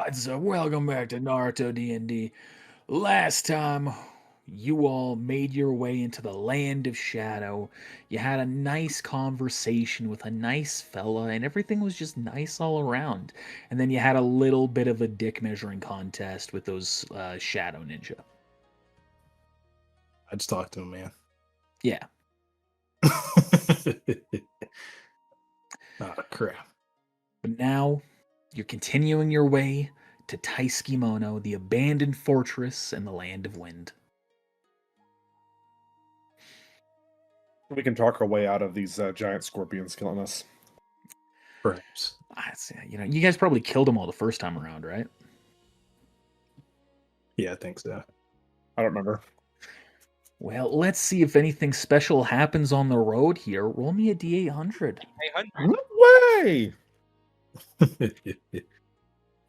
Alright, so welcome back to Naruto D&D. Last time, you all made your way into the land of shadow. You had a nice conversation with a nice fella, and everything was just nice all around. And then you had a little bit of a dick measuring contest with those shadow ninja. I just talked to him, man. Yeah. Oh, crap. But now, you're continuing your way to Taisukimono, the abandoned fortress in the land of wind. We can talk our way out of these giant scorpions killing us. Perhaps. You guys probably killed them all the first time around, right? Yeah, I think so. I don't remember. Well, let's see if anything special happens on the road here. Roll me a D800. No way!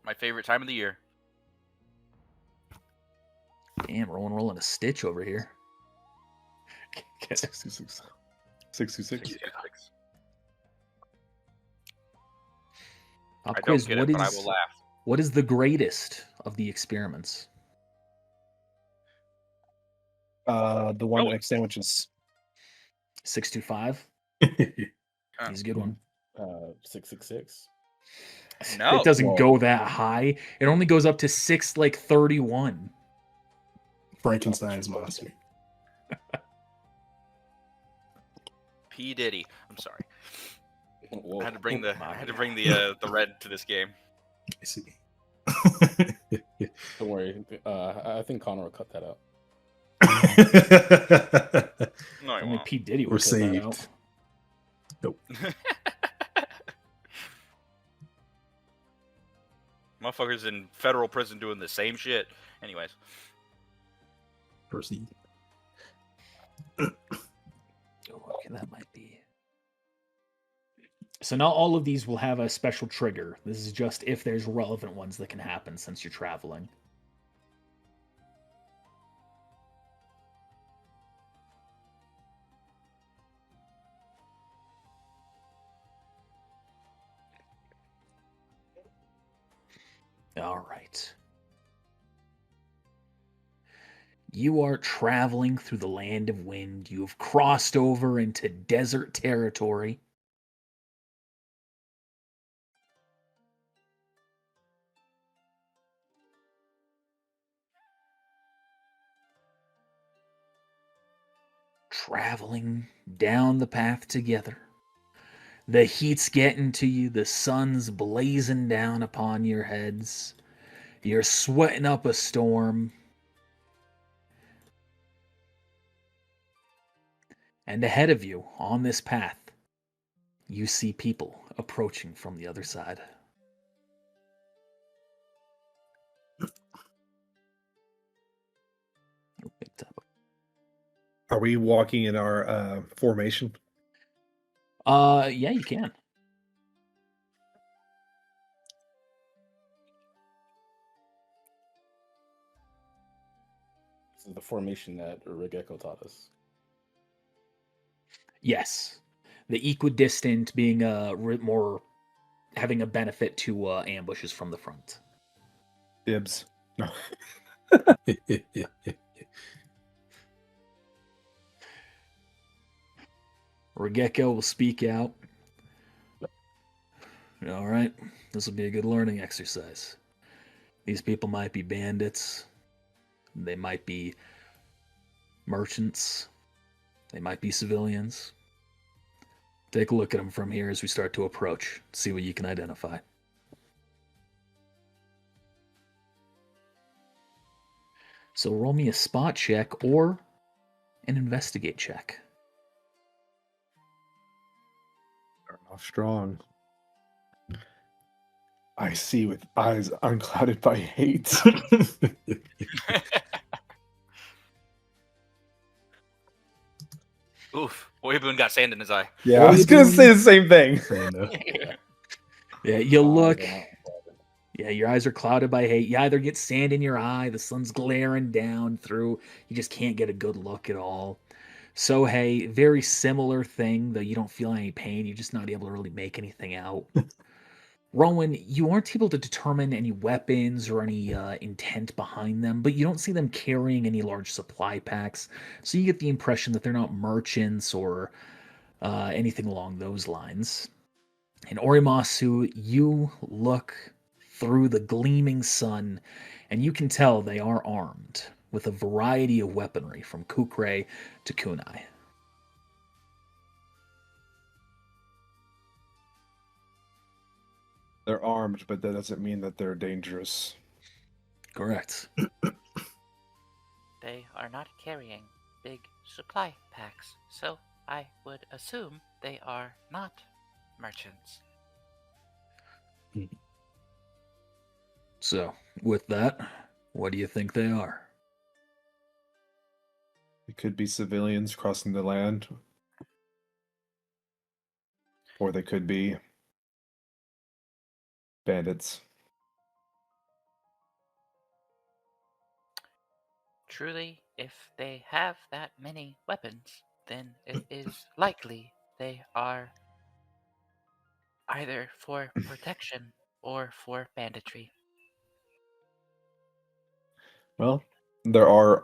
My favorite time of the year. Damn, rolling a stitch over here. 626. 626. Pop I quiz, don't get it, but I will laugh. what is the greatest of the experiments? The one that makes sandwiches. 625? He's a good one. 666. No. It doesn't go that high. It only goes up to 631. Frankenstein's monster. P. Diddy. I'm sorry. Whoa. I had to bring the red to this game. I see. Don't worry. I think Connor will cut that out. No, Only won't. P. Diddy We're would cut that saved. out. Nope. Motherfuckers in federal prison doing the same shit. Anyways. Proceed. Oh, okay, that might be. So not all of these will have a special trigger. This is just if there's relevant ones that can happen since you're traveling. All right. You are traveling through the land of wind. You have crossed over into desert territory. Traveling down the path together. The heat's getting to you. The sun's blazing down upon your heads. You're sweating up a storm. And ahead of you, on this path, you see people approaching from the other side. Are we walking in our formation? Yeah, you can. This is the formation that Regeko taught us. Yes. The equidistant being more having a benefit to ambushes from the front. Dibs. No. Regeko will speak out. All right, this will be a good learning exercise. These people might be bandits. They might be merchants. They might be civilians. Take a look at them from here as we start to approach. See what you can identify. So roll me a spot check or an investigate check. Starting off strong. I see with eyes unclouded by hate. Oof. Boyboon got sand in his eye. Yeah, I was gonna say the same thing. Yeah, you look. Yeah, your eyes are clouded by hate. You either get sand in your eye, the sun's glaring down through, you just can't get a good look at all. So, hey, very similar thing, though you don't feel any pain. You're just not able to really make anything out. Rowan, you aren't able to determine any weapons or any intent behind them, but you don't see them carrying any large supply packs. So you get the impression that they're not merchants or anything along those lines. And Orimasu, you look through the gleaming sun, and you can tell they are armed with a variety of weaponry from kukre to kunai. They're armed, but that doesn't mean that they're dangerous. Correct. They are not carrying big supply packs, so I would assume they are not merchants. So, with that, what do you think they are? It could be civilians crossing the land, or they could be bandits. Truly, if they have that many weapons, then it is likely they are either for protection or for banditry. Well, I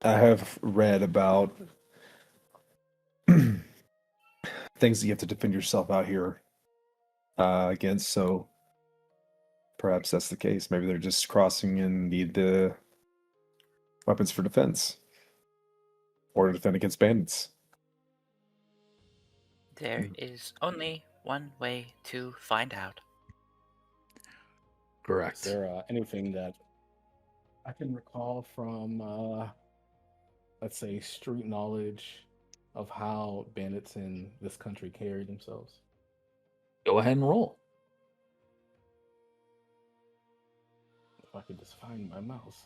have read about things that you have to defend yourself out here against, so perhaps that's the case. Maybe they're just crossing and need the weapons for defense or to defend against bandits. There is only one way to find out. Is Correct. there anything that I can recall from, let's say, street knowledge of how bandits in this country carry themselves? Go ahead and roll. If I could just find my mouse.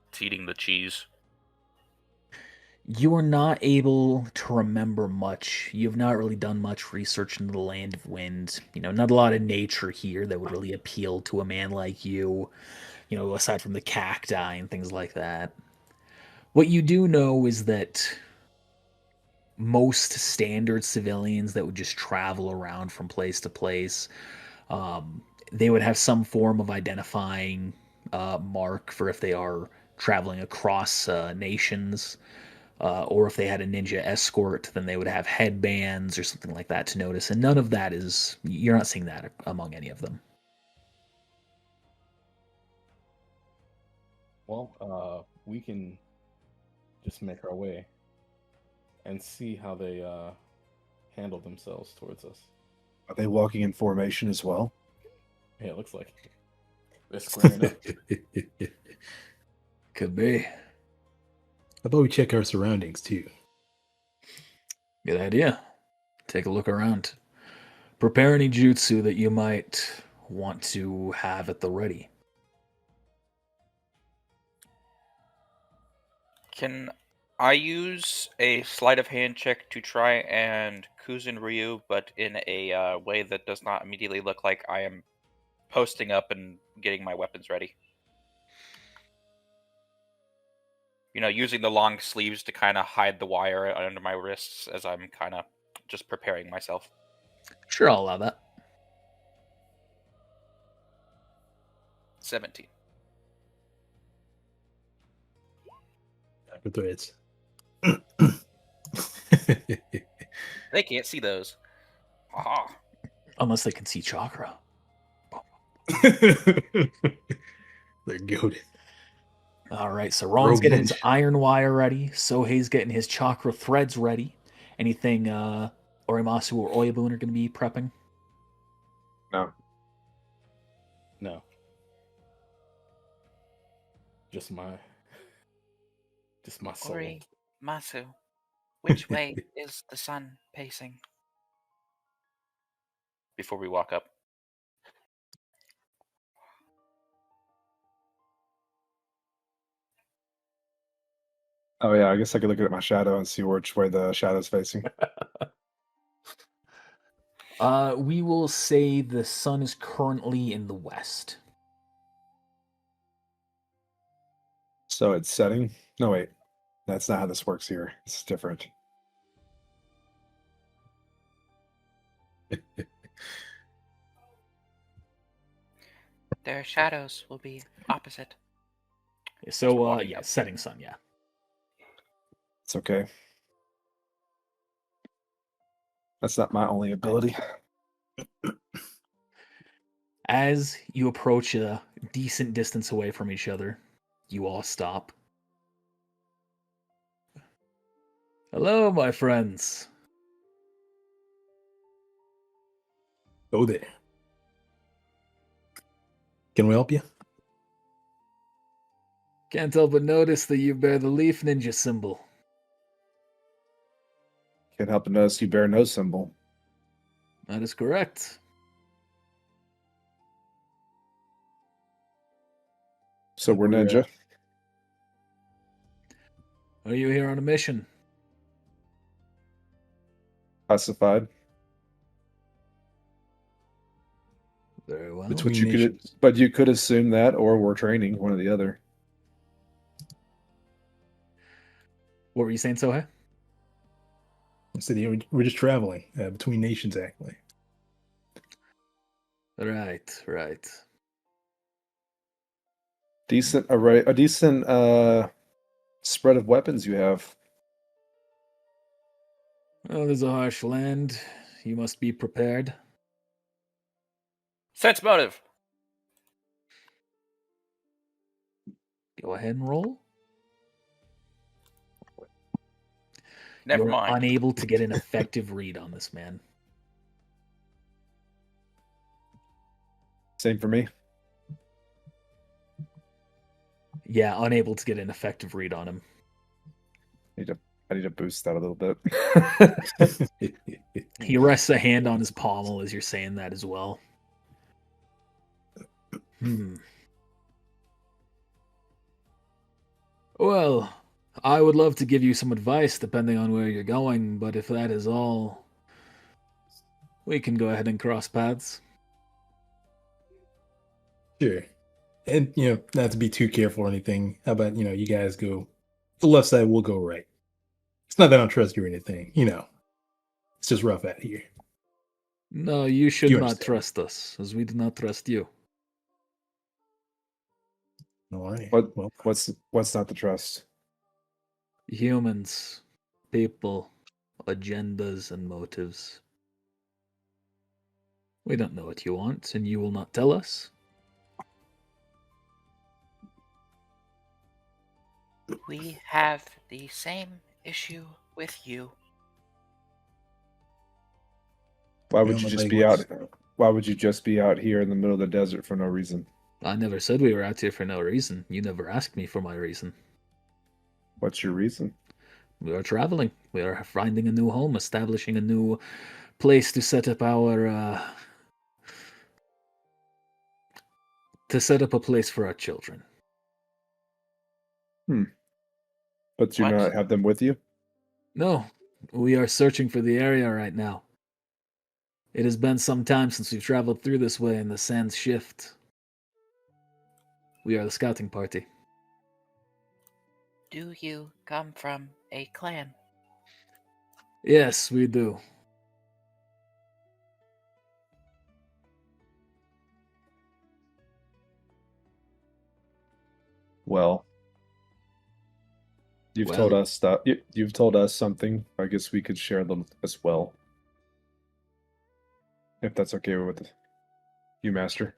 It's eating the cheese. You are not able to remember much. You have not really done much research into the Land of Wind. Not a lot of nature here that would really appeal to a man like you, aside from the cacti and things like that. What you do know is that most standard civilians that would just travel around from place to place, they would have some form of identifying mark for if they are traveling across nations. Or if they had a ninja escort, then they would have headbands or something like that to notice. And none of that you're not seeing that among any of them. Well, we can just make our way and see how they handle themselves towards us. Are they walking in formation as well? Yeah, it looks like they're squaring up. Could be. How about we check our surroundings too? Good idea. Take a look around. Prepare any jutsu that you might want to have at the ready. Can I use a sleight of hand check to try and Kuzin Ryu, but in a way that does not immediately look like I am posting up and getting my weapons ready? Using the long sleeves to kind of hide the wire under my wrists as I'm kind of just preparing myself. Sure, I'll allow that. 17. Good threads. They can't see those. Aha. Unless they can see chakra. They're goaded. All right, so Ron's getting his Ninja. iron wire ready. Sohei's getting his chakra threads ready. Anything Orimasu or Oyabun are going to be prepping? No. No. Just my soul. Ori, Masu, which way is the sun pacing? Before we walk up. Oh yeah, I guess I could look at my shadow and see which way the shadow's facing. We will say the sun is currently in the west. So it's setting? No, wait. That's not how this works here. It's different. Their shadows will be opposite. So, walking yeah, up. setting sun, yeah. It's okay. That's not my only ability. As you approach a decent distance away from each other, you all stop. Hello, my friends. Go there. Can we help you? Can't help but notice that you bear the leaf ninja symbol. Can't help but notice you bear no symbol. That is correct. So we're We're, ninja. Are you here on a mission? Classified. Very well. But you could assume that, or we're training, one or the other. What were you saying, Sohei? I said, we're just traveling between nations, actually. Right. Decent array, a decent spread of weapons you have. Well, there's a harsh land. You must be prepared. Sense motive. Go ahead and roll. Never You're mind. unable to get an effective read on this man. Same for me. Yeah, unable to get an effective read on him. I need to boost that a little bit. He rests a hand on his pommel as you're saying that as well. Well, I would love to give you some advice depending on where you're going, but if that is all, we can go ahead and cross paths. Sure. And, not to be too careful or anything. How about, you guys go the left side, we'll go right. It's not that I don't trust you or anything, It's just rough out here. No, you should You not understand. trust us, as we do not trust you. All right. What Well, what's not to trust? Humans, people, agendas, and motives. We don't know what you want, and you will not tell us. We have the same issue with you. Why we would don't you look just like be out? what's- Why would you just be out here in the middle of the desert for no reason? I never said we were out here for no reason. You never asked me for my reason. What's your reason? We are traveling. We are finding a new home, establishing a new place to set up a place for our children. But do you What? not have them with you? No, we are searching for the area right now. It has been some time since we've traveled through this way, and the sands shift. We are the scouting party. Do you come from a clan? Yes, we do. Well, you've told Well. us stuff. You've told us something. I guess we could share them as well, if that's okay with you, Master.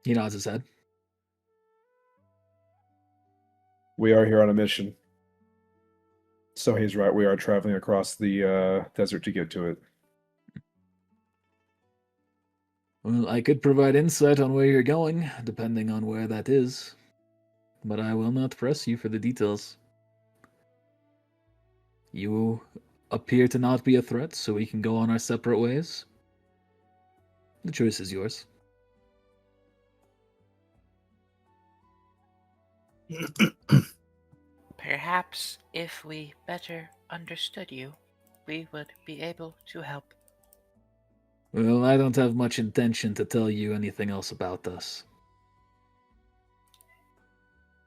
He nods his head. We are here on a mission. So he's right. We are traveling across the desert to get to it. Well, I could provide insight on where you're going, depending on where that is. But I will not press you for the details. You appear to not be a threat, so we can go on our separate ways. The choice is yours. Perhaps if we better understood you, we would be able to help. Well, I don't have much intention to tell you anything else about us.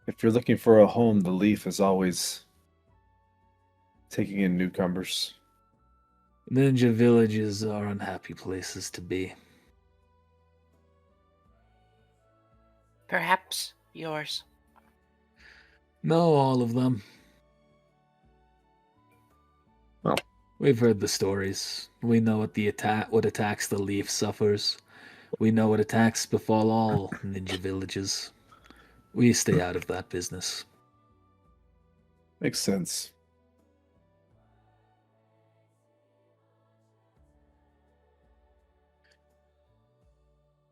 If you're looking for a home, the Leaf is always taking in newcomers. Ninja villages are unhappy places to be. Perhaps yours. No, all of them. Well. We've heard the stories. We know what attacks the leaf suffers. We know what attacks befall all ninja villages. We stay out of that business. Makes sense.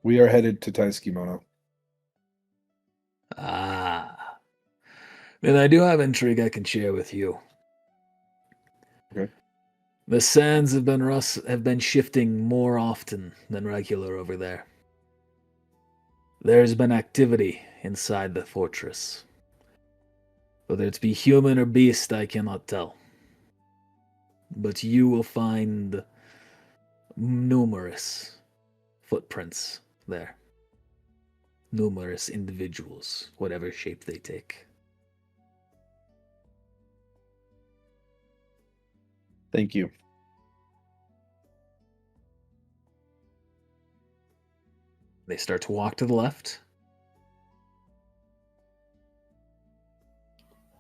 We are headed to Taisukimono. Ah. Then I do have intrigue I can share with you. Okay. The sands have been shifting more often than regular over there. There's been activity inside the fortress. Whether it be human or beast, I cannot tell. But you will find numerous footprints there. Numerous individuals, whatever shape they take. Thank you. They start to walk to the left.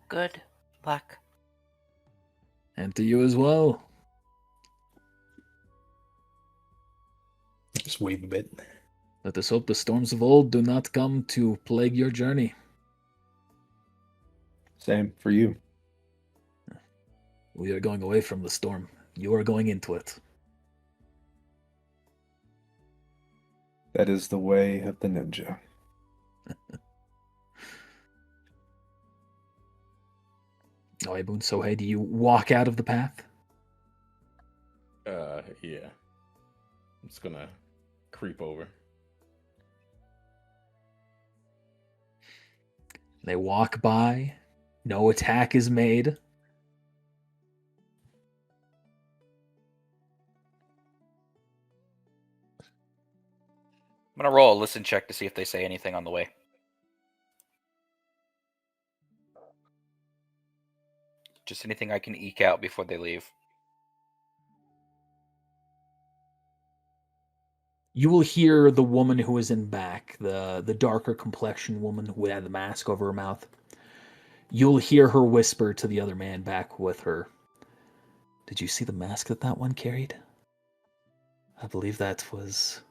Good luck. And to you as well. Just wave a bit. Let us hope the storms of old do not come to plague your journey. Same for you. We are going away from the storm. You are going into it. That is the way of the ninja. Oibun Sohei, do you walk out of the path? Yeah. I'm just gonna creep over. They walk by. No attack is made. I'm gonna roll a listen check to see if they say anything on the way. Just anything I can eke out before they leave. You will hear the woman who is in back, the darker complexion woman who had the mask over her mouth. You'll hear her whisper to the other man back with her. Did you see the mask that one carried? I believe that was...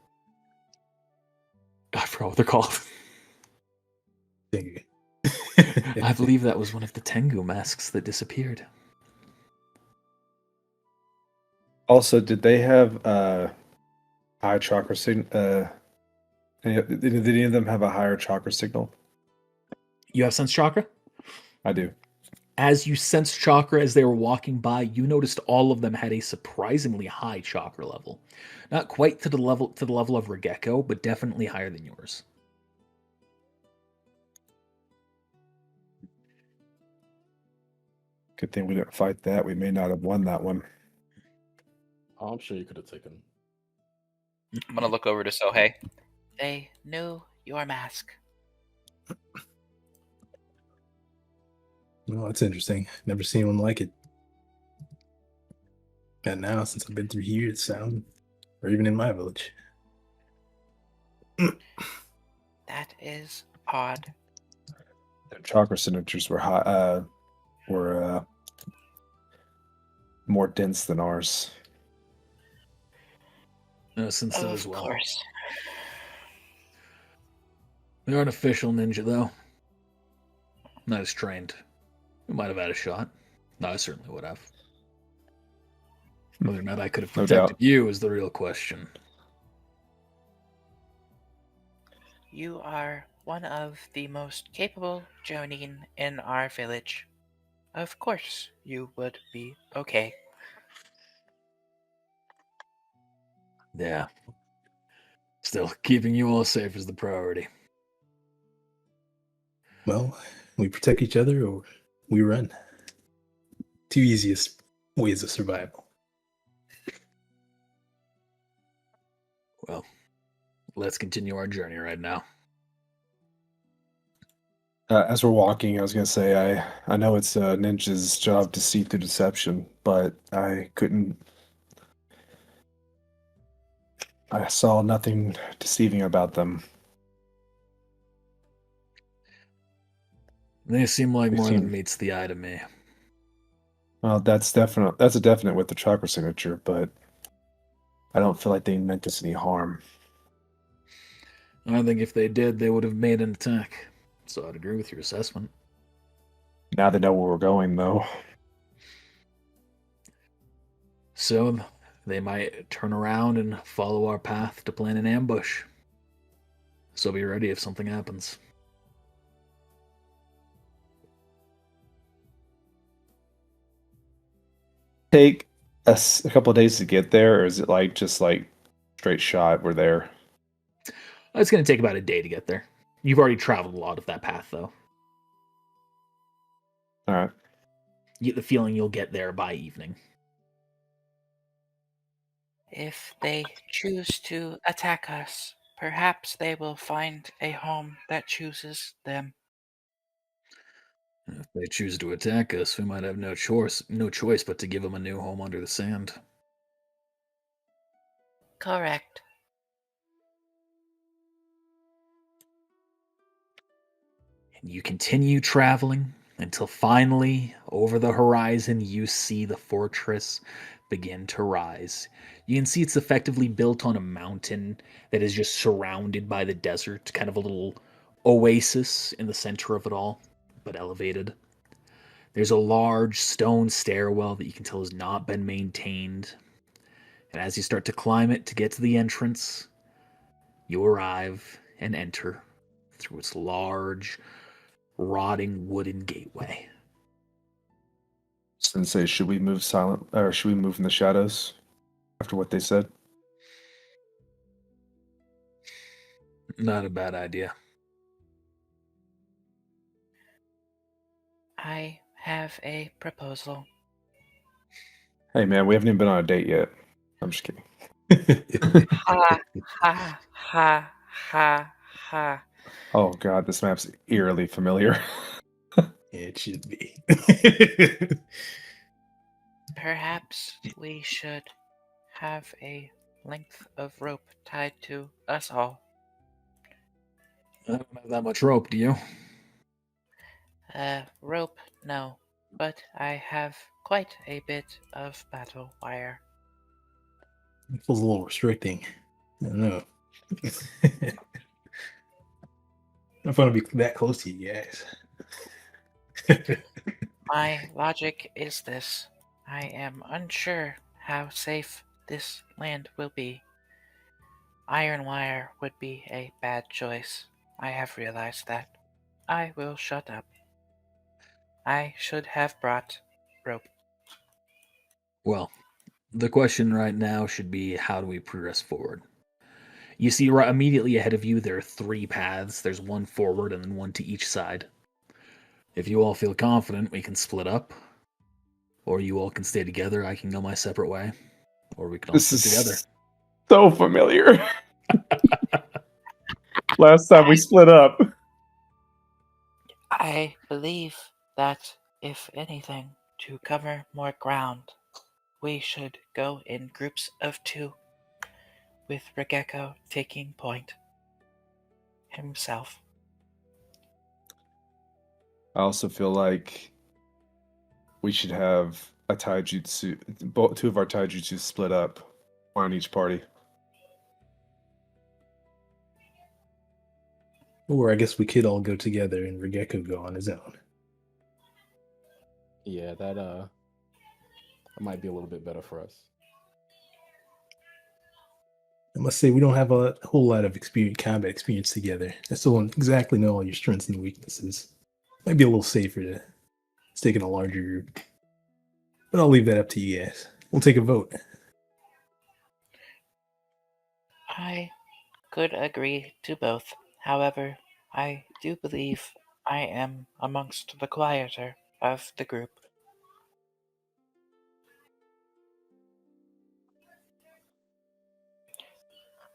I forgot what they're called. I believe that was one of the Tengu masks that disappeared. Also, did they have high chakra signal? Did any of them have a higher chakra signal? You have sense chakra? I do. As you sense chakra as they were walking by, you noticed all of them had a surprisingly high chakra level. Not quite to the level of Regekko, but definitely higher than yours. Good thing we didn't fight that. We may not have won that one. Oh, I'm sure you could have taken. I'm gonna look over to Sohei. They knew your mask. Well, that's interesting. Never seen one like it. And now, since I've been through here, it sound, or even in my village. That is odd. Their chakra signatures were high, more dense than ours. Since so Of as well. course. We aren't official ninja, though. Not as trained. We might have had a shot. No, I certainly would have. Whether or not I could have No protected doubt. you is the real question. You are one of the most capable Jonin in our village. Of course, you would be okay. Yeah. Still, keeping you all safe is the priority. Well, we protect each other or we run. Two easiest ways of survival. Well, let's continue our journey right now. As we're walking, I was going to say, I know it's a ninja's job to see through deception, but I couldn't I saw nothing deceiving about them. They seem like They more than seem meets the eye to me. well. That's definite. That's a definite with the chakra signature, but I don't feel like they meant us any harm. I think if they did, they would have made an attack. So I'd agree with your assessment. Now they know where we're going, though. So they might turn around and follow our path to plan an ambush. So be ready if something happens. Take a couple of days to get there, or is it like just like straight shot? We're there. It's going to take about a day to get there. You've already traveled a lot of that path, though. All right. You get the feeling you'll get there by evening. If they choose to attack us, perhaps they will find a home that chooses them. If they choose to attack us, we might have no choice but to give them a new home under the sand. Correct. And you continue traveling until finally, over the horizon, you see the fortress begin to rise. You can see it's effectively built on a mountain that is just surrounded by the desert, kind of a little oasis in the center of it all, but elevated. There's a large stone stairwell that you can tell has not been maintained. And as you start to climb it to get to the entrance, you arrive and enter through its large, rotting wooden gateway. Sensei, should we move silent, or should we move in the shadows after what they said? Not a bad idea. I have a proposal. Hey, man, we haven't even been on a date yet. I'm just kidding. Ha, ha, ha, ha, ha. Oh God, this map's eerily familiar. It should be. Perhaps we should have a length of rope tied to us all. I don't have that much rope, do you? Rope, no, but I have quite a bit of battle wire. It feels a little restricting. I don't know. I'm fun to be that close to you guys. My logic is this. I am unsure how safe this land will be. Iron wire would be a bad choice. I have realized that. I will shut up. I should have brought rope. Well, the question right now should be how do we progress forward? You see, right immediately ahead of you, there are 3 paths. There's one forward and then one to each side. If you all feel confident, we can split up. Or you all can stay together. I can go my separate way. Or we can all This stick together. is so familiar. Last time we split up. I believe that, if anything, to cover more ground, we should go in groups of 2, with Regeko taking point himself. I also feel like we should have a taijutsu, 2 of our taijutsu split up, one on each party. Or I guess we could all go together and Regeko go on his own. Yeah, that might be a little bit better for us. I must say we don't have a whole lot of combat experience together. I still don't exactly know all your strengths and weaknesses. Might be a little safer to stick in a larger group. But I'll leave that up to you guys. We'll take a vote. I could agree to both. However, I do believe I am amongst the quieter of the group.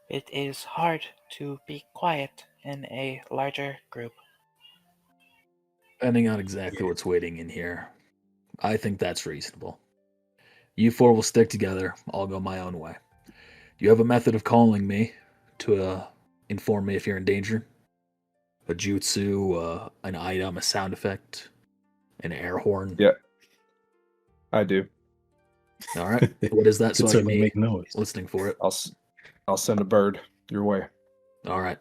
It is hard to be quiet in a larger group. Depending on exactly what's waiting in here, I think that's reasonable. You 4 will stick together. I'll go my own way. You have a method of calling me to inform me if you're in danger? A jutsu, an item, a sound effect, an air horn? Yeah, I do. All right. What is that Could so I can certainly be make noise. listening for it? I'll send a bird your way. All right.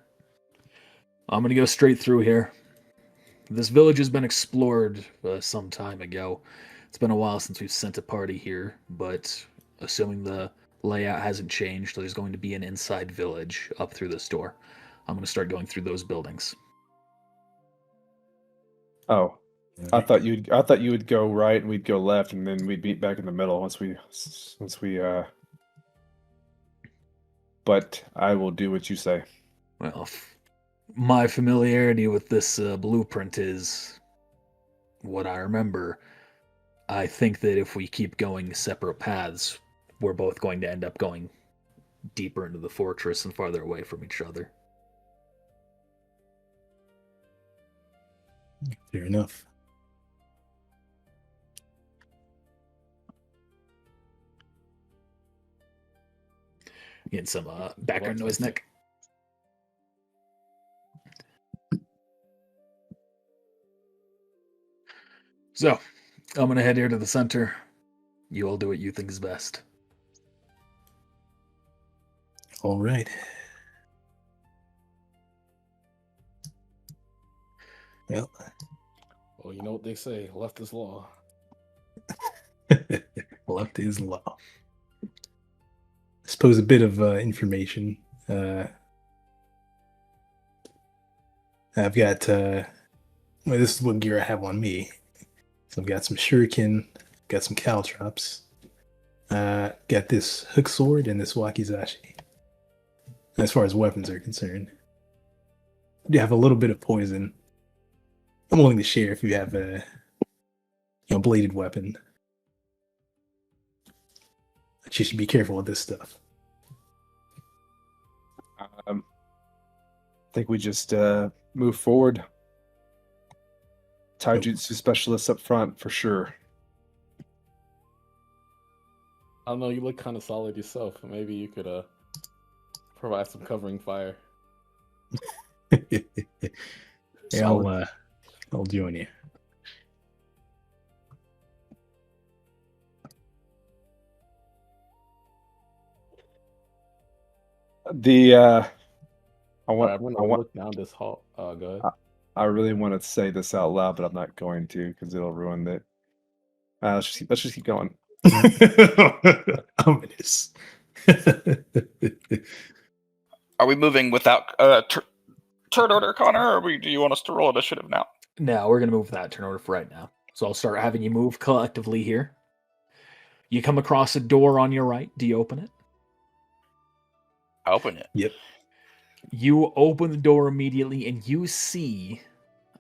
I'm going to go straight through here. This village has been explored some time ago. It's been a while since we've sent a party here, but assuming the layout hasn't changed, there's going to be an inside village up through this door. I'm going to start going through those buildings. Oh, I thought you would go right and we'd go left, and then we'd meet back in the middle once we. But I will do what you say. Well, my familiarity with this blueprint is what I remember. I think that if we keep going separate paths, we're both going to end up going deeper into the fortress and farther away from each other. Fair enough. Getting some background noise, Nick. So, I'm going to head here to the center. You all do what you think is best. All right. Well, Well, you know what they say, left is law. left is law. I suppose a bit of information. I've got, well, this is what gear I have on me. So I've got some shuriken, got some caltrops, got this hook sword and this wakizashi. As far as weapons are concerned, I do have a little bit of poison. I'm willing to share if you have a bladed weapon. But you should be careful with this stuff. I think we just move forward. Taijutsu specialists up front for sure. I don't know, you look kind of solid yourself. Maybe you could provide some covering fire. Yeah, I'll join you. I want to look down this hall. Go ahead. I really want to say this out loud, but I'm not going to because it'll ruin it. Let's just keep going. Ominous. Are we moving without turn order, Connor, or do you want us to roll initiative now? No, we're going to move that turn order for right now. So I'll start having you move collectively here. You come across a door on your right. Do you open it? I open it. Yep. You open the door immediately and you see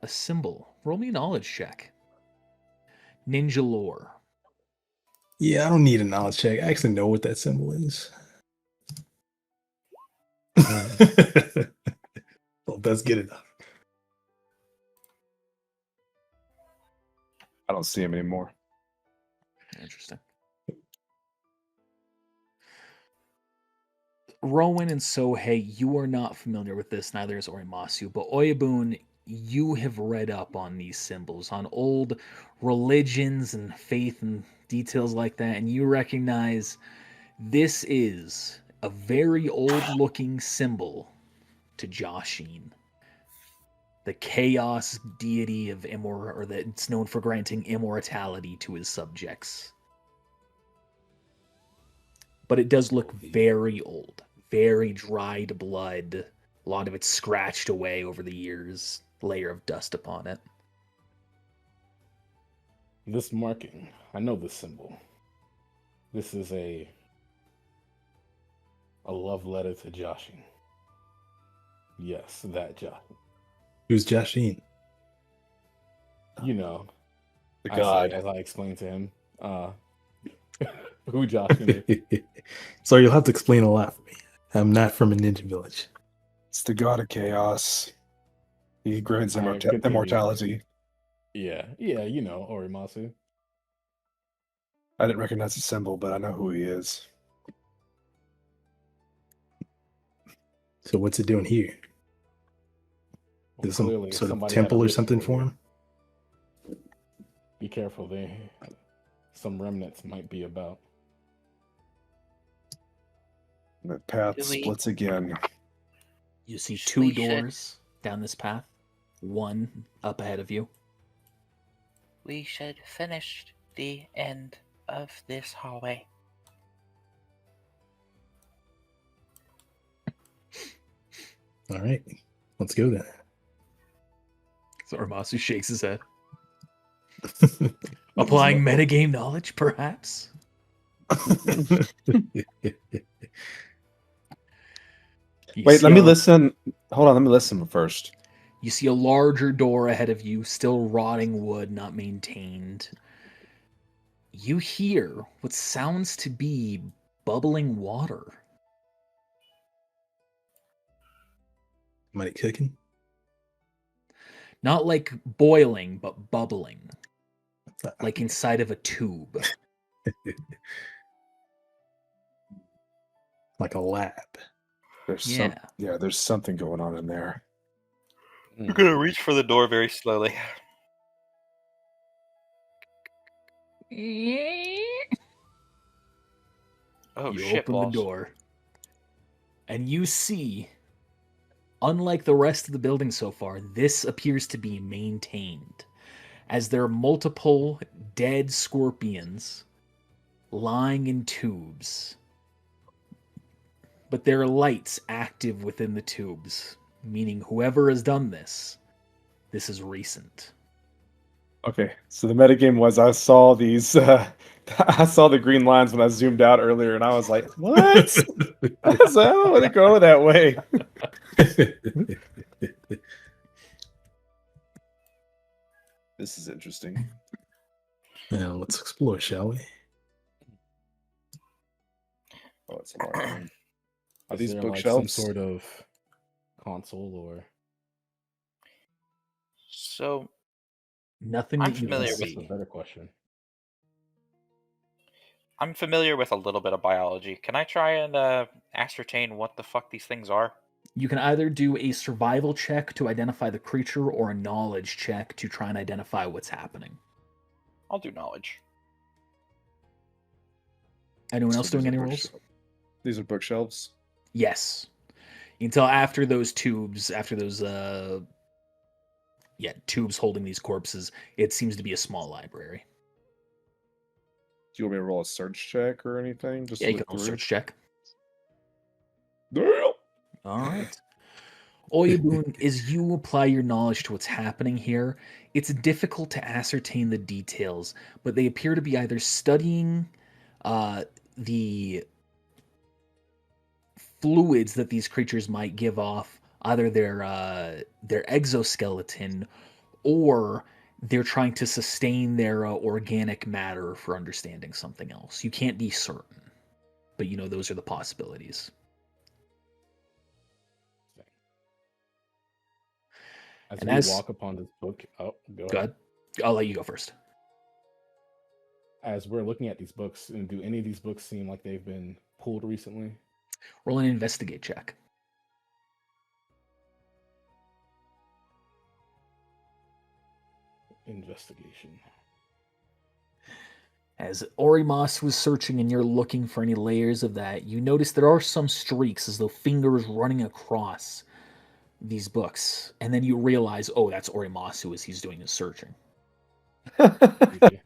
a symbol. Roll me a knowledge check. Ninja lore. Yeah, I don't need a knowledge check. I actually know what that symbol is. Well, that's good enough. I don't see him anymore. Interesting. Rowan and Sohei, you are not familiar with this, neither is Orimasu, but Oyabun, you have read up on these symbols, on old religions and faith and details like that, and you recognize this is a very old-looking symbol to Joshin, the chaos deity of or that's known for granting immortality to his subjects. But it does look very old, very dried blood. A lot of it's scratched away over the years, layer of dust upon it. This marking, I know this symbol. This is a love letter to Joshin. Yes, that Joshin. Who's Joshin? You know, The god. as I explained to him, who Joshin is. Sorry, you'll have to explain a lot for me. I'm not from a ninja village. It's the god of chaos. He grants Alright, continue. immortality. Yeah, you know, Orimasu. I didn't recognize the symbol, but I know who he is. So what's it doing here? Well, Is it some clearly, sort of somebody had a temple or something ritual for here. him? Be careful, some remnants might be about. The path Do we- splits again. You see We two should- doors down this path, one up ahead of you. We should finish the end of this hallway. All right, let's go then. So Armasu shakes his head. Applying metagame knowledge, perhaps? You Wait, see let me a- listen. Hold on, let me listen first. You see a larger door ahead of you, still rotting wood, not maintained. You hear what sounds to be bubbling water. Might it cooking? Not like boiling, but bubbling. Like inside of a tube. Like a lab. There's something going on in there. You're gonna reach for the door very slowly. Oh You shit, open balls. the door. And you see, unlike the rest of the building so far, this appears to be maintained. As there are multiple dead scorpions lying in tubes. But there are lights active within the tubes, meaning whoever has done this is recent. Okay, so the metagame was I saw these I saw the green lines when I zoomed out earlier and I was like, what? I was like, I don't want to go that way. This is interesting. Now let's explore, shall we? Oh, it's a lot. Are Is these there, bookshelves? like, some sort of console or So Nothing I'm that you can familiar that's with a see. better question. I'm familiar with a little bit of biology. Can I try and ascertain what the fuck these things are? You can either do a survival check to identify the creature or a knowledge check to try and identify what's happening. I'll do knowledge. Anyone So else doing these any are rolls? These are bookshelves. Yes. Until after those tubes, tubes holding these corpses, it seems to be a small library. Do you want me to roll a search check or anything? Just Yeah, you look can roll through? search check. Yeah. All right. All you're doing is you apply your knowledge to what's happening here. It's difficult to ascertain the details, but they appear to be either studying the fluids that these creatures might give off, either their exoskeleton, or they're trying to sustain their organic matter for understanding something else. You can't be certain, but you know those are the possibilities. As And we as- walk upon this book, Go ahead. I'll let you go first. As we're looking at these books, and do any of these books seem like they've been pulled recently? Roll an investigate check. Investigation. As Orimas was searching and you're looking for any layers of that, you notice there are some streaks as though fingers running across these books. And then you realize, oh, that's Orimasu as he's doing his searching. Creepy.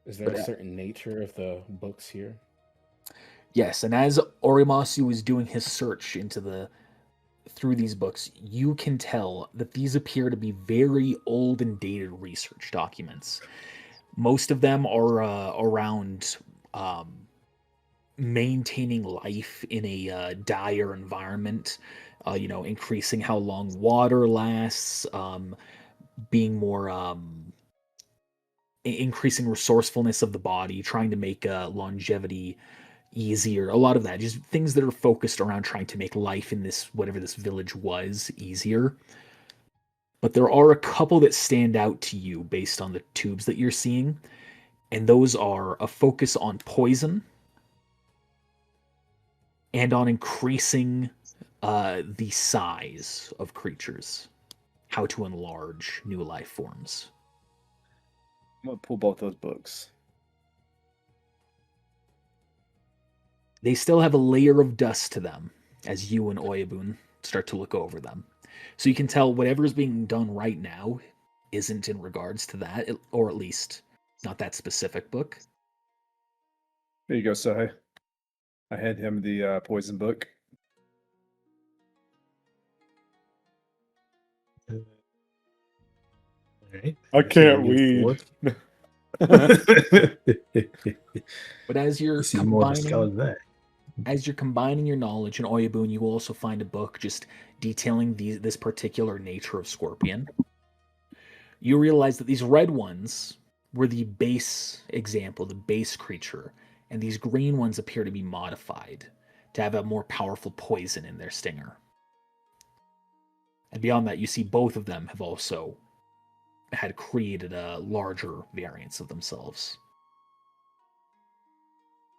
Is there But, a certain nature of the books here? Yes, and as Orimasu is doing his search through these books, you can tell that these appear to be very old and dated research documents. Most of them are around maintaining life in a dire environment, increasing how long water lasts, being more increasing resourcefulness of the body, trying to make longevity easier. A lot of that, just things that are focused around trying to make life in this, whatever this village was, easier. But there are a couple that stand out to you based on the tubes that you're seeing, and those are a focus on poison and on increasing the size of creatures, how to enlarge new life forms. I'm gonna pull both those books. They still have a layer of dust to them as you and Oyabun start to look over them. So you can tell whatever is being done right now isn't in regards to that, or at least not that specific book. There you go, Sai. I hand him the poison book. All right. I can't read. But as you're You see more of a scholar combining, than that. as you're combining your knowledge in Oyabun, you will also find a book just detailing this particular nature of scorpion. You realize that these red ones were the base example, the base creature, and these green ones appear to be modified to have a more powerful poison in their stinger. And beyond that, you see both of them have also had created a larger variance of themselves.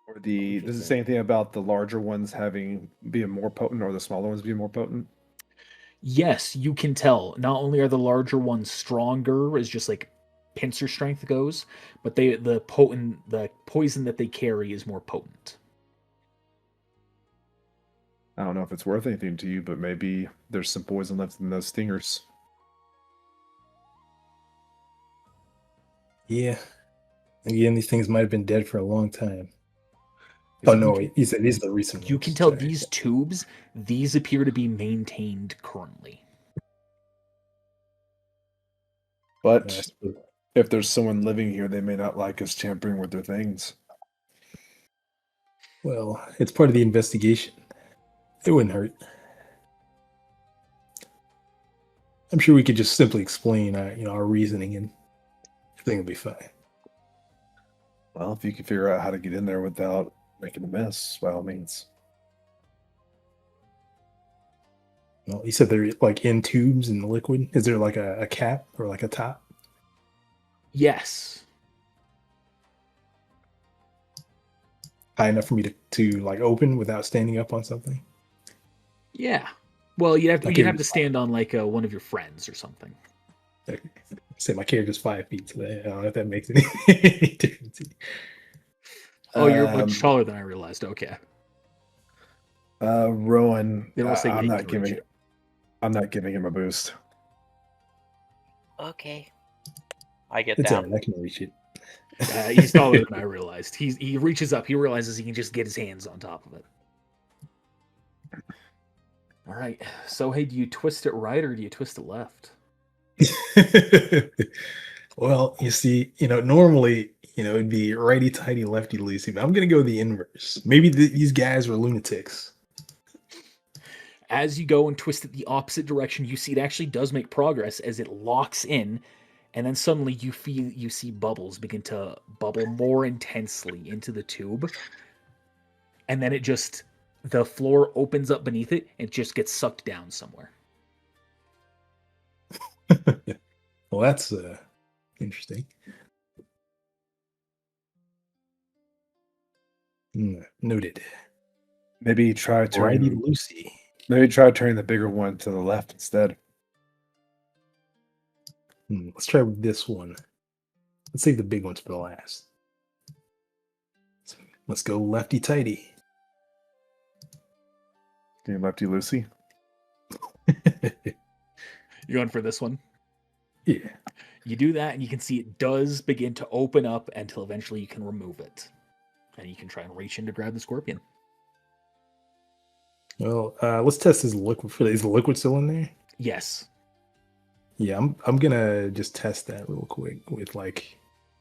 Or does it say anything about the larger ones being more potent, or the smaller ones being more potent? Yes, you can tell. Not only are the larger ones stronger as just like pincer strength goes, but the poison that they carry is more potent. I don't know if it's worth anything to you, but maybe there's some poison left in those stingers. Yeah. Again, these things might have been dead for a long time. Because Oh no, wait. He said these are the recent you ones. can tell Sorry. these tubes, these appear to be maintained currently. But I suppose- if there's someone living here, they may not like us tampering with their things. Well, it's part of the investigation. It wouldn't hurt. I'm sure we could just simply explain, our reasoning, and everything will be fine. Well, if you can figure out how to get in there without making a mess, by all means. Well, you said they're like in tubes in the liquid. Is there like a cap or like a top? Yes. High enough for me to like open without standing up on something? Yeah. Well, you'd have My to character's stand on like one of your friends or something. Like, say my character's 5 feet, so I don't know if that makes any difference. Oh, you're much taller than I realized. Okay. Rowan, They don't say I'm you not can reach giving I'm not giving him a boost. Okay. I get It's down. alright, I can reach it. He's taller than I realized. He reaches up. He realizes he can just get his hands on top of it. All right. So, hey, do you twist it right or do you twist it left? Well, you see, normally, it'd be righty tighty, lefty loosey, but I'm gonna go the inverse. Maybe these guys are lunatics. As you go and twist it the opposite direction, you see it actually does make progress as it locks in, and then suddenly you see bubbles begin to bubble more intensely into the tube, and then the floor opens up beneath it and it just gets sucked down somewhere. Well, that's interesting. Noted. Maybe try Righty turning loosey. maybe try turning the bigger one to the left instead. Let's try with this one. Let's save the big ones for the last. So let's go lefty tighty. Getting lefty loosey. You going for this one? Yeah. You do that, and you can see it does begin to open up until eventually you can remove it. And you can try and reach in to grab the scorpion. Well, let's test his liquid. Is the liquid still in there? Yes. Yeah, I'm gonna just test that real quick with like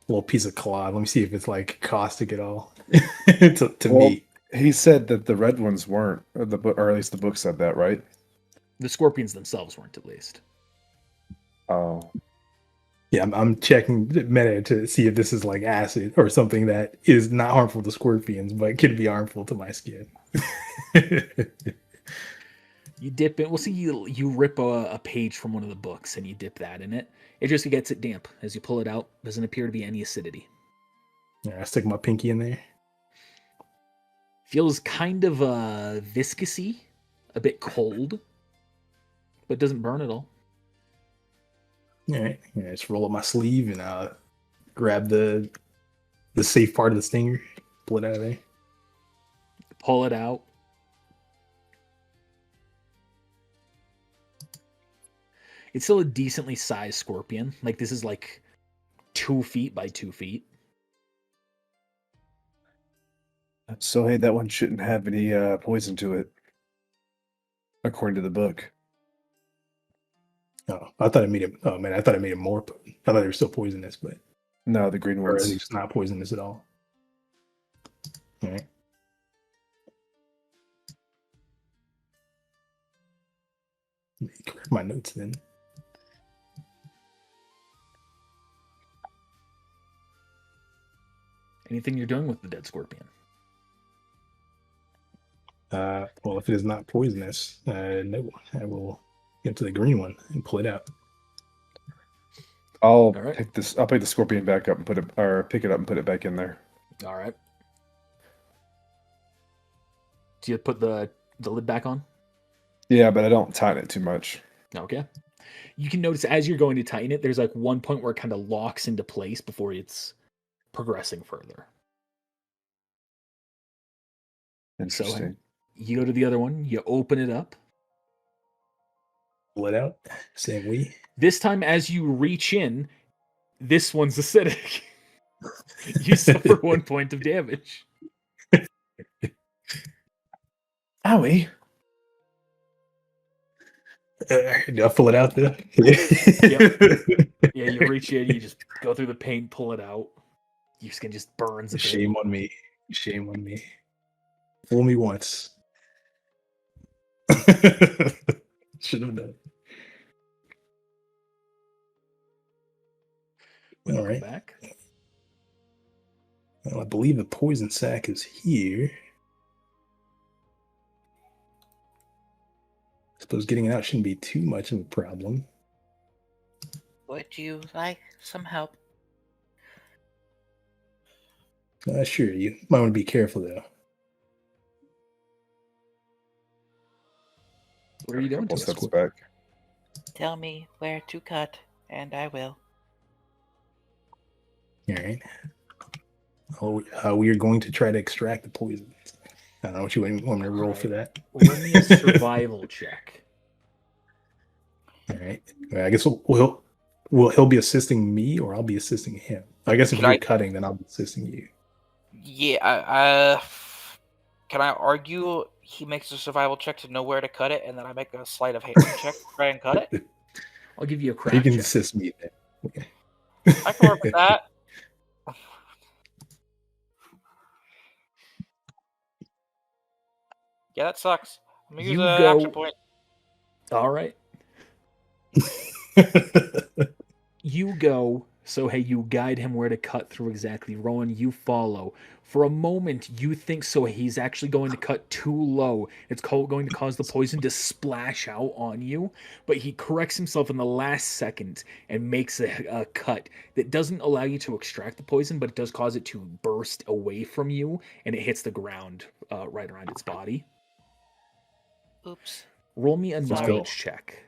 a little piece of cloth. Let me see if it's like caustic at all. to Well, me. he said that the red ones weren't, or at least the book said that, right? The scorpions themselves weren't, at least. Oh, Yeah, I'm checking meta to see if this is like acid or something that is not harmful to scorpions, but could be harmful to my skin. You dip it. We'll see you rip a page from one of the books and you dip that in it. It just gets it damp. As you pull it out, doesn't appear to be any acidity. Yeah, I stick my pinky in there. Feels kind of viscousy, a bit cold, but doesn't burn at all. All right, yeah, just roll up my sleeve and grab the safe part of the stinger, pull it out of there. Pull it out. It's still a decently sized scorpion. Like, this is like 2 feet by 2 feet. So hey, that one shouldn't have any poison to it, according to the book. Oh, I thought it made it. Oh man, I thought it made it more. I thought they were still poisonous, but No, the green or ones. at least not poisonous at all. All right. Let me correct my notes then. Anything you're doing with the dead scorpion? Well, if it is not poisonous, no, I will get to the green one and pull it out. I'll All right. pick this. I'll pick the scorpion back up and put it, or pick it up and put it back in there. All right. Do you put the lid back on? Yeah, but I don't tighten it too much. Okay. You can notice as you're going to tighten it, there's like one point where it kind of locks into place before it's progressing further. Interesting. You go to the other one, you open it up. Pull it out. Same we. This time, as you reach in, this one's acidic. You suffer 1 point of damage. Owie. Do I pull it out there? Yeah, you reach in, you just go through the paint, pull it out. Your skin just burns a bit. Shame on me. Shame on me. Fool me once. Should have done. All right. Back. Well, I believe the poison sac is here. I suppose getting it out shouldn't be too much of a problem. Would you like some help? Sure, you might want to be careful though. What are you doing to Couple us? steps back. Tell me where to cut, and I will. All right. We are going to try to extract the poison. I don't know what you want me to roll for that. Roll me a survival check. All right. Well, I guess he'll be assisting me, or I'll be assisting him. I guess if Can you're I- cutting, then I'll be assisting you. Yeah, can I argue he makes a survival check to know where to cut it, and then I make a sleight of hand check to try and cut it? I'll give you a You craft can check. assist me then. I can work with that. Yeah, that sucks. I'm gonna use You an go- action point. All right. You go, so hey, you guide him where to cut through exactly. Rowan, you follow. For a moment, you think so he's actually going to cut too low. It's going to cause the poison to splash out on you, but he corrects himself in the last second and makes a cut that doesn't allow you to extract the poison, but it does cause it to burst away from you, and it hits the ground right around its body. Oops. Roll me a Let's go. knowledge check.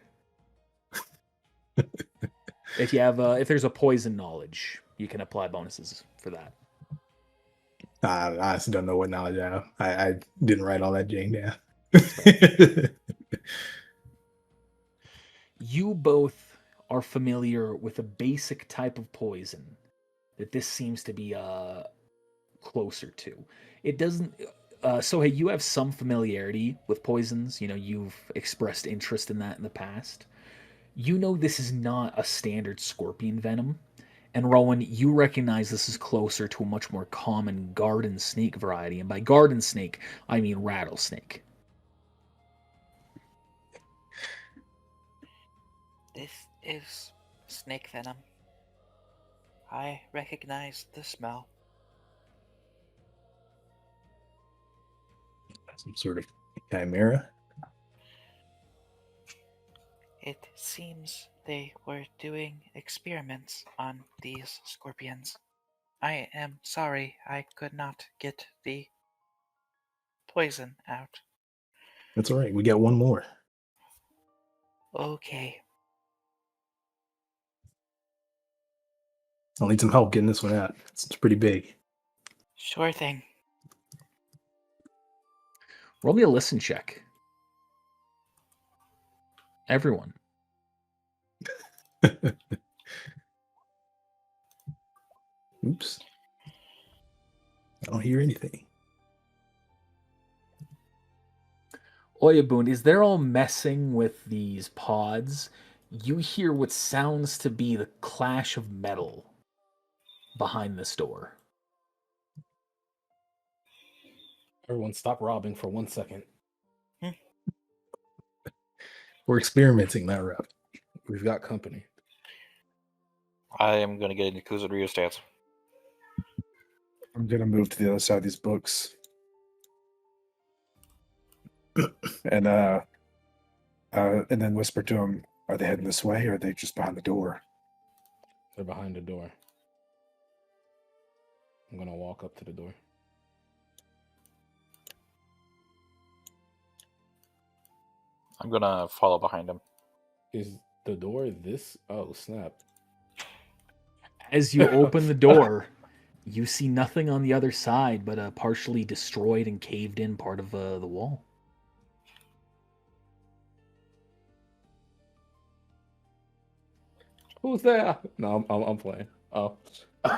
If you have, if there's a poison knowledge, you can apply bonuses for that. I honestly don't know what knowledge I have. I didn't write all that jang down. You both are familiar with a basic type of poison that this seems to be closer to. It doesn't. So hey, you have some familiarity with poisons. You know, you've expressed interest in that in the past. You know this is not a standard scorpion venom. And Rowan, you recognize this is closer to a much more common garden snake variety. And by garden snake, I mean rattlesnake. This is snake venom. I recognize the smell. Some sort of chimera. It seems they were doing experiments on these scorpions. I am sorry I could not get the poison out. That's all right. We got one more. Okay. I'll need some help getting this one out. It's pretty big. Sure thing. Roll me a listen check. Everyone. Oops. I don't hear anything. Oyabun, as they're all messing with these pods, you hear what sounds to be the clash of metal behind this door. Everyone, stop robbing for 1 second. We're experimenting, not rough. We've got company. I am going to get into Kuzan Ryu stance. I'm gonna move to the other side of these books. And then whisper to them, are they heading this way or are they just behind the door? They're behind the door. I'm gonna walk up to the door. I'm going to follow behind him. Is the door this? Oh, snap. As you open the door, you see nothing on the other side but a partially destroyed and caved in part of the wall. Who's there? No, I'm playing. Oh. Do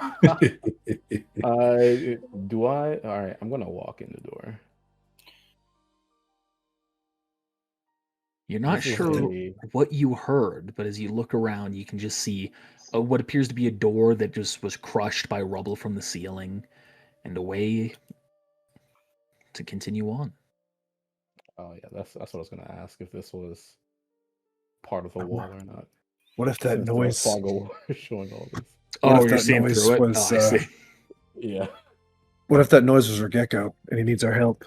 I? All right, I'm gonna walk in the door. You're not This is sure a- what you heard, but as you look around, you can just see what appears to be a door that just was crushed by rubble from the ceiling and a way to continue on. Oh yeah, that's what I was gonna ask, if this was part of the wall or not. What if that Since the noise? fog of war is showing all this. What Oh, if you're that seeing noise through it? was, Oh, I see. Yeah, What if that noise was Regekko and he needs our help?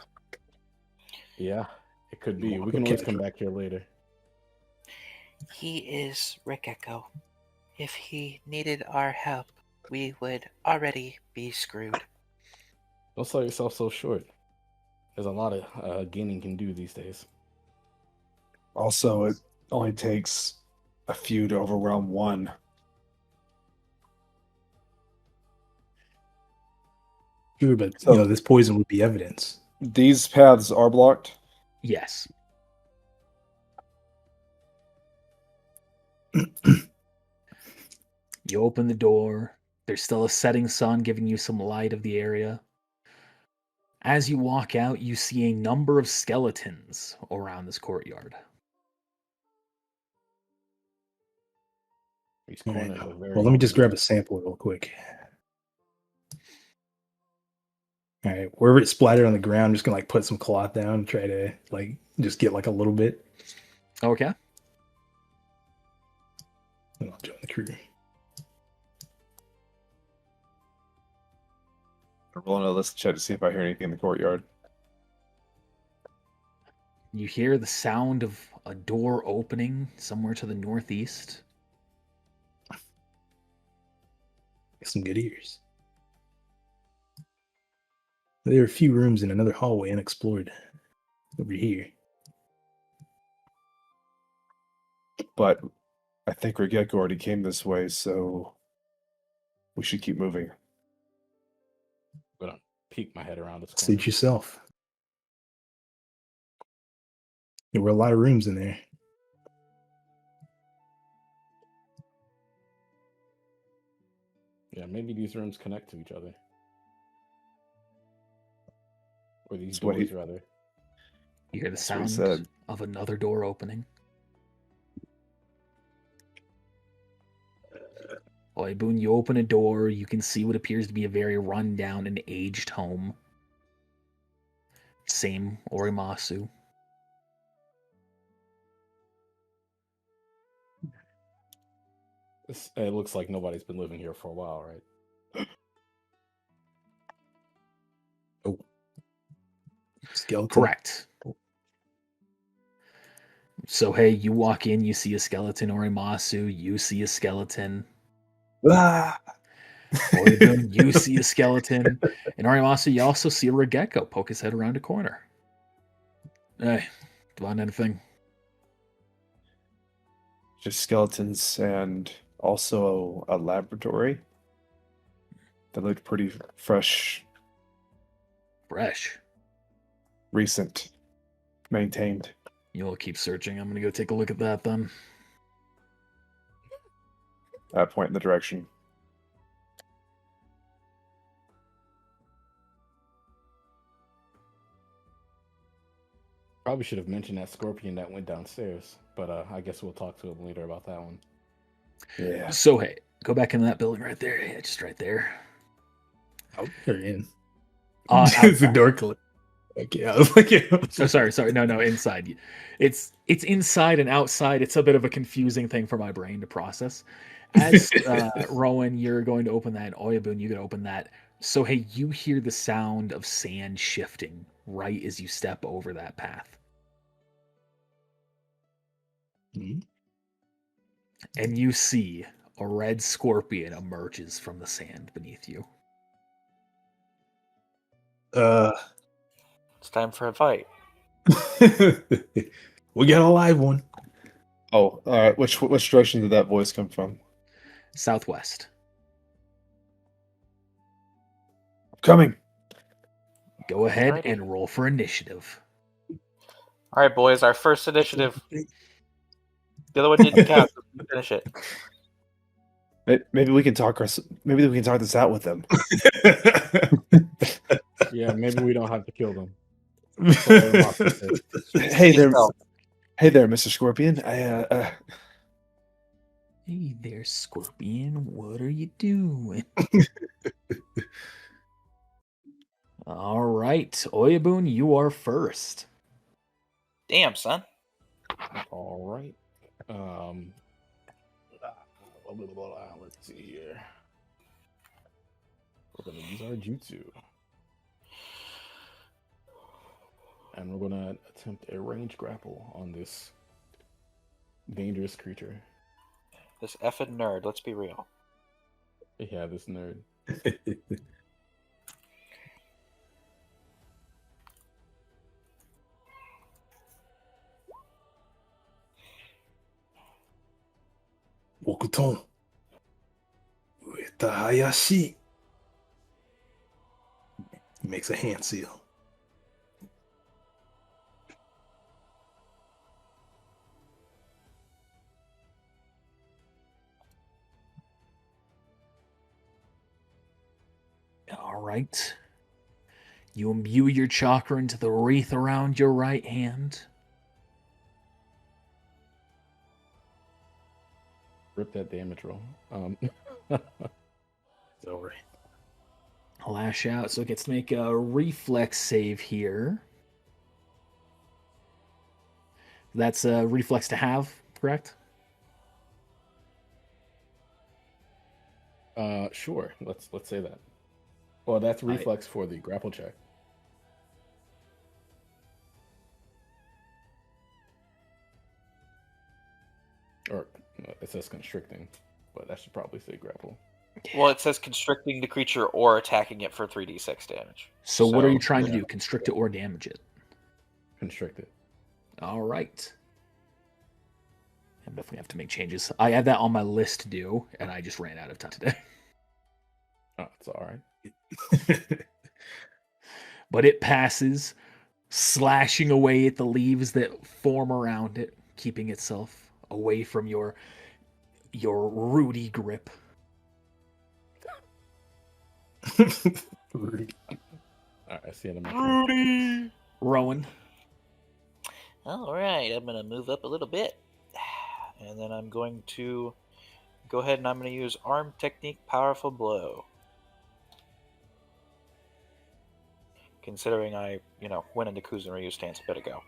yeah, it could be. Walk We can up always to come the- back here later. He is Rikeko. If he needed our help, we would already be screwed. Don't sell yourself so short. There's a lot of gaining can do these days. Also, it only takes a few to overwhelm one. Sure, but So- this poison would be evidence. These paths are blocked. Yes. You open the door. There's still a setting sun giving you some light of the area. As you walk out, you see a number of skeletons around this courtyard. These All right. corners are very. Well, let me just grab a sample real quick. All right, wherever it's splattered on the ground, I'm just gonna put some cloth down and try to just get a little bit. Okay. And I'll join the crew. I'm rolling a list check to see if I hear anything in the courtyard. You hear the sound of a door opening somewhere to the northeast. Some good ears. There are a few rooms in another hallway unexplored over here. But I think Regekko already came this way, so we should keep moving. I'm gonna peek my head around this corner. Suit yourself. There were a lot of rooms in there. Yeah, maybe these rooms connect to each other. Or these That's what he- doors, rather. You hear the That's what he sound said. of another door opening. Boon, you open a door, you can see what appears to be a very run-down and aged home. Same Orimasu. It looks like nobody's been living here for a while, right? Skeleton. Correct. So, hey, you walk in, you see a skeleton, Orimasu, you see a skeleton. Ah! Boruto, you see a skeleton. And Orimasu, you also see a Regekko poke his head around a corner. Hey, find anything? Just skeletons and also a laboratory that looked pretty fresh, Fresh. recent, maintained. You'll keep searching. I'm gonna go take a look at that then. I point in the direction. Probably should have mentioned that scorpion that went downstairs, but I guess we'll talk to him later about that one. Yeah. So hey, go back into that building right there. Yeah, just right there. Out there in. Outside. the door closed. Okay, I was like, Oh, sorry. No, inside. It's inside and outside. It's a bit of a confusing thing for my brain to process. As Rowan, you're going to open that, and Oyabun, you can open that. So hey, you hear the sound of sand shifting right as you step over that path. Mhm. And you see a red scorpion emerges from the sand beneath you. It's time for a fight. We got a live one. Oh, all right. Which direction did that voice come from? Southwest. Coming. Go ahead Alrighty. and roll for initiative. All right, boys. Our first initiative. The other one didn't count. So we finish it. Maybe we can talk. Maybe we can talk this out with them. Yeah, maybe we don't have to kill them. Hey there, Yourself. hey there, Mr. Scorpion. Hey there, Scorpion. What are you doing? All right, Oyabun, you are first. Damn, son. All right. Let's see here. We're gonna use our jutsu, and we're gonna attempt a range grapple on this dangerous creature. This effing nerd. Let's be real. Yeah, this nerd. Bokuton. Ueta Hayashi. He makes a hand seal. All right. You imbue your chakra into the wreath around your right hand. Rip that damage roll. It's over. Lash out, so it gets to make a reflex save here. That's a reflex to have, correct? Sure. Let's say that. Well, that's reflex for the grapple check. Or it says constricting, but that should probably say grapple. Well, it says constricting the creature or attacking it for 3d6 damage. So what are you So, trying to yeah. do? Constrict it or damage it? Constricted. All right. I definitely have to make changes. I had that on my list to do, and I just ran out of time today. Oh, it's all right. But it passes, slashing away at the leaves that form around it, keeping itself away from your Rudy grip. All right, I see it in my turn. Rowan. All right, I'm going to move up a little bit. And then I'm going to go ahead and I'm going to use Arm Technique Powerful Blow. Considering I, went into Kuzenryu stance a bit ago.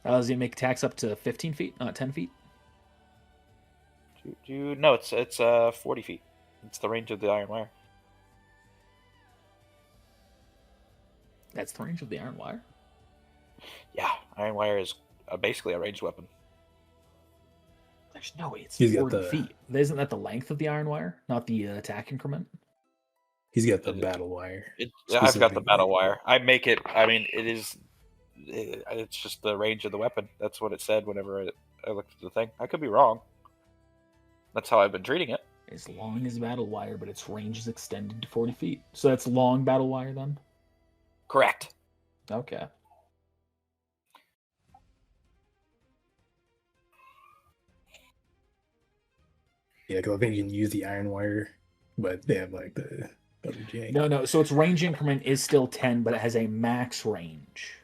Does he make attacks up to 15 feet, not 10 feet? No, it's 40 feet. It's the range of the iron wire. That's the range of the iron wire. Yeah, iron wire is basically a ranged weapon. There's no way it's He's got 40 the- feet. Isn't that the length of the iron wire, not the attack increment? He's got the battle wire. I've got the Specifically. battle wire. I make it. I mean, it is It's just the range of the weapon. That's what it said whenever I looked at the thing. I could be wrong. That's how I've been treating it. As long as battle wire, but its range is extended to 40 feet. So that's long battle wire then? Correct. Okay. Yeah, because I think you can use the iron wire, but they have like the WJ. No. So its range increment is still 10, but it has a max range.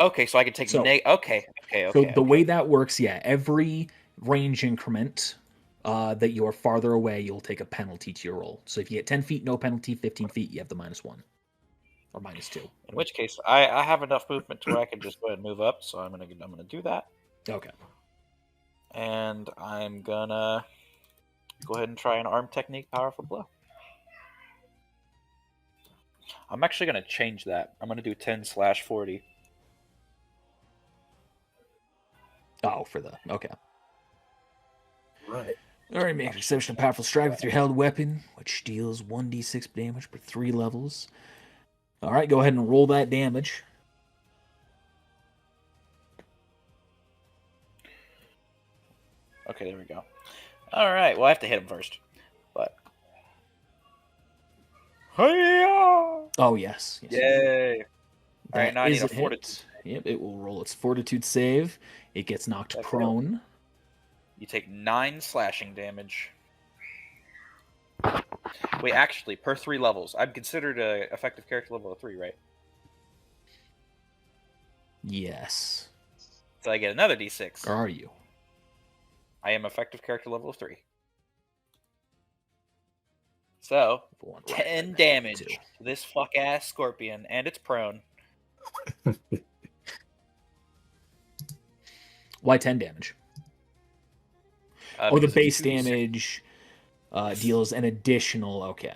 Okay, so I can take So- okay. So the way that works, yeah, every range increment that you're farther away, you'll take a penalty to your roll. So if you get 10 feet, no penalty. 15 feet, you have the -1 or -2. In which case, I have enough movement to where I can just go ahead and move up. So I'm gonna do that, Okay. and I'm gonna go ahead and try an arm technique, powerful blow. I'm actually gonna change that. I'm gonna do 10/40. Oh, for the okay. Right. All right, make an exceptional powerful strike with your held weapon, which deals 1d6 damage per 3 levels. All right, go ahead and roll that damage. Okay, there we go. All right, well I have to hit him first, but hiya! Oh, yes. Yay! All right, That now I need is a hit. fortitude. Yep, it will roll its fortitude save. It gets knocked That prone. You take 9 slashing damage. Wait, actually, per 3 levels. I'm considered a effective character level of 3, right? Yes. So I get another d6. Or are you? I am effective character level of 3. So, One, right, 10 right, damage two. to this fuck-ass scorpion, and it's prone. Why 10 damage? The Because it's base 2d6. damage deals an additional. Okay.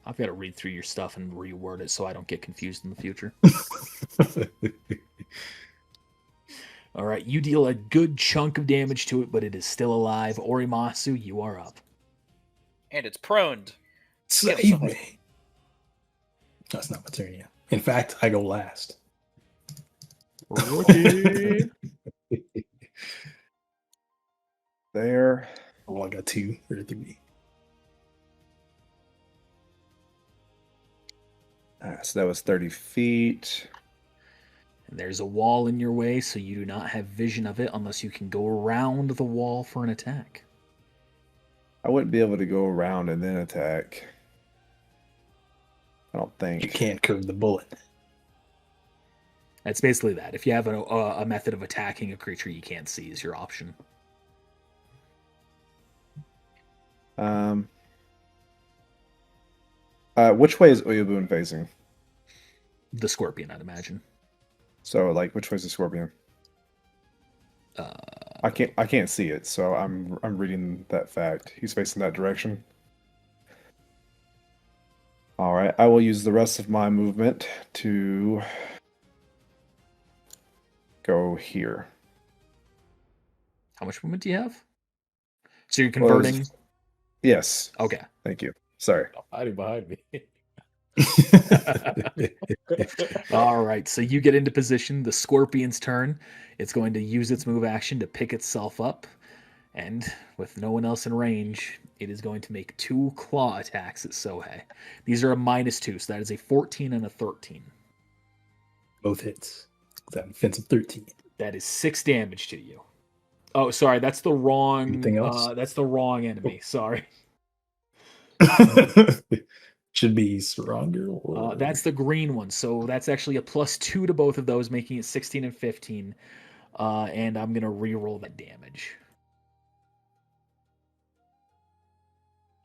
I've got to read through your stuff and reword it so I don't get confused in the future. All right, you deal a good chunk of damage to it, but it is still alive. Orimasu, you are up. And it's proned. Save me. That's not my turn yet. In fact, I go last. Rookie. There. Oh, I got 2 or 3. So that was 30 feet. And there's a wall in your way, so you do not have vision of it unless you can go around the wall for an attack. I wouldn't be able to go around and then attack. I don't think. You can't curve the bullet. That's basically that. If you have a method of attacking a creature you can't see, is your option. Which way is Uyabun facing? The scorpion, I'd imagine. So, like, which way is the scorpion? I can't see it, so I'm reading that fact. He's facing that direction. All right, I will use the rest of my movement to go here. How much movement do you have? So you're converting? Yes. Okay. Thank you. Sorry. Hiding behind me. All right. So you get into position. The scorpion's turn. It's going to use its move action to pick itself up. And with no one else in range, it is going to make 2 claw attacks at Sohei. These are a -2, so that is a 14 and a 13. Both hits. That offensive 13. That is 6 damage to you. Oh, sorry, that's the wrong. Anything else? That's the wrong enemy. Sorry. Should be stronger. Or... That's the green one. So that's actually a +2 to both of those, making it 16 and 15. And I'm gonna re-roll that damage.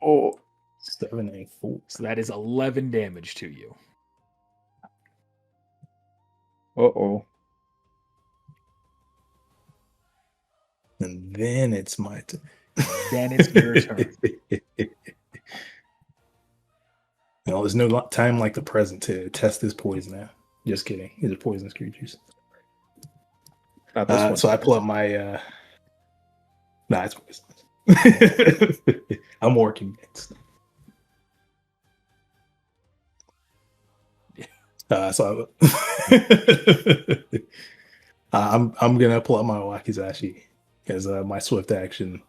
Oh, 7 and 4. So that is 11 damage to you. uh-oh. And then it's my turn. Then it's your turn. No, there's no time like the present to test this poison out. Just kidding. These are poisonous creatures. Not this one. So I pull up my. Nah, it's poisonous. I'm more convinced. So I'm gonna pull out my wakizashi as my swift action.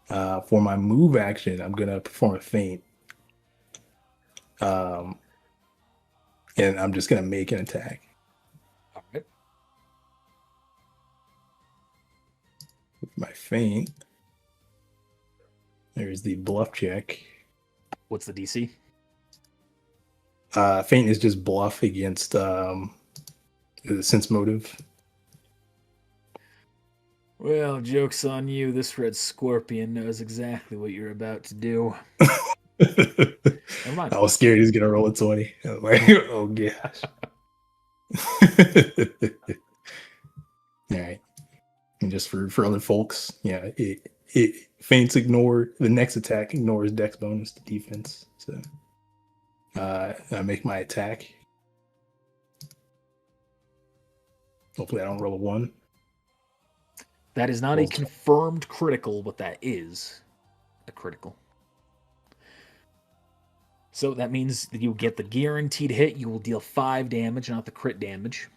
For my move action, I'm gonna perform a feint. And I'm just gonna make an attack. All right. With my feint, there's the bluff check. What's the DC? Feint is just bluff against the sense motive. Well, joke's on you. This red scorpion knows exactly what you're about to do. Never mind. I was scared he's gonna roll a 20. I was like, oh gosh. All right. And just for other folks, yeah, it feints ignore the next attack, ignores dex bonus to defense. So I make my attack. Hopefully I don't roll a 1. That is not a confirmed critical, but that is a critical. So that means that you get the guaranteed hit. You will deal 5 damage, not the crit damage.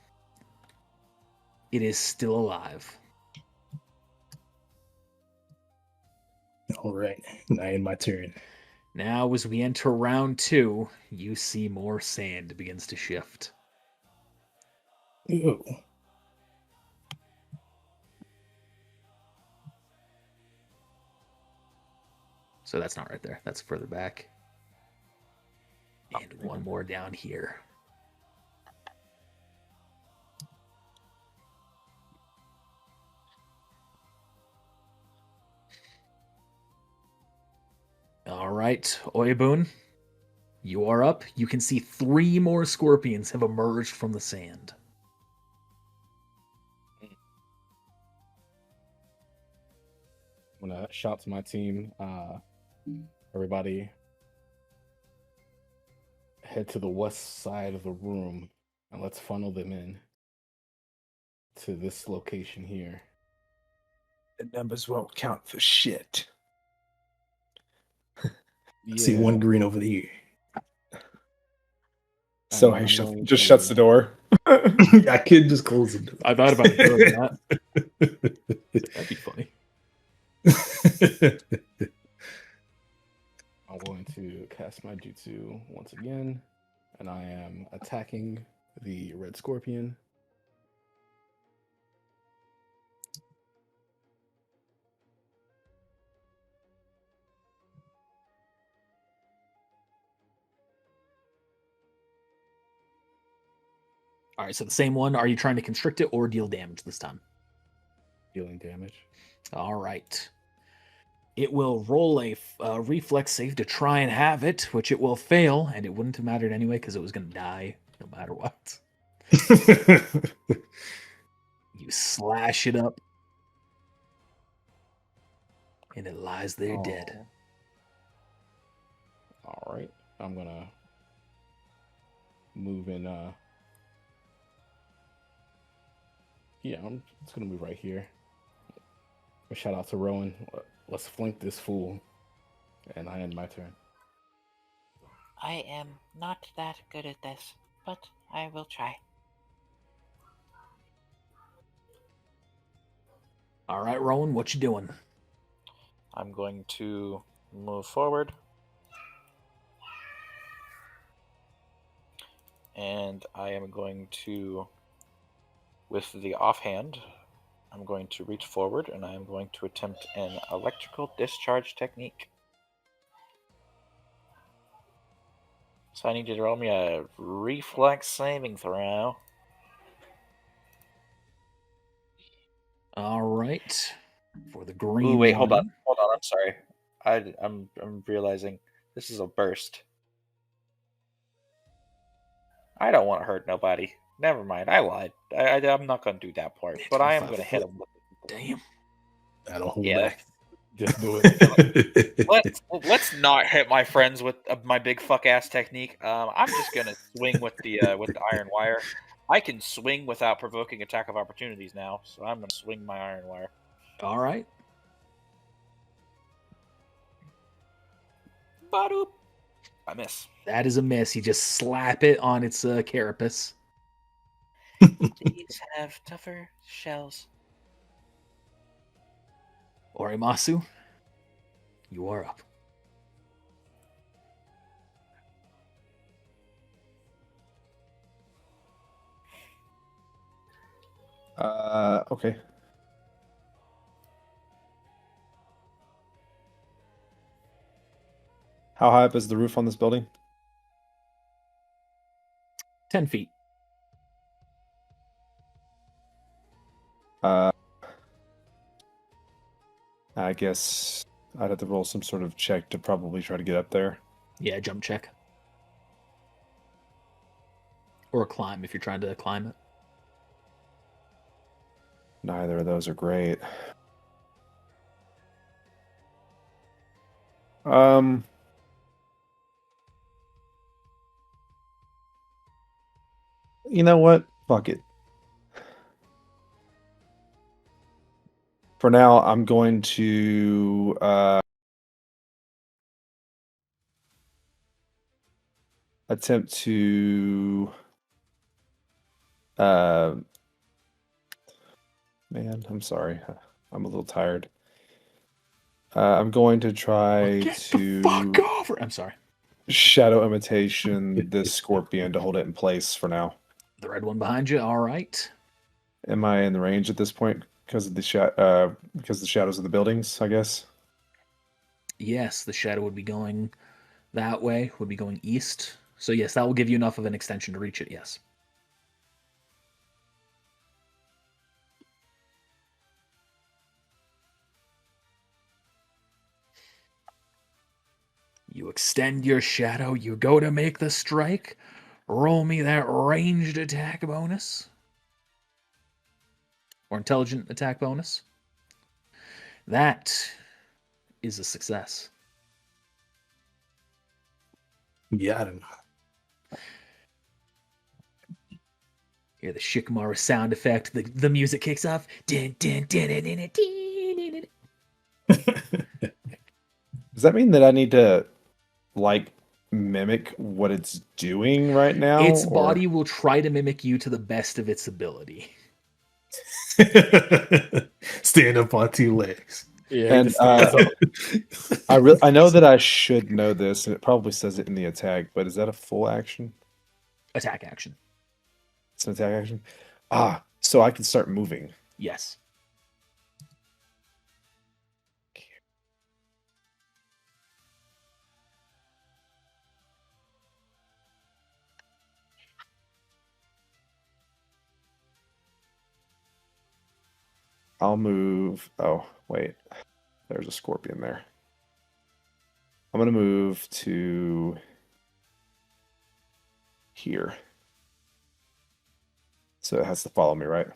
It is still alive. All right. Now in my turn. Now, as we enter round 2, you see more sand begins to shift. Ooh. So that's not right there. That's further back. And one more down here. All right, Oyabun, you are up. You can see 3 more scorpions have emerged from the sand. I'm gonna shout to my team. Everybody, head to the west side of the room, and let's funnel them in to this location here. The numbers won't count for shit. I see one green over here. So I'm he going just to- shuts the door. I could just close the door. I thought about doing that. That'd be funny. I'm going to cast my jutsu once again, and I am attacking the red scorpion. All right, so the same one. Are you trying to constrict it or deal damage this time? Dealing damage. All right. It will roll a reflex save to try and have it, which it will fail, and it wouldn't have mattered anyway because it was going to die no matter what. You slash it up, and it lies there dead. All right, I'm gonna move in. Yeah, I'm just gonna move right here. A shout out to Rowan. Let's flank this fool, and I end my turn. I am not that good at this, but I will try. All right, Rowan, what you doing? I'm going to move forward. And I am going to, with the offhand, I'm going to reach forward and I am going to attempt an electrical discharge technique. So I need you to roll me a reflex saving throw. All right. For the green. Ooh, wait, hold one. on. Hold on, I'm sorry. I'm realizing this is a burst. I don't want to hurt nobody. Never mind, I lied. I'm not going to do that part, but I am going to hit him. Damn. I don't hold Yeah. back. Just do it. Let's not hit my friends with my big fuck ass technique. I'm just gonna swing with the iron wire. I can swing without provoking attack of opportunities now, so I'm gonna swing my iron wire. All right. Ba-doop. I miss. That is a miss. You just slap it on its carapace. These have tougher shells. Orimasu, you are up. Okay. How high up is the roof on this building? 10 feet. I guess I'd have to roll some sort of check to probably try to get up there. Yeah, jump check. Or climb if you're trying to climb it. Neither of those are great. You know what? Fuck it. For now, I'm going to attempt to man, I'm sorry. I'm a little tired. I'm going to try Get to the fuck over. I'm sorry. shadow imitation this scorpion to hold it in place for now. The red one behind you. All right. Am I in the range at this point because of the shadows of the buildings, I guess? Yes, the shadow would be going that way, would be going east. So yes, that will give you enough of an extension to reach it, yes. You extend your shadow, you go to make the strike. Roll me that ranged attack bonus. Or intelligent attack bonus. That is a success. Yeah, I don't know. Hear the Shikamaru sound effect. The music kicks off. Din, din, din, din, din, din, din, din. Does that mean that I need to like mimic what it's doing right now? Its or- body will try to mimic you to the best of its ability. Stand up on two legs. Yeah, And I know that I should know this, and it probably says it in the attack, but is that a full action? Attack action. It's an attack action? So I can start moving. Yes. I'll move. Oh, wait. There's a scorpion there. I'm going to move to here. So it has to follow me, right?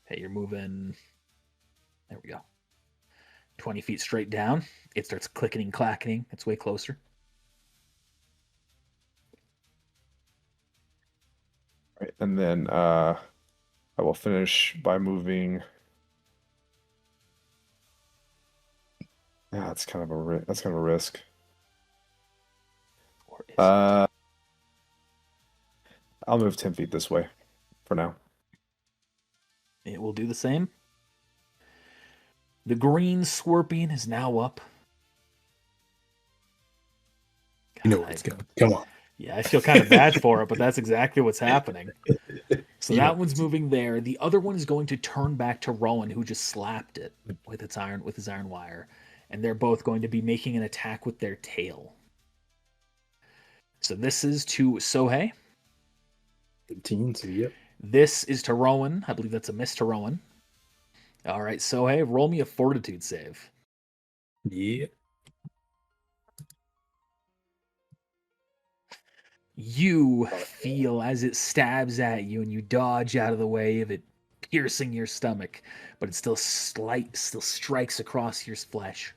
Hey, you're moving. There we go. 20 feet straight down. It starts clicking and clacking. It's way closer. Right. And then I will finish by moving. Yeah, that's kind of a risk. Or is I'll move 10 feet this way for now. it will do the same. The green scorpion is now up. You know where it's going. Come on. Yeah, I feel kind of bad for it, but that's exactly what's happening. So You that know. one's moving there. The other one is going to turn back to Rowan, who just slapped it with his iron wire, and they're both going to be making an attack with their tail. So this is to Sohei. 15, so yep. This is to Rowan. I believe that's a miss to Rowan. All right, Sohei, roll me a fortitude save. Yeah. You feel as it stabs at you, and you dodge out of the way of it piercing your stomach, but it still strikes across your flesh.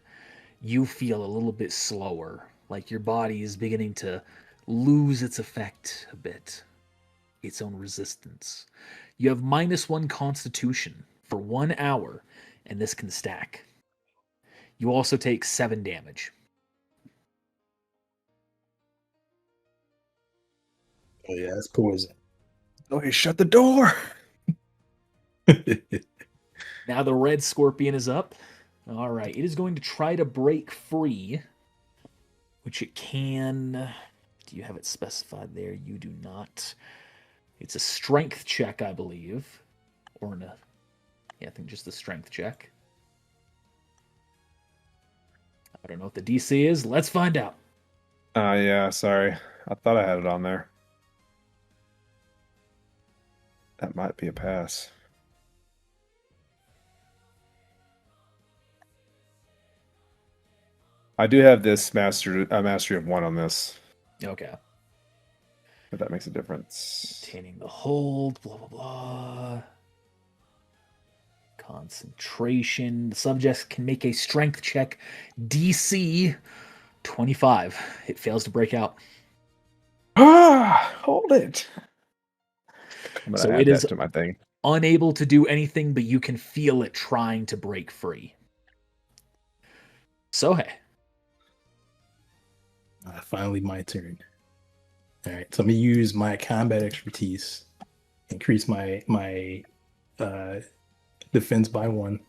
You feel a little bit slower, like your body is beginning to lose its effect a bit, its own resistance. You have -1 constitution for 1 hour, and this can stack. You also take 7 damage. Oh yeah, that's poison. Oh, he shut the door. Now the red scorpion is up. All right, it is going to try to break free, which it can. Do you have it specified there? You do not. It's a strength check, I believe, or no? Yeah, I think just the strength check. I don't know what the DC is. Let's find out. Yeah, sorry. I thought I had it on there. That might be a pass. I do have this mastery of 1 on this, Okay. if that makes a difference. Maintaining the hold, blah, blah, blah. Concentration. The subject can make a strength check. DC 25. It fails to break out. Hold it. I'm So gonna add it is that to my thing. unable to do anything, but you can feel it trying to break free. So, hey. Finally, my turn. All right, so I'm gonna use my combat expertise, increase my defense by 1,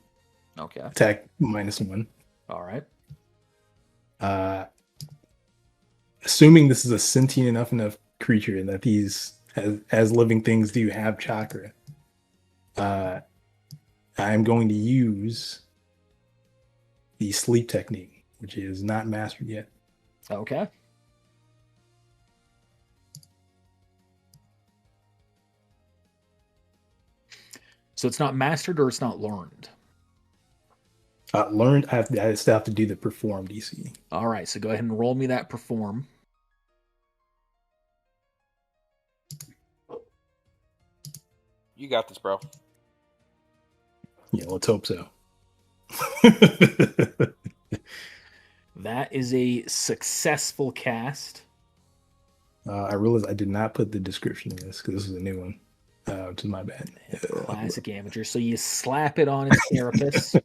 Okay. attack -1. All right. Assuming this is a sentient enough creature and that these, as living things do, have chakra, I'm going to use the sleep technique, which is not mastered yet. Okay. So it's not mastered or it's not learned? Learned, I still have to do the perform DC. All right, so go ahead and roll me that perform. You got this, bro. Yeah, let's hope so. That is a successful cast. I realized I did not put the description in this because this is a new one, which is my bad. Classic amateur. So you slap it on its carapace,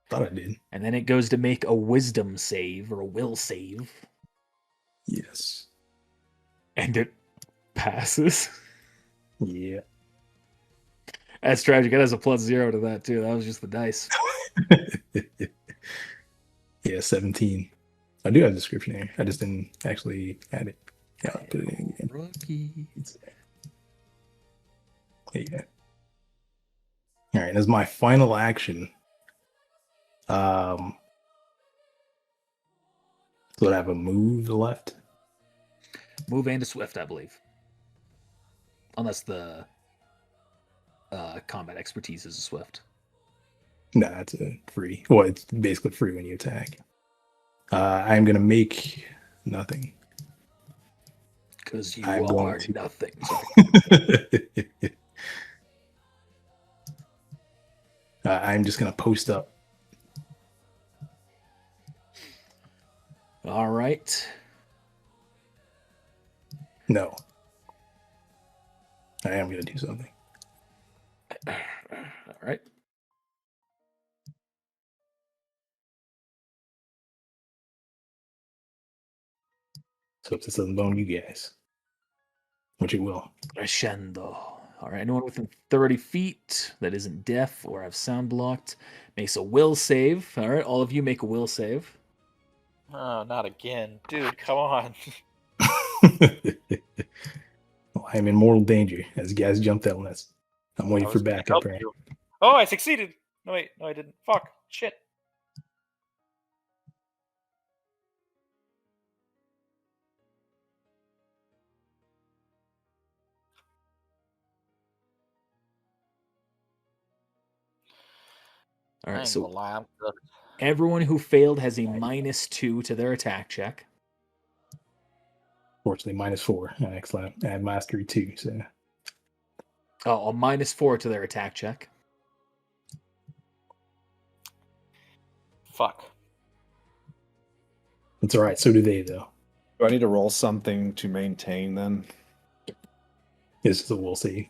Thought I did. and then it goes to make a wisdom save or a will save, Yes. and it passes. Yeah. That's tragic. It has a +0 to that too. That was just the dice. Yeah, 17. I do have a description here. I just didn't actually add it. Yeah, I'll put it in again. Rookies. There you go. All right, as my final action, so I have a move left. Move and a swift, I believe. Unless the combat expertise is a swift. No, that's a free. Well, it's basically free when you attack. I'm gonna make nothing. Because you I'm are going to- nothing. I'm just gonna post up. All right. No, I am gonna do something. All right. So if this doesn't bone you guys, which it will. Crescendo. All right. Anyone within 30 feet that isn't deaf or have sound blocked makes a will save. All right. All of you make a will save. Oh, not again. Dude, come on. Well, I am in mortal danger as guys jump that list. I'm waiting I for was gonna backup. help Right? you. Oh, I succeeded. No, wait. No, I didn't. Fuck. Shit. All I right. ain't So gonna lie, I'm good. everyone who failed has a -2 to their attack check. Fortunately, -4. I actually add mastery 2. So Oh, a -4 to their attack check. Fuck. it's all right. So do they, though. Do I need to roll something to maintain then? This is a will save.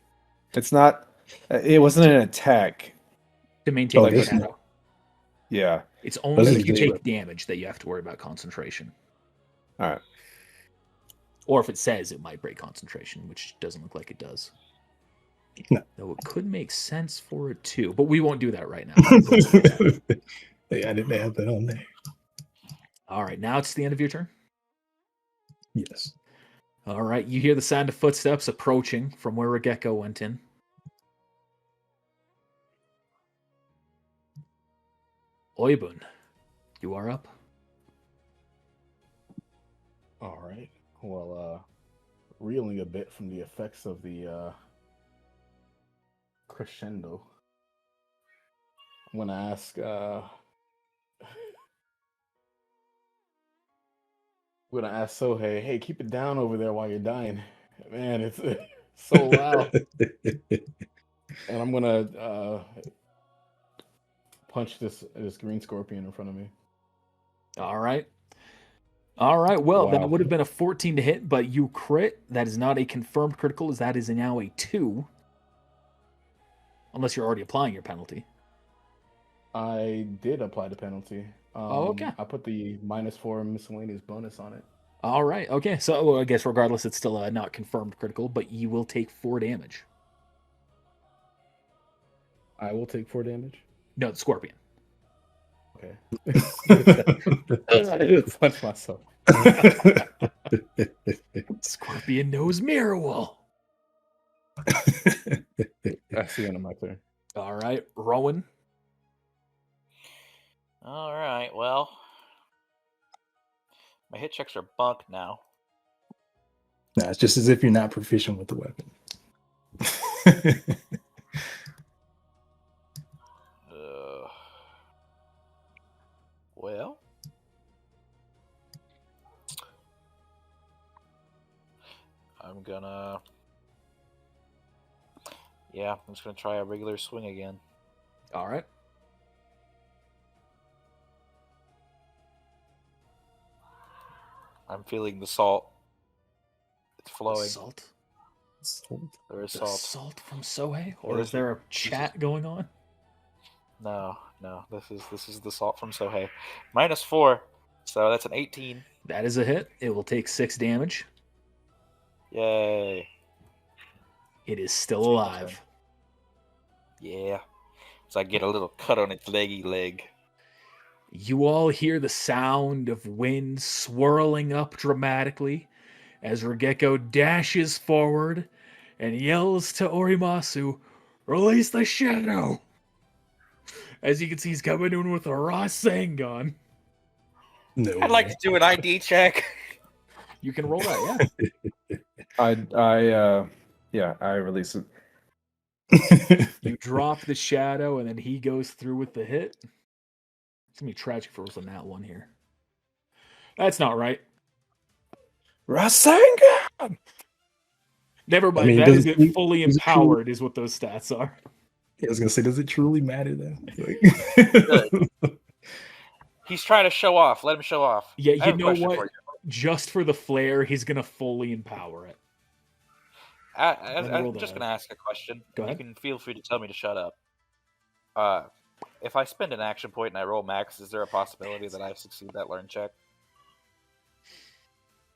It's not. It wasn't an attack. To maintain Oh, the this- shadow. Yeah. It's only This if is you just- take damage that you have to worry about concentration. All right. Or if it says it might break concentration, which doesn't look like it does. No. Though it could make sense for it too, but we won't do that right now. Yeah, I didn't have that on there. All right, now it's the end of your turn. Yes. All right, you hear the sound of footsteps approaching from where Regekko went in. Oibun, you are up. All right. Well, reeling a bit from the effects of the crescendo, I'm gonna ask. I'm gonna ask Sohei, hey, keep it down over there while you're dying. Man, it's so loud. And I'm gonna punch this green scorpion in front of me. All right. All right. Well, that Wow. would have been a 14 to hit, but you crit. That is not a confirmed critical, as that is now a 2. Unless you're already applying your penalty. I did apply the penalty. Oh, okay. I put the -4 miscellaneous bonus on it. All right. Okay. So I guess regardless, it's still a not confirmed critical, but you will take 4 damage. I will take 4 damage. No, the scorpion. Okay. Punch myself. Scorpion knows mirror wall. That's the end of my turn. All right. Rowan. All right, well, my hit checks are bunk now. Nah, it's just as if you're not proficient with the weapon. Well, I'm gonna. Yeah, I'm just gonna try a regular swing again. All right. I'm feeling the salt. It's flowing. Salt. There is The salt. salt from Sohei, or Yeah, is there a chat going on? No. This is the salt from Sohei. -4, so that's an 18. That is a hit. It will take 6 damage. Yay! It is still alive. Yeah. So I get a little cut on its leggy leg. You all hear the sound of wind swirling up dramatically as Regekko dashes forward and yells to Orimasu, "Release the shadow!" As you can see, he's coming in with a Rasengan. No. I'd like to do an ID check. You can roll that, yeah. I release it. You drop the shadow, and then he goes through with the hit. It's gonna be tragic for us on that one here. That's not right. Rasengan! Never mind. I mean, that does is it- it fully does it truly- empowered, is what those stats are. I was gonna say, does it truly matter then? Like... He's trying to show off. Let him show off. Yeah, I you have a know question what? for you. Just for the flair, he's gonna fully empower it. I'm just going to ask a question. Go You ahead. can feel free to tell me to shut up. If I spend an action point and I roll max, is there a possibility that I succeed that learn check?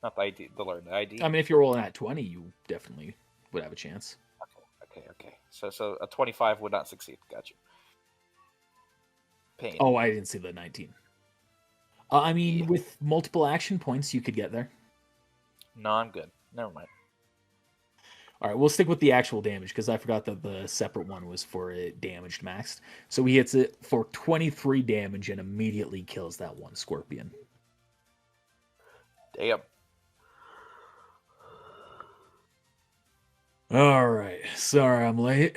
Not the ID, the learn, the ID. I mean, if you're rolling at 20, you definitely would have a chance. Okay. So a 25 would not succeed. Got you. Pain. Oh, I didn't see the 19. I mean, Yeah. with multiple action points, you could get there. No, I'm good. Never mind. All right, we'll stick with the actual damage because I forgot that the separate one was for it damaged maxed. So he hits it for 23 damage and immediately kills that one scorpion. Damn. All right, sorry I'm late.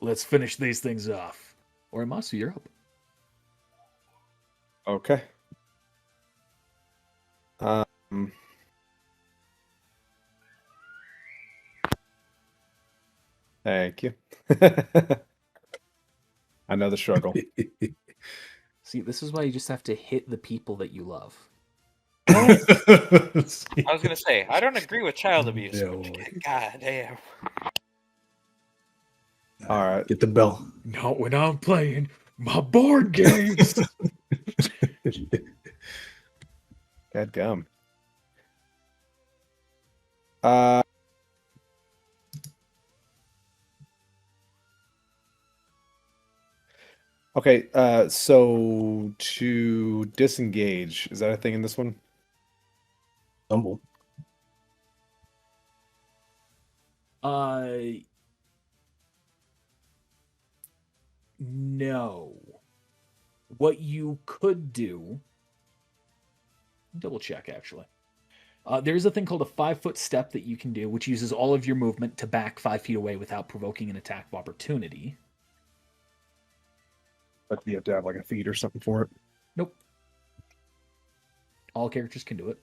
Let's finish these things off. Orimasu, you're up. Okay. Thank you. I know the struggle. See, this is why you just have to hit the people that you love. I was gonna say I don't agree with child abuse. No. God damn. All right. Get the bell. Not when I'm playing my board games. God gum. Uh, okay, so to disengage, is that a thing in this one? Tumble. No. What you could do, double check actually. There's a thing called a 5-foot step that you can do, which uses all of your movement to back 5 feet away without provoking an attack of opportunity. But you have to have like a feed or something for it. Nope. All characters can do it.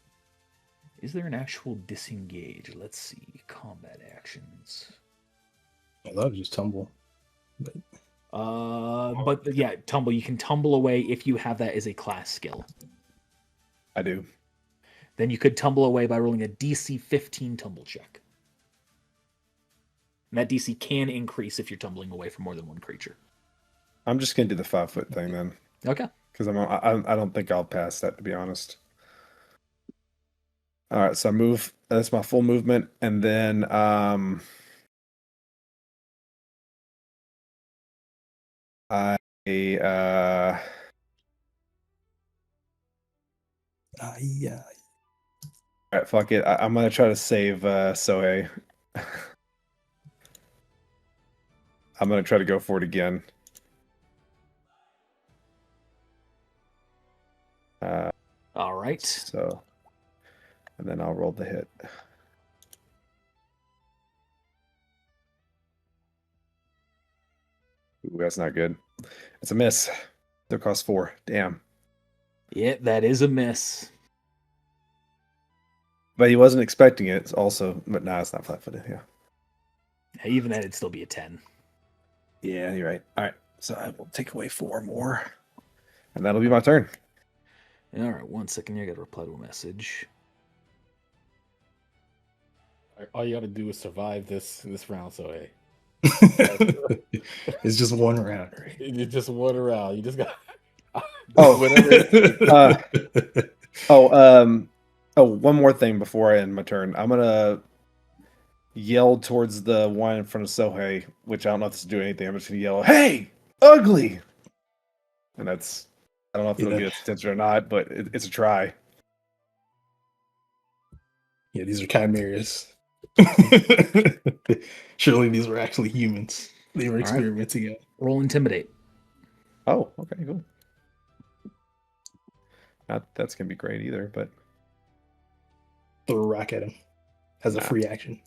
Is there an actual disengage? Let's see. Combat actions. I thought it was just tumble. But yeah, tumble. You can tumble away if you have that as a class skill. I do. Then you could tumble away by rolling a DC 15 tumble check. And that DC can increase if you're tumbling away from more than one creature. I'm just gonna do the 5-foot thing then, Okay. because I don't think I'll pass that, to be honest. All right, so I move. That's my full movement, and then I Yeah. all right, fuck it. I'm gonna try to save Sohei. I'm gonna try to go for it again. All right. So, and then I'll roll the hit. Ooh, that's not good. It's a miss. Still cost 4. Damn. Yeah, that is a miss. But he wasn't expecting it. Also, but nah, it's not flat-footed. Yeah. Even then, it'd still be a 10. Yeah, you're right. All right, so I will take away 4 more, and that'll be my turn. All right, 1 second. I got to reply to a message. All you got to do is survive this round. So hey, It's just one round, right? you just one round. You just got. Oh, whatever. One more thing before I end my turn. I'm gonna yell towards the one in front of Sohei, which I don't know if this is doing anything. I'm just gonna yell, "Hey, ugly!" And that's, I don't know if it'll get its attention or not, but it's a try. Yeah, these are chimeras. Surely these were actually humans. They were right. experimenting on. Roll intimidate. Oh, okay, cool. Not that's gonna be great either, but Throw a rock at him as a Nah. free action.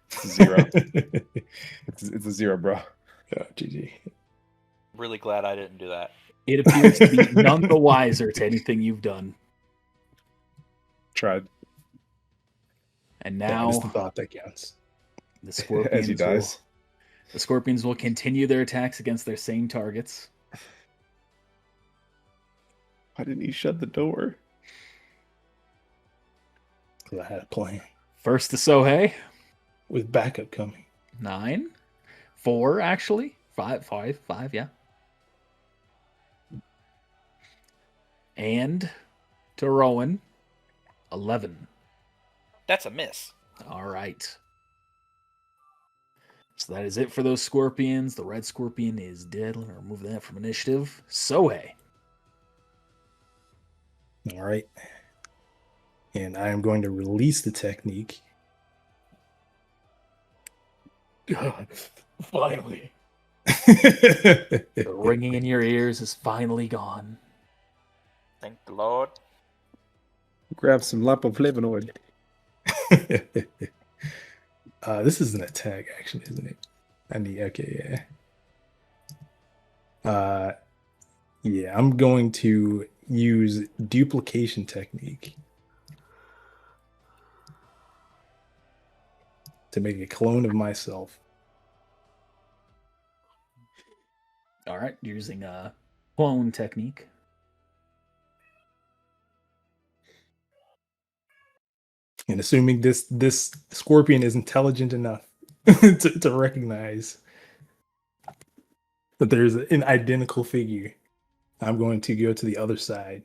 it's a 0. It's a 0, bro. Oh, GG. Really glad I didn't do that. It appears to be none the wiser to anything you've done. Tried. And Yeah, now it's the thought that counts. the As he scorpions dies. the scorpions will continue their attacks against their same targets. Why didn't he shut the door? Because I had a plan First to Sohei. with backup coming. 9. 4, actually. 5, yeah. And to Rowan. 11. That's a miss. All right. So that is it for those scorpions. The red scorpion is dead. Let me remove that from initiative. Sohei. All right. And I am going to release the technique. Finally. The ringing in your ears is finally gone. Thank the Lord. Grab some lipoflavonoid. This is an attack, actually, isn't it? Okay, yeah. Yeah, I'm going to use duplication technique to make a clone of myself. All right, you're using a clone technique. And assuming this scorpion is intelligent enough to recognize that there's an identical figure, I'm going to go to the other side. .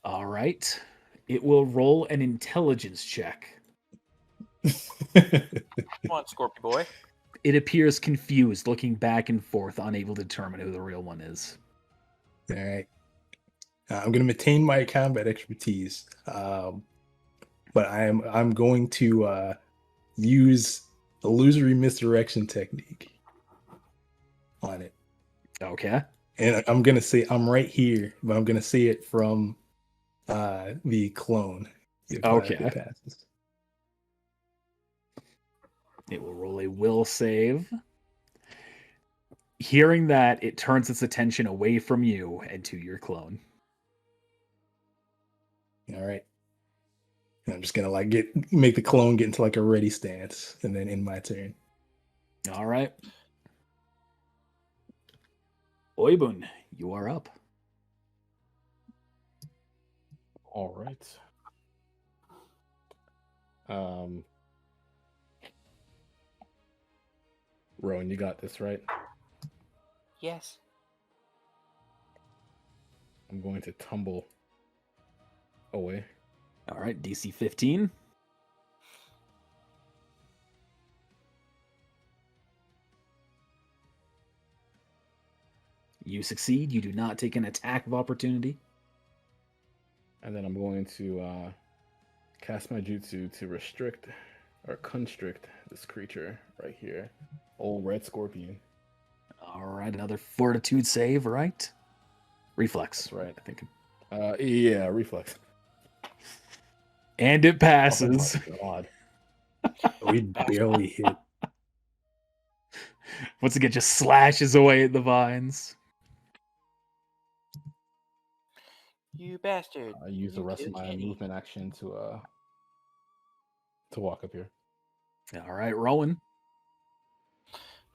All right. It will roll an intelligence check. Come on, Scorpio boy. It appears confused, looking back and forth, unable to determine who the real one is. All right. I'm going to maintain my combat expertise, but I'm going to use illusory misdirection technique on it. Okay. And I'm going to say I'm right here, but I'm going to say it from the clone. If it passes. It will roll a will save. Hearing that, it turns its attention away from you and to your clone. All right. And I'm just gonna make the clone get into like a ready stance, and then end my turn. All right. Oibun, you are up. All right. Rowan, you got this, right? Yes. I'm going to tumble away. All right, DC 15. You succeed. You do not take an attack of opportunity. And then I'm going to cast my jutsu to restrict or constrict this creature right here. Old red scorpion. All right, another fortitude save, right? Reflex. That's right. I think. Yeah, reflex. And it passes. Oh my god. We barely hit. Once again, just slashes away at the vines. You bastard. I use the You rest of killed my Kenny. movement action to walk up here. All right, Rowan.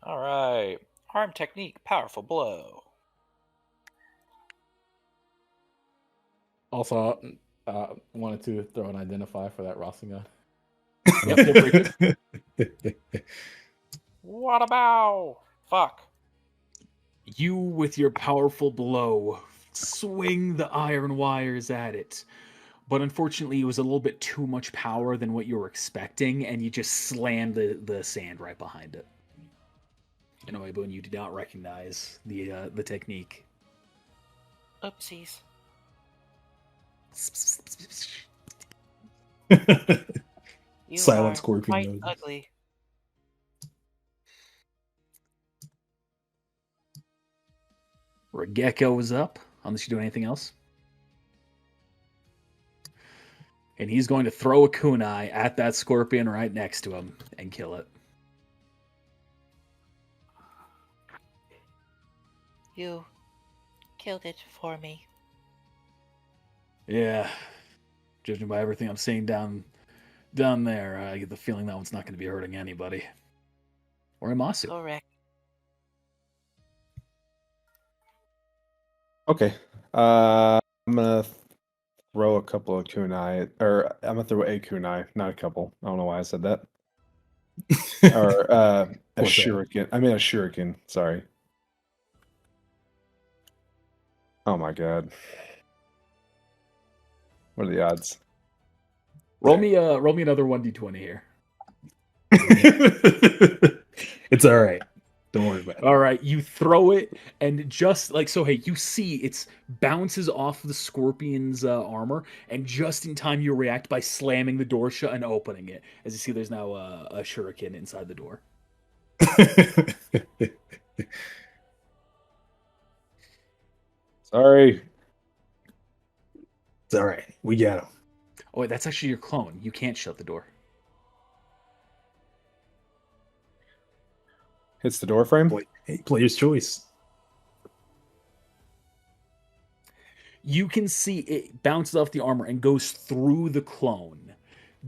All right. Arm technique, powerful blow. Also, wanted to throw an identify for that Rasengan. What about? Fuck. You, with your powerful blow, swing the iron wires at it. But unfortunately, it was a little bit too much power than what you were expecting, and you just slammed the sand right behind it. And Oibun, you did not recognize the technique. Oopsies. You Silent are scorpion quite noise. ugly. Regekko is up, unless you do anything else. And he's going to throw a kunai at that scorpion right next to him and kill it. You killed it for me. Yeah. Judging by everything I'm seeing down there, I get the feeling that one's not going to be hurting anybody. Or Imasu. Correct. Okay. I'm gonna throw a couple of kunai, or I'm gonna throw a kunai, not a couple. I don't know why I said that. Or a What's that? shuriken. I mean a shuriken. Sorry. Oh my god. What are the odds? Roll me another 1d20 here. It's all right. Don't worry about it. All right, you throw it, and just like so, hey, you see it's bounces off the scorpion's armor, and just in time you react by slamming the door shut and opening it. As you see, there's now a shuriken inside the door. Sorry. It's all right. We got him. Oh wait, that's actually your clone. You can't shut the door. Hits the door frame. Hey, player's choice. You can see it bounces off the armor and goes through the clone,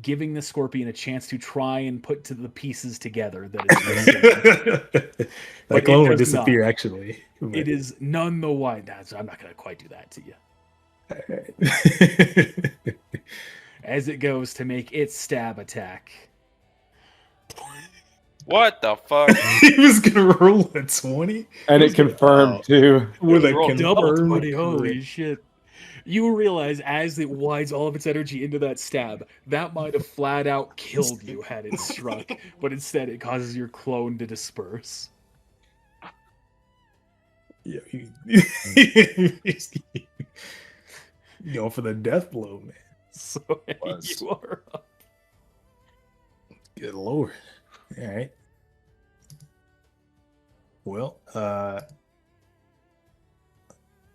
giving the scorpion a chance to try and put to the pieces together that it's That clone would does disappear, not. actually. It is none the white. I'm not going to quite do that to you. As it goes to make its stab attack. What the fuck? He was gonna roll a 20, And it confirmed too. with a Roll double confirmed 20. Holy crit. shit. You realize as it wides all of its energy into that stab, that might have flat out killed you had it struck, but instead it causes your clone to disperse. Yeah, going for the death blow, man. So Was. you are up. Good lord. All right. Well,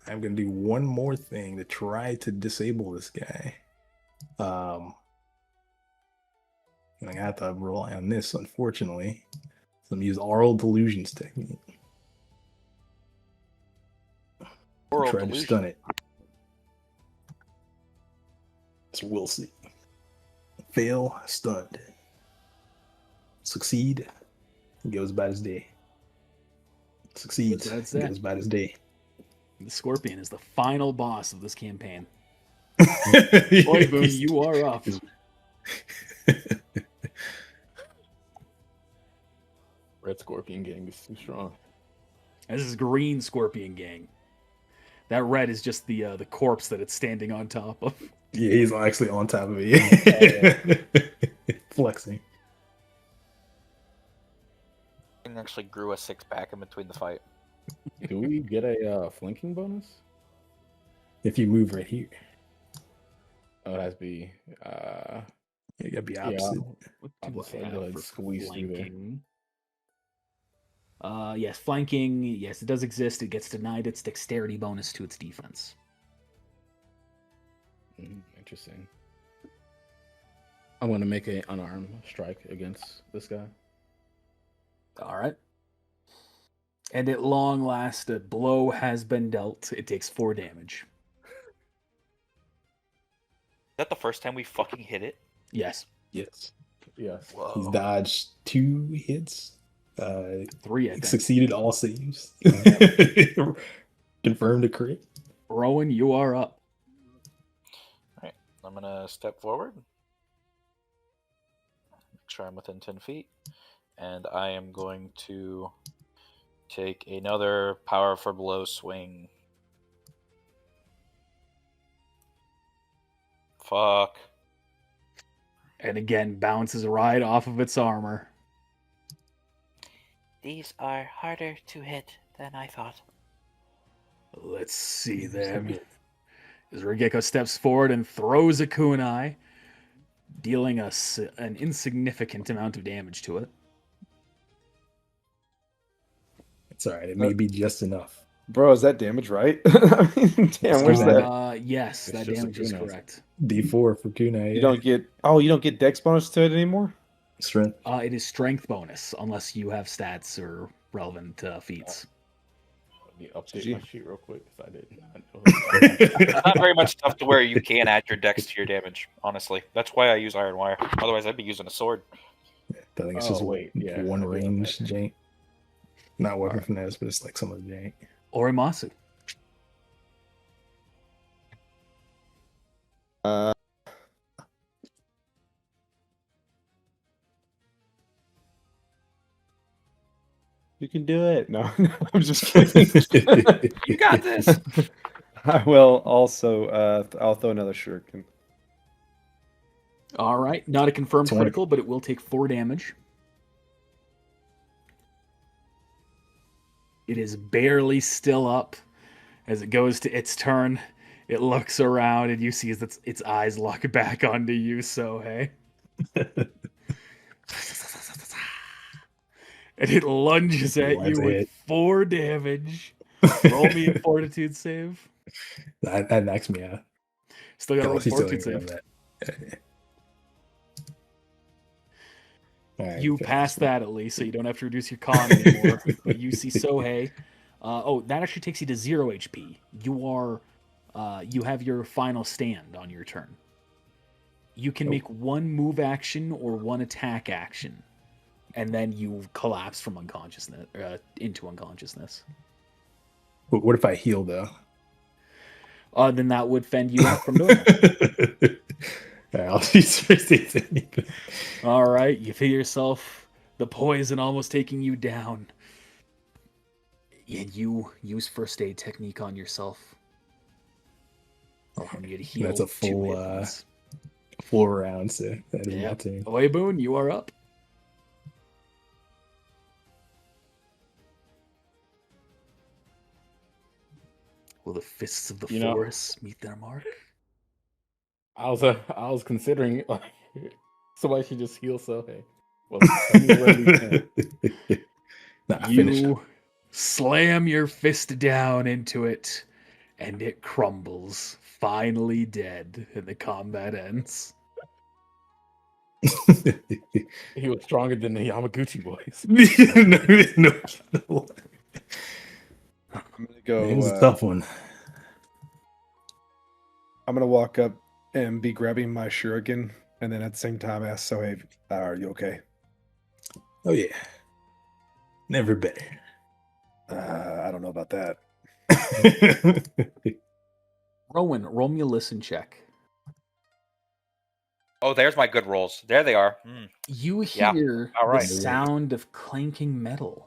I'm gonna do one more thing to try to disable this guy. And I have to rely on this, unfortunately. So I'm gonna use oral delusions technique. Oral Try to delusion. stun it. So we'll see. Fail, stunned. Succeed, he goes about his day. Succeeds, So that's he that. goes about his day. The Scorpion is the final boss of this campaign. Boy, Boy, Boone, you are up. Red Scorpion gang is too strong. This is Green Scorpion Gang. That red is just the corpse that it's standing on top of. Yeah, he's actually on top of it. Flexing. And actually grew a 6-pack in between the fight. Do we get a flanking bonus? If you move right here, Oh, it has to be. you gotta be opposite. What I'll do just I go have ahead and for squeeze through there. flanking? Yes, flanking. Yes, it does exist. It gets denied its dexterity bonus to its defense. Interesting. I'm going to make an unarmed strike against this guy. All right. And at long last, a blow has been dealt. It takes 4 damage. Is that the first time we fucking hit it? Yes. Yes. Yes. Whoa. He's dodged 2 hits. 3, I think. Succeeded all saves. Confirmed a crit. Rowan, you are up. I'm gonna step forward. Make sure I'm within 10 feet. And I am going to take another power for blow swing. Fuck. And again, bounces right off of its armor. These are harder to hit than I thought. Let's see them. As Regeko steps forward and throws a kunai, dealing us an insignificant amount of damage to it. It's alright, it may be just enough. Bro, is that damage right? I mean, damn, where's that? Yes, It's that just a damage is kunai. correct. D4 for kunai. You don't get. Oh, you don't get dex bonus to it anymore. strength. It is strength bonus, unless you have stats or relevant feats. Let me update Gee. my sheet real quick because I didn't. It's not very much stuff to where you can add your dex to your damage, honestly. That's why I use Iron Wire. Otherwise, I'd be using a sword. I think it's Oh, just wait, yeah, one I do have range that. jank. Not weapon Alright. finesse, but it's like some of the jank. Orimasu. You can do it. No, I'm just kidding. You got this! I will also. I'll throw another shuriken. All right, not a confirmed 20. critical, but it will take 4 damage. It is barely still up. As it goes to its turn, it looks around and you see its eyes lock back onto you, so hey. And it lunges at Lunge you with ahead. 4 damage. Roll me a fortitude save. That knocks me out. Still got to roll a Unless he's still fortitude angry save. on that. Alright, You fair. pass that at least, so you don't have to reduce your con anymore. But you see Sohei. That actually takes you to 0 HP. You have your final stand on your turn. You can make 1 move action or 1 attack action, and then you collapse from unconsciousness into unconsciousness. But what if I heal though? Then that would fend you out from doing that. Alright, I'll use first aid anything. All right, you feel yourself, the poison almost taking you down. And you use first aid technique on yourself. And you'd heal That's a 2 full hit points. 4 rounds. So that is my Yep. turn. Boon, you are up. Will the fists of the You know- forest meet their mark? I was considering like somebody should just heal Sohei. Well, tell me when we can. Nah, finish. You slam your fist down into it, and it crumbles, finally dead, and the combat ends. He was stronger than the Yamaguchi boys. no. I'm gonna go. It was a tough one. I'm gonna walk up and be grabbing my shuriken, and then at the same time ask Sohei, "Are you okay?" Oh yeah. Never better. I don't know about that. Rowan, roll me a listen check. Oh, there's my good rolls. There they are. You Yeah, hear all right. the sound of clanking metal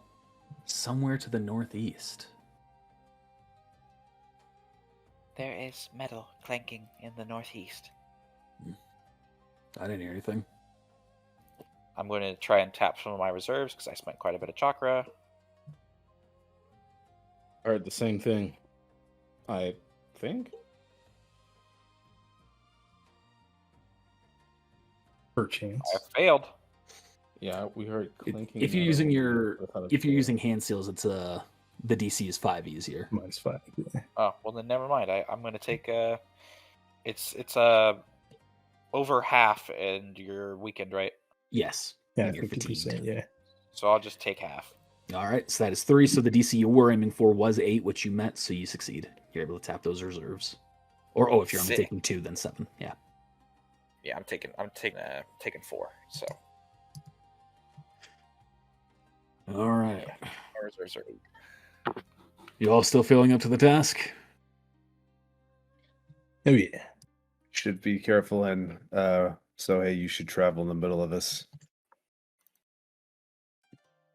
somewhere to the northeast. There is metal clanking in the northeast. I didn't hear anything. I'm going to try and tap some of my reserves because I spent quite a bit of chakra. I heard the same thing. I think. Perchance. I failed. Yeah, we heard clinking. If you're metal. using If if you're using hand seals, it's the DC is 5 easier. -5. Yeah. Oh, well then never mind. I'm going to take it's over half and you're weakened, right? Yes. Yeah, and you're 50%. fatigued. Yeah. So I'll just take half. All right, so that is 3. So the DC you were aiming for was 8, which you met, so you succeed. You're able to tap those reserves. Or if you're only Sick. taking 2, then 7. Yeah. Yeah, I'm taking 4. So All right. my reserves are 8. You all still feeling up to the task? Oh yeah. Should be careful, and Sohei, you should travel in the middle of us.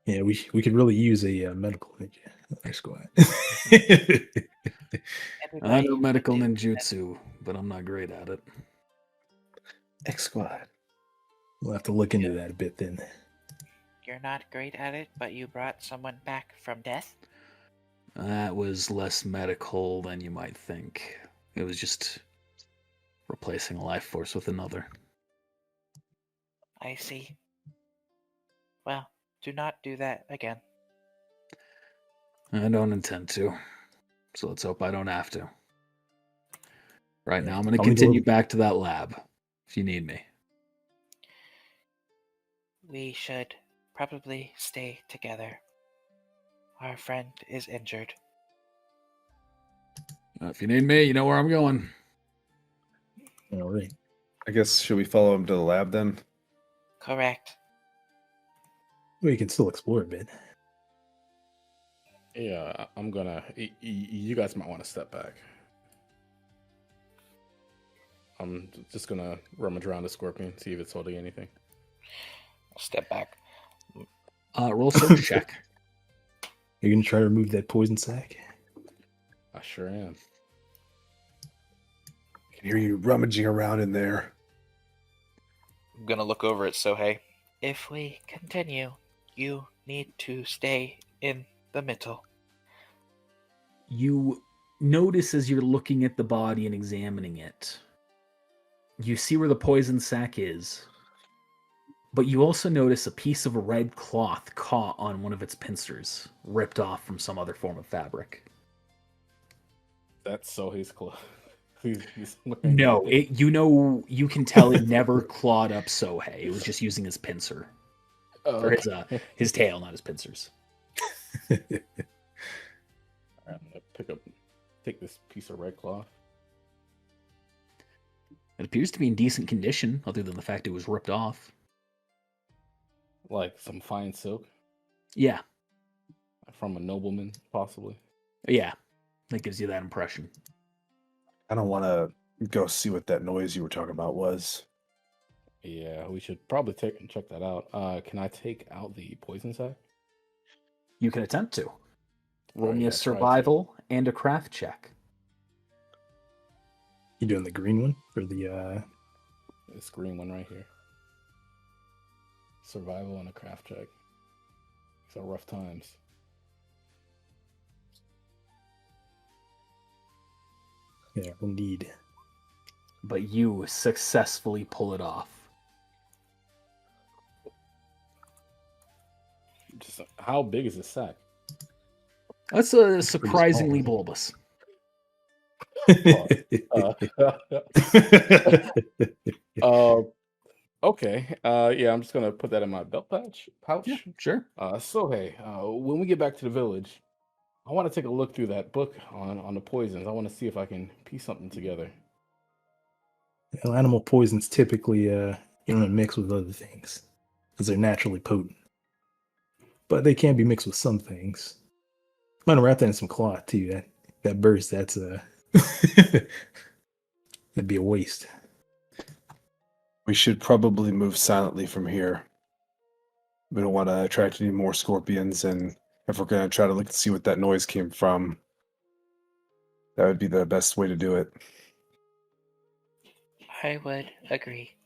Yeah, we could really use a medical ninja on our squad. I know Everybody medical do ninjutsu, but I'm not great at it. X Squad. We'll have to look into that a bit then. You're not great at it, but you brought someone back from death? That was less medical than you might think. It was just replacing a life force with another. I see. Well, do not do that again. I don't intend to. So let's hope I don't have to. Right Yeah, now, I'm going to I'll need a continue little- back to that lab if you need me. We should probably stay together. Our friend is injured. If you need me, you know where I'm going. All right. I guess should we follow him to the lab then? Correct. We can still explore a bit. Yeah, I'm gonna. You guys might want to step back. I'm just gonna rummage around the scorpion, see if it's holding anything. I'll step back. Roll search check. You're gonna try to remove that poison sac? I sure am. I can hear you rummaging around in there. I'm gonna look over at Sohei. If we continue, you need to stay in the middle. You notice as you're looking at the body and examining it, you see where the poison sac is, but you also notice a piece of red cloth caught on one of its pincers, ripped off from some other form of fabric. That's Sohei's clothes. He's wearing No, that. you can tell it never clawed up Sohei. It was just using his pincer. Oh, Or okay. his tail, not his pincers. Alright, I'm gonna take this piece of red cloth. It appears to be in decent condition, other than the fact it was ripped off. Like some fine silk Yeah, from a nobleman, possibly. yeah, that gives you that impression. I don't want to go see what that noise you were talking about was. Yeah, we should probably check that out. Can I take out the poison sac? You can attempt to. Roll Oh, me yeah, a try to. survival and a craft check. You doing the green one for the This green one right here. Survival and a craft check. So rough times. yeah, indeed. But you successfully pull it off. Just how big is this sack? That's surprisingly small. bulbous. Uh, okay. Yeah, I'm just gonna put that in my belt pouch. Yeah, sure. So hey, when we get back to the village, I want to take a look through that book on the poisons. I want to see if I can piece something together. Well, animal poisons typically you don't mix with other things because they're naturally potent, but they can be mixed with some things. Might have wrapped that in some cloth too. That burst, that's that'd be a waste. We should probably move silently from here. We don't want to attract any more scorpions, and if we're going to try to look and see what that noise came from, that would be the best way to do it. I would agree.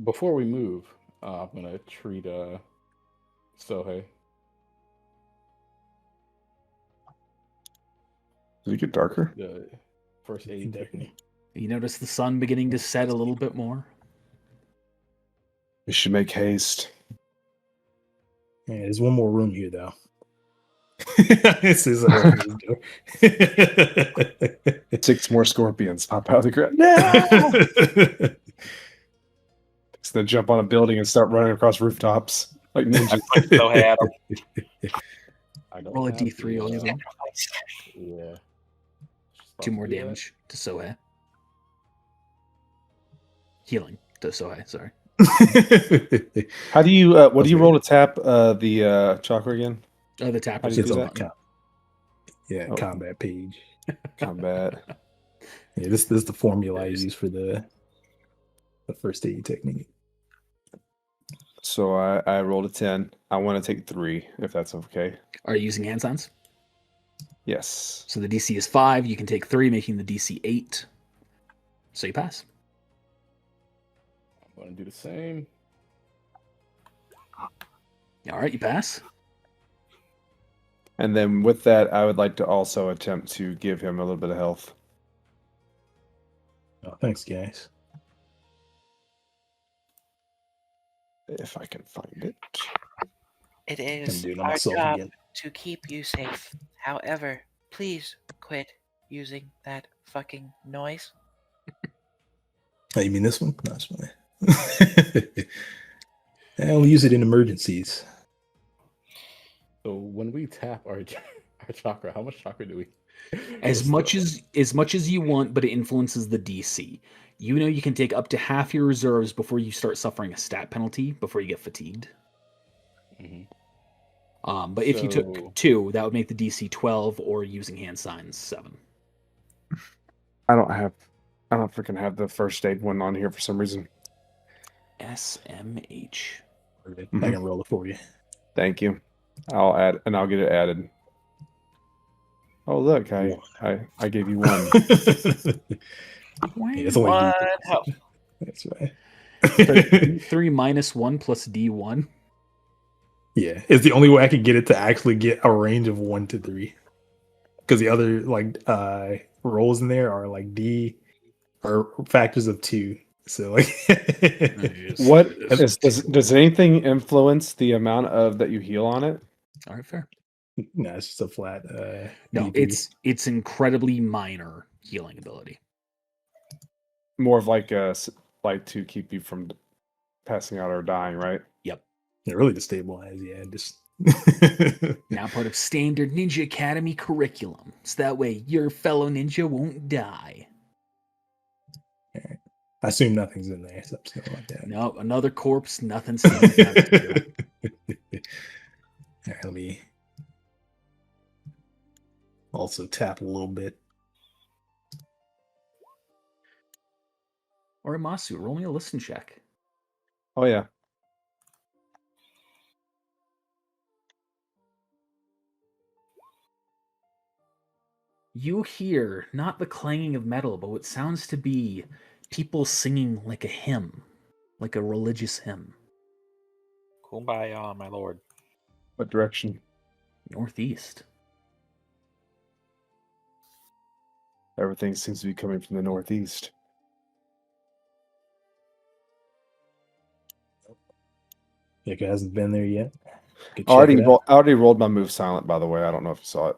Before we move, I'm gonna treat Sohei. Did it get darker? The first aid technique. You notice the sun beginning to set a little bit more. We should make haste. Yeah, there's one more room here though. This is a door. 6 more scorpions pop out of the ground. No! It's gonna jump on a building and start running across rooftops like ninjas. So had 'em. I don't Roll a have d3, the, all you will. Yeah. 2 more Do that. damage to Sohei. Healing to Sohei, sorry. How do you? What do you roll to tap the chakra again? The tap How is do you It's do on that? the Oh. combat page. Combat. Yeah, this is the formula I Nice. use for the first aid technique. So I rolled a 10. I want to take 3, if that's okay. Are you using hand signs? Yes. So the DC is 5. You can take 3, making the DC 8. So you pass. I'm gonna do the same. All right, you pass. And then with that, I would like to also attempt to give him a little bit of health. Oh, thanks, guys. If I can find it. It I'm is doing it our myself job again. to keep you safe. However, please quit using that fucking noise. Oh, you mean this one? No, it's fine. I only use it in emergencies. So when we tap our chakra, how much chakra do we? As Still- much as you want, but it influences the DC. You know you can take up to half your reserves before you start suffering a stat penalty before you get fatigued. Mhm. But if you So- took 2, that would make the DC 12, or using hand signs 7. I don't freaking have the first aid one on here for some reason. SMH. I can roll it for you. Thank you. I'll get it added. Oh look, I gave you 1. Yeah, it's only One D3. health. That's right. 3 minus 1 plus D1. Yeah, it's the only way I can get it to actually get a range of 1 to 3. Because the other rolls in there are like D or factors of 2. So like What does anything influence the amount of that you heal on it? All right, fair. No, it's just a flat No, D3. it's incredibly minor healing ability. More of like to keep you from passing out or dying, right? Yep. Yeah, really to stabilize, yeah, just Now part of standard Ninja Academy curriculum. So that way your fellow ninja won't die. I assume nothing's in there, so I'm just gonna like that. No, another corpse, nothing standing out to you. All right, let me also tap a little bit. Or Masu, roll me a listen check. Oh yeah. You hear not the clanging of metal, but what sounds to be people singing like a hymn, like a religious hymn. Kumbaya, my lord. What direction? Northeast. Everything seems to be coming from the northeast. Like it hasn't been there yet. Could I check it out. already rolled my move silent, by the way. I don't know if you saw it.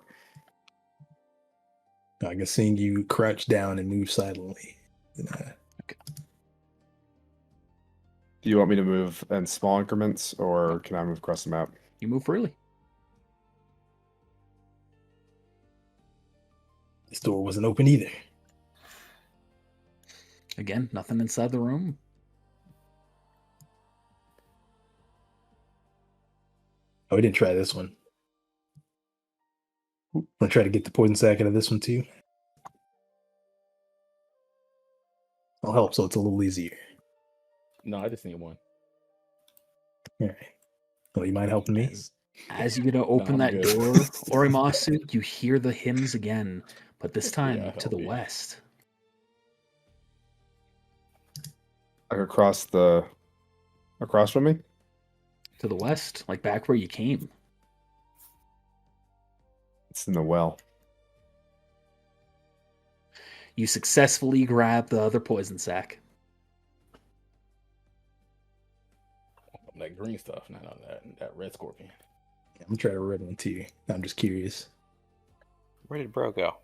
I guess seeing you crouch down and move silently. Do you want me to move in small increments, or can I move across the map? You move freely. This door wasn't open either. Again, nothing inside the room. Oh, we didn't try this one. Want to try to get the poison sac out of this one too? I'll help so it's a little easier. No, I just need one. All right. Oh, you mind helping me? As you go to open I'm that good. door, Orimasu, you hear the hymns again, but this time Yeah, to the help me. west. Like across from me? To the west, like back where you came. It's in the well. You successfully grab the other poison sac. That green stuff, not on that red scorpion. I'm gonna try to red one too. I'm just curious. Where did bro go?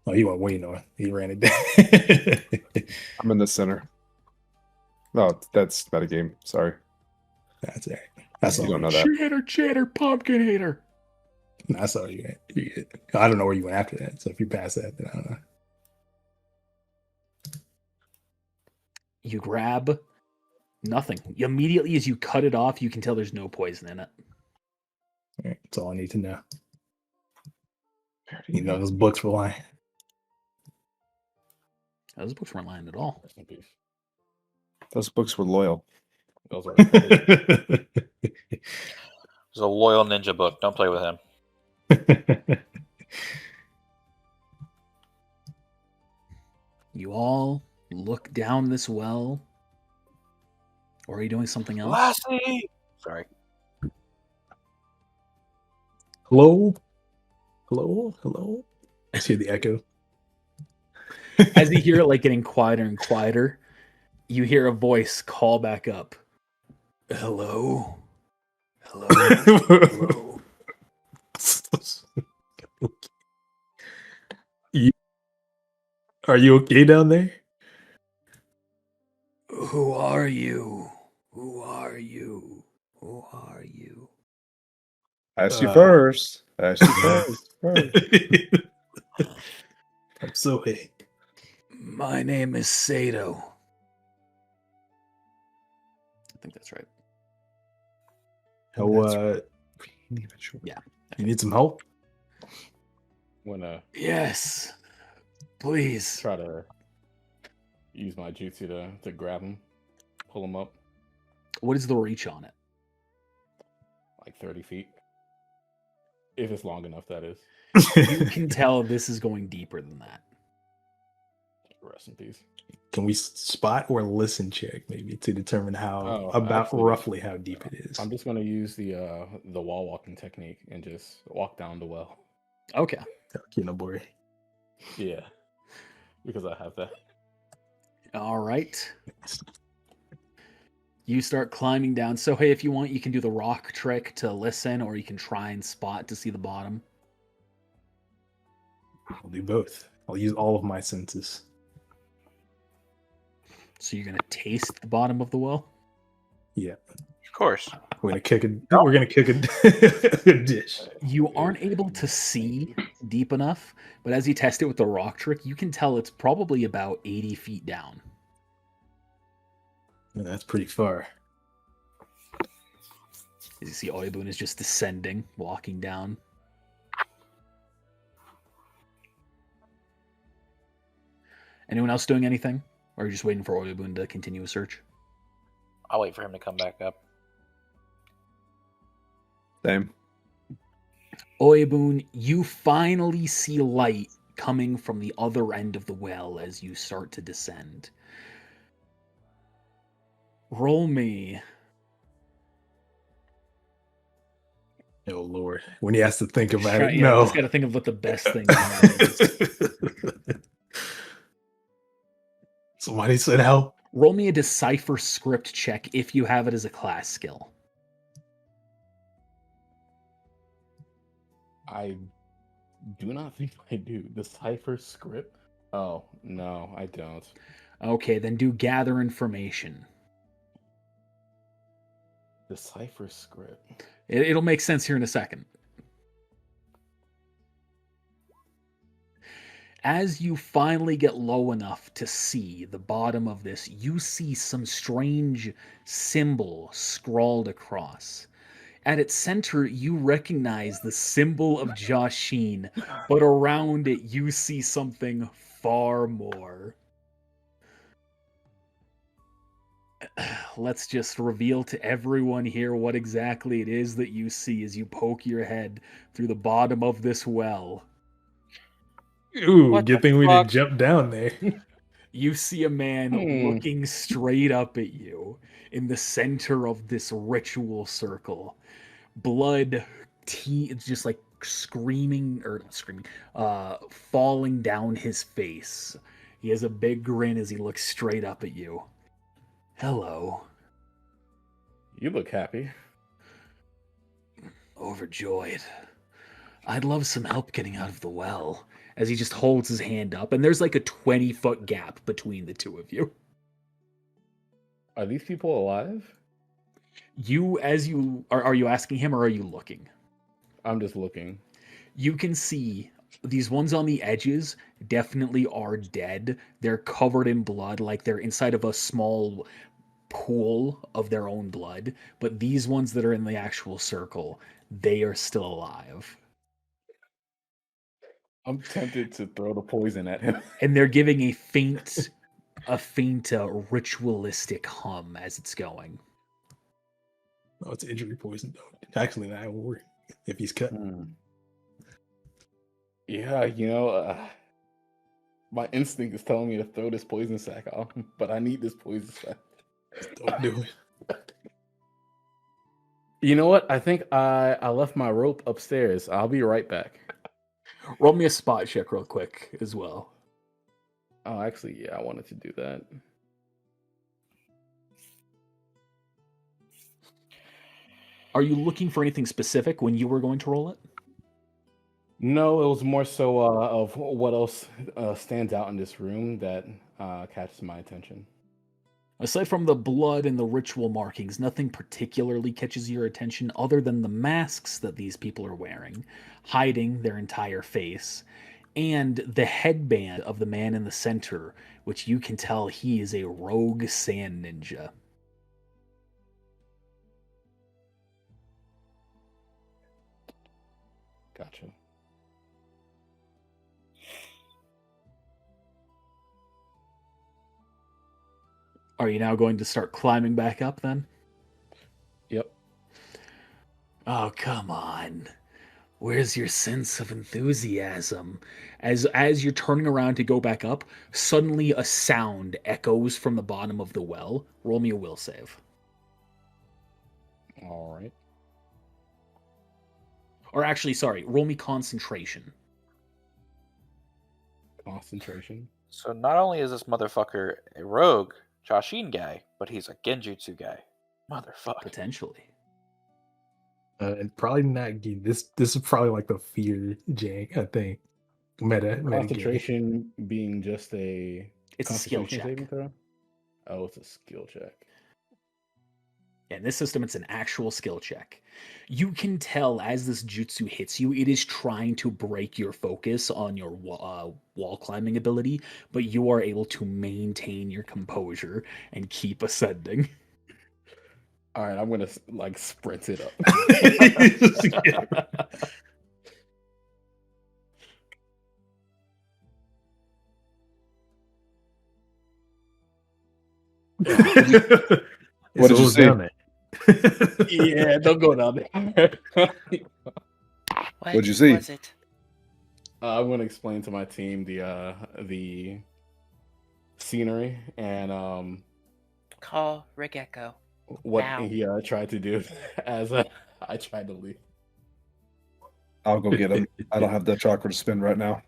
Oh, he went way north. He ran it down. I'm in the center. No, that's not a game. Sorry. That's all right. That's You all. don't know that. Chatter, pumpkin hater. That's all you went. You're good. I don't know where you went after that. So if you pass that, then I don't know. You grab nothing. Immediately as you cut it off, you can tell there's no poison in it. All right, that's all I need to know. You know those books were lying. Those books weren't lying at all. Rest in peace. Those books were loyal. Those are recorded. It's a loyal ninja book. Don't play with him. You all look down this well. Or are you doing something else? Lassie! Sorry. Hello? Hello? Hello? I see the echo. As you hear it like getting quieter and quieter, you hear a voice call back up. Hello? Hello? Hello? Are you okay down there? Who are you? Who are you? Who are you? Ask you first. Ask you first. I'm so hey. My name is Sato. I think that's right. Oh, Yeah. you need some help? Wanna Yes. Please. try to use my jutsu to grab him, pull him up What is the reach on it? like 30 feet. If it's long enough, that is. You can tell this is going deeper than that. Rest in peace. Can we spot or listen check maybe to determine how Oh, actually, roughly how deep it is? I'm just gonna use the wall walking technique and just walk down the well. Okay. Kinobori. Yeah, because I have that. All right. You start climbing down. So, hey, if you want, you can do the rock trick to listen, or you can try and spot to see the bottom. I'll do both. I'll use all of my senses. So you're gonna taste the bottom of the well. Yeah, Of course. we're gonna cook a dish. You aren't able to see deep enough, but as you test it with the rock trick, you can tell it's probably about 80 feet down. Yeah, that's pretty far. As you see, Oibun is just descending, walking down. Anyone else doing anything? Or are you just waiting for Oibun to continue a search? I'll wait for him to come back up. Same. Oebun, you finally see light coming from the other end of the well as you start to descend. Roll me. Oh Lord, when he has to think about it, Yeah, no. he's got to think of what the best thing is. Somebody said help. Roll me a decipher script check if you have it as a class skill. I do not think I do. Decipher script? Oh, no, I don't. Okay, then do gather information. Decipher script. It'll make sense here in a second. As you finally get low enough to see the bottom of this, you see some strange symbol scrawled across. At its center, you recognize the symbol of Jashin, but around it, you see something far more. Let's just reveal to everyone here what exactly it is that you see as you poke your head through the bottom of this well. Ooh, What good the thing we fuck? didn't jump down there. You see a man looking straight up at you in the center of this ritual circle. Blood, just like screaming, or not screaming, falling down his face. He has a big grin as he looks straight up at you. Hello. You look happy. Overjoyed. I'd love some help getting out of the well. As he just holds his hand up, and there's like a 20-foot gap between the two of you. Are these people alive? Are you asking him or are you looking? I'm just looking. You can see these ones on the edges definitely are dead. They're covered in blood, like they're inside of a small pool of their own blood. But these ones that are in the actual circle, they are still alive. I'm tempted to throw the poison at him. And they're giving a faint ritualistic hum as it's going. Oh, it's injury poison though. Actually, that will work if he's cut. Yeah, my instinct is telling me to throw this poison sack off, but I need this poison sack. Don't do it. You know what? I think I left my rope upstairs. I'll be right back. Roll me a spot check real quick as well. Oh, actually, yeah, I wanted to do that. Are you looking for anything specific when you were going to roll it? No, it was more so of what else stands out in this room that catches my attention. Aside from the blood and the ritual markings, nothing particularly catches your attention other than the masks that these people are wearing, hiding their entire face, and the headband of the man in the center, which you can tell he is a rogue sand ninja. Gotcha. Are you now going to start climbing back up then? Yep. Oh, come on. Where's your sense of enthusiasm? As you're turning around to go back up, suddenly a sound echoes from the bottom of the well. Roll me a will save. All right. Or actually, sorry, roll me concentration. Concentration. So not only is this motherfucker a rogue Jashin guy, but he's a genjutsu guy. Motherfucker. Potentially. And probably not game. This is probably like the fear jank, I think. Meta Concentration being just a It's a skill concentration check. saving throw? Oh, it's a skill check. In this system, it's an actual skill check. You can tell as this jutsu hits you, it is trying to break your focus on your wall climbing ability, but you are able to maintain your composure and keep ascending. All right, I'm gonna like sprint it up. What did you say? Yeah, don't go down there. What What'd you see? was it? I'm going to explain to my team the scenery and Call Regeko. what Now. he tried to do as I tried to leave. I'll go get him. I don't have the chakra to spend right now.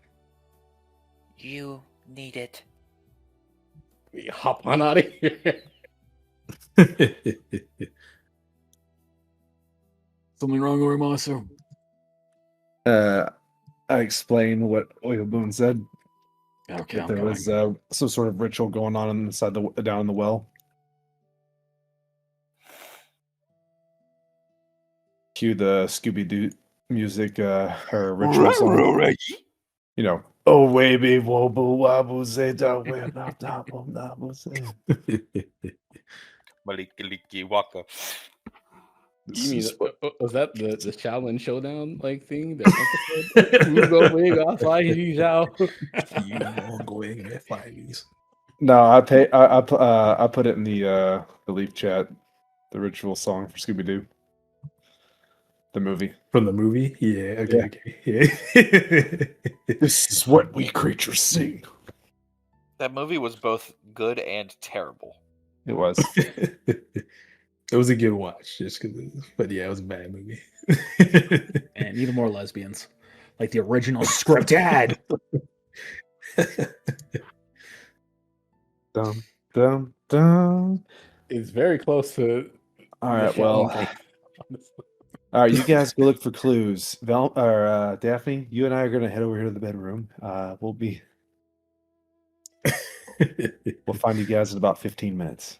You need it. We hop on out of here. Something wrong, Orimasu? I explained what Oyabun said. Okay, That I'm there coming. was some sort of ritual going on inside down in the well. Cue the Scooby Doo music, or ritual song. You know, oh baby, wobble wobble say da web say. Maliki Waka. You mean was that the challenge showdown like thing? That episode? Who's going off You going at fighties. No, I put it in the leaf chat. The ritual song for Scooby Doo, the movie. From the movie? Yeah, Yeah. okay. Yeah. This is what we creatures sing. That movie was both good and terrible. It was. It was a good watch, just because. But yeah, it was a bad movie. And even more lesbians, like the original script had. Dum dum dum. It's very close to. All right, Michelle, well, all right. You guys go look for clues. Daphne, you and I are gonna head over here to the bedroom. We'll find you guys in about 15 minutes.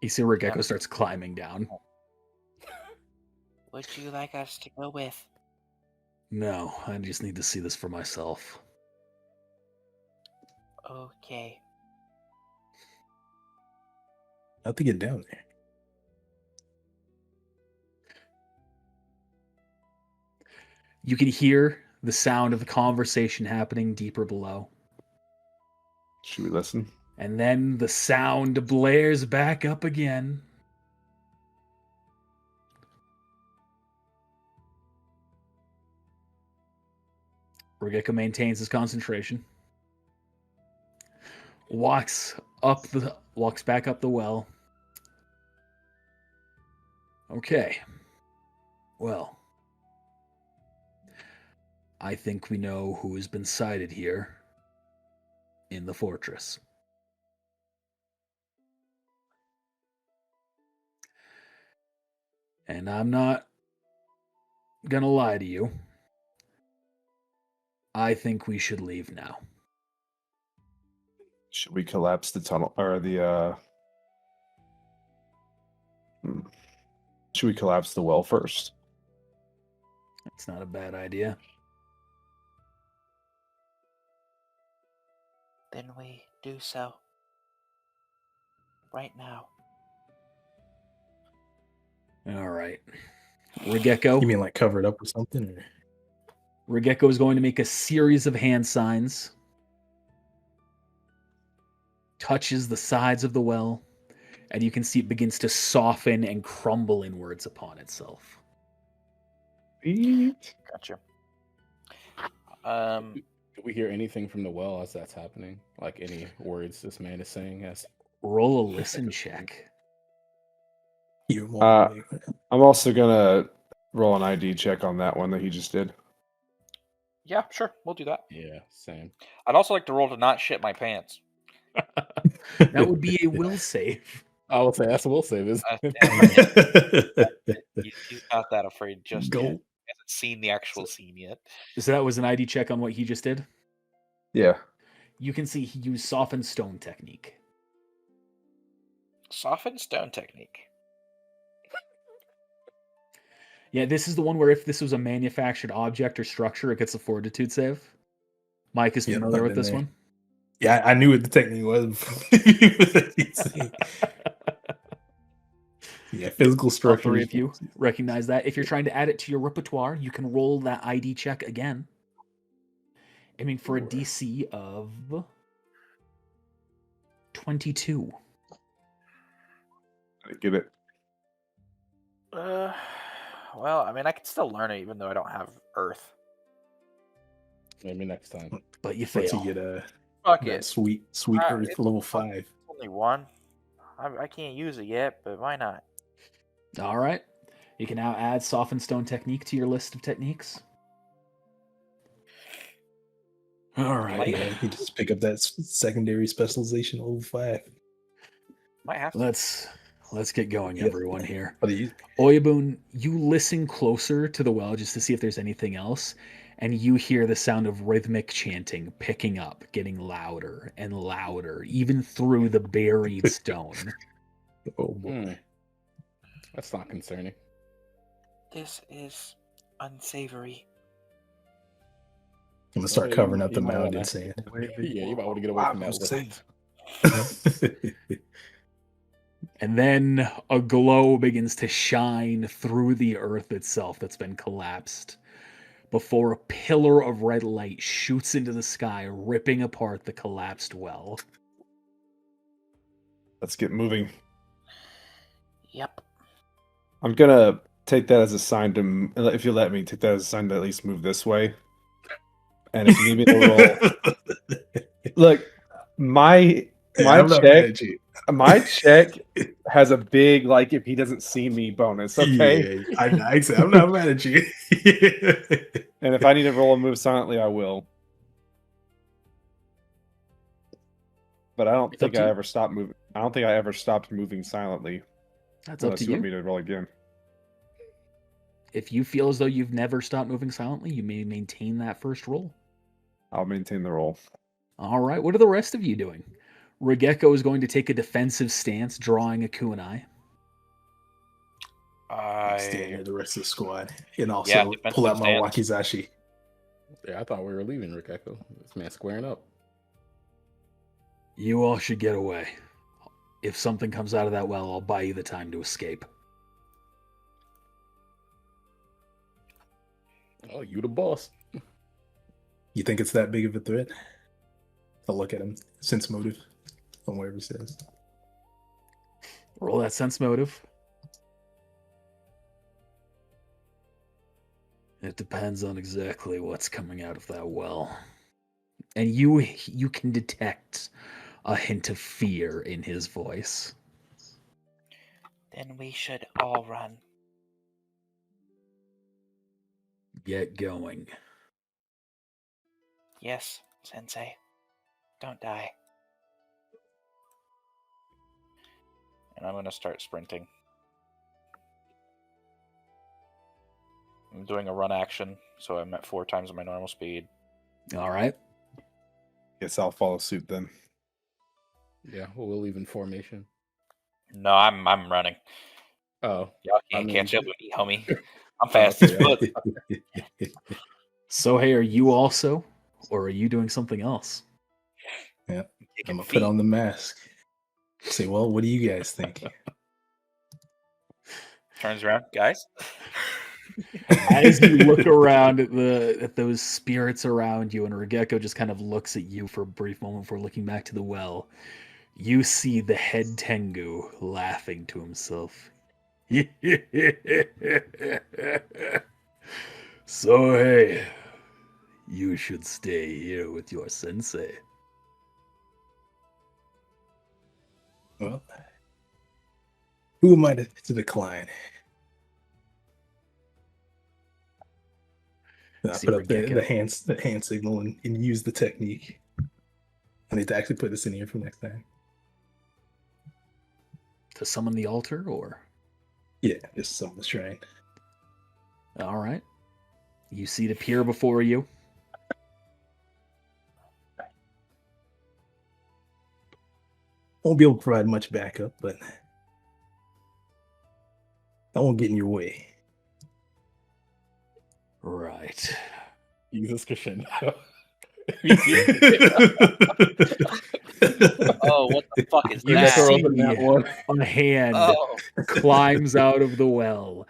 You see where Gecko starts climbing down. Would you like us to go with? No, I just need to see this for myself. Okay. How'd they get down there? You can hear the sound of the conversation happening deeper below. Should we listen? And then the sound blares back up again. Regeko maintains his concentration. Walks back up the well. Okay. Well, I think we know who has been sighted here in the fortress. And I'm not gonna lie to you. I think we should leave now. Should we collapse the tunnel or the? Should we collapse the well first? It's not a bad idea. Then we do so. Right now. All right. Regeko. You mean like cover it up or something? Or? Regeko is going to make a series of hand signs. Touches the sides of the well, and you can see it begins to soften and crumble inwards upon itself. Gotcha. Do we hear anything from the well as that's happening? Like any words this man is saying? As Roll a listen check. I'm also gonna roll an ID check on that one that he just did. Yeah, sure. We'll do that. yeah, same. I'd also like to roll to not shit my pants. That would be a will save. I will say that's a will save. Is You not that afraid just Go. yet. He hasn't seen the actual scene yet. So that was an ID check on what he just did. Yeah. You can see he used softened stone technique. Softened stone technique. Yeah, this is the one where if this was a manufactured object or structure, it gets a fortitude save. Mike is Yeah, familiar I've with been this there. one. Yeah, I knew what the technique was. Yeah, physical All structure. three of you recognize that. If you're trying to add it to your repertoire, you can roll that ID check again. Aiming for a DC of 22. I get it. Well, I mean, I can still learn it even though I don't have Earth. Maybe next time. But you Once you fail. get Fuck that it. sweet Earth It's level 5. only one. I can't use it yet, but why not? All right. You can now add Soften Stone Technique to your list of techniques. All right. Yeah, you just pick up that secondary specialization level 5. Might have to. Let's get going, Yep. everyone here. What do you? Oyabun, you listen closer to the well just to see if there's anything else, and you hear the sound of rhythmic chanting picking up, getting louder and louder, even through the buried stone. Oh boy. That's not concerning. This is unsavory. I'm gonna start Well, covering you- up the you might mound wanna- in sand. Yeah, you might want to get away from that lift. And then a glow begins to shine through the earth itself that's been collapsed before a pillar of red light shoots into the sky, ripping apart the collapsed well. Let's get moving. Yep. I'm gonna take that as a sign to, if you let me, take that as a sign to at least move this way. And if you need me to roll, look, my I'm not mad check, at you. my check has a big like if he doesn't see me bonus. Okay, Yeah, I'm not mad at you. and if I need to roll and move silently, I will. But I don't It's up think to I you. ever stopped moving. I don't think I ever stopped moving silently. That's up Unless to you want you. me to roll again. If you feel as though you've never stopped moving silently, you may maintain that first roll. I'll maintain the roll. All right, what are the rest of you doing? Regeko is going to take a defensive stance, drawing a kunai. Stand near the rest of the squad, and Yeah, also pull out my defensive wakizashi. Yeah, I thought we were leaving, Rick Echo. This man's squaring up. You all should get away. If something comes out of that well, I'll buy you the time to escape. Oh, you the boss. You think it's that big of a threat? I'll look at him. Sense motive on whatever it says. Roll that sense motive. It depends on exactly what's coming out of that well. And you can detect a hint of fear in his voice. Then we should all run. Get going. Yes, Sensei. Don't die. And I'm going to start sprinting. I'm doing a run action, so I'm at 4 times my normal speed. All right. Guess I'll follow suit then. Yeah, we'll leave in formation. No, I'm running. Oh, Y'all I can't mean- catch up with me, homie. I'm fast as fuck. So, hey, are you also, or are you doing something else? I'm Kicking gonna put feet. on the mask. Say, well, what do you guys think? Turns around, guys. As you look around at those spirits around you, and Regeko just kind of looks at you for a brief moment before looking back to the well, you see the head Tengu laughing to himself. So hey, you should stay here with your sensei. Well, who am I to decline? And I See put up Regeko. the hand signal and use the technique. I need to actually put this in here for next time. To summon the altar, or? Yeah, just some of the shrine. All right. You see it appear before you. Won't be able to provide much backup, but I won't get in your way. Right. Jesus crescendo. Oh, what the fuck is You that? see that one. a hand Oh, climbs out of the well,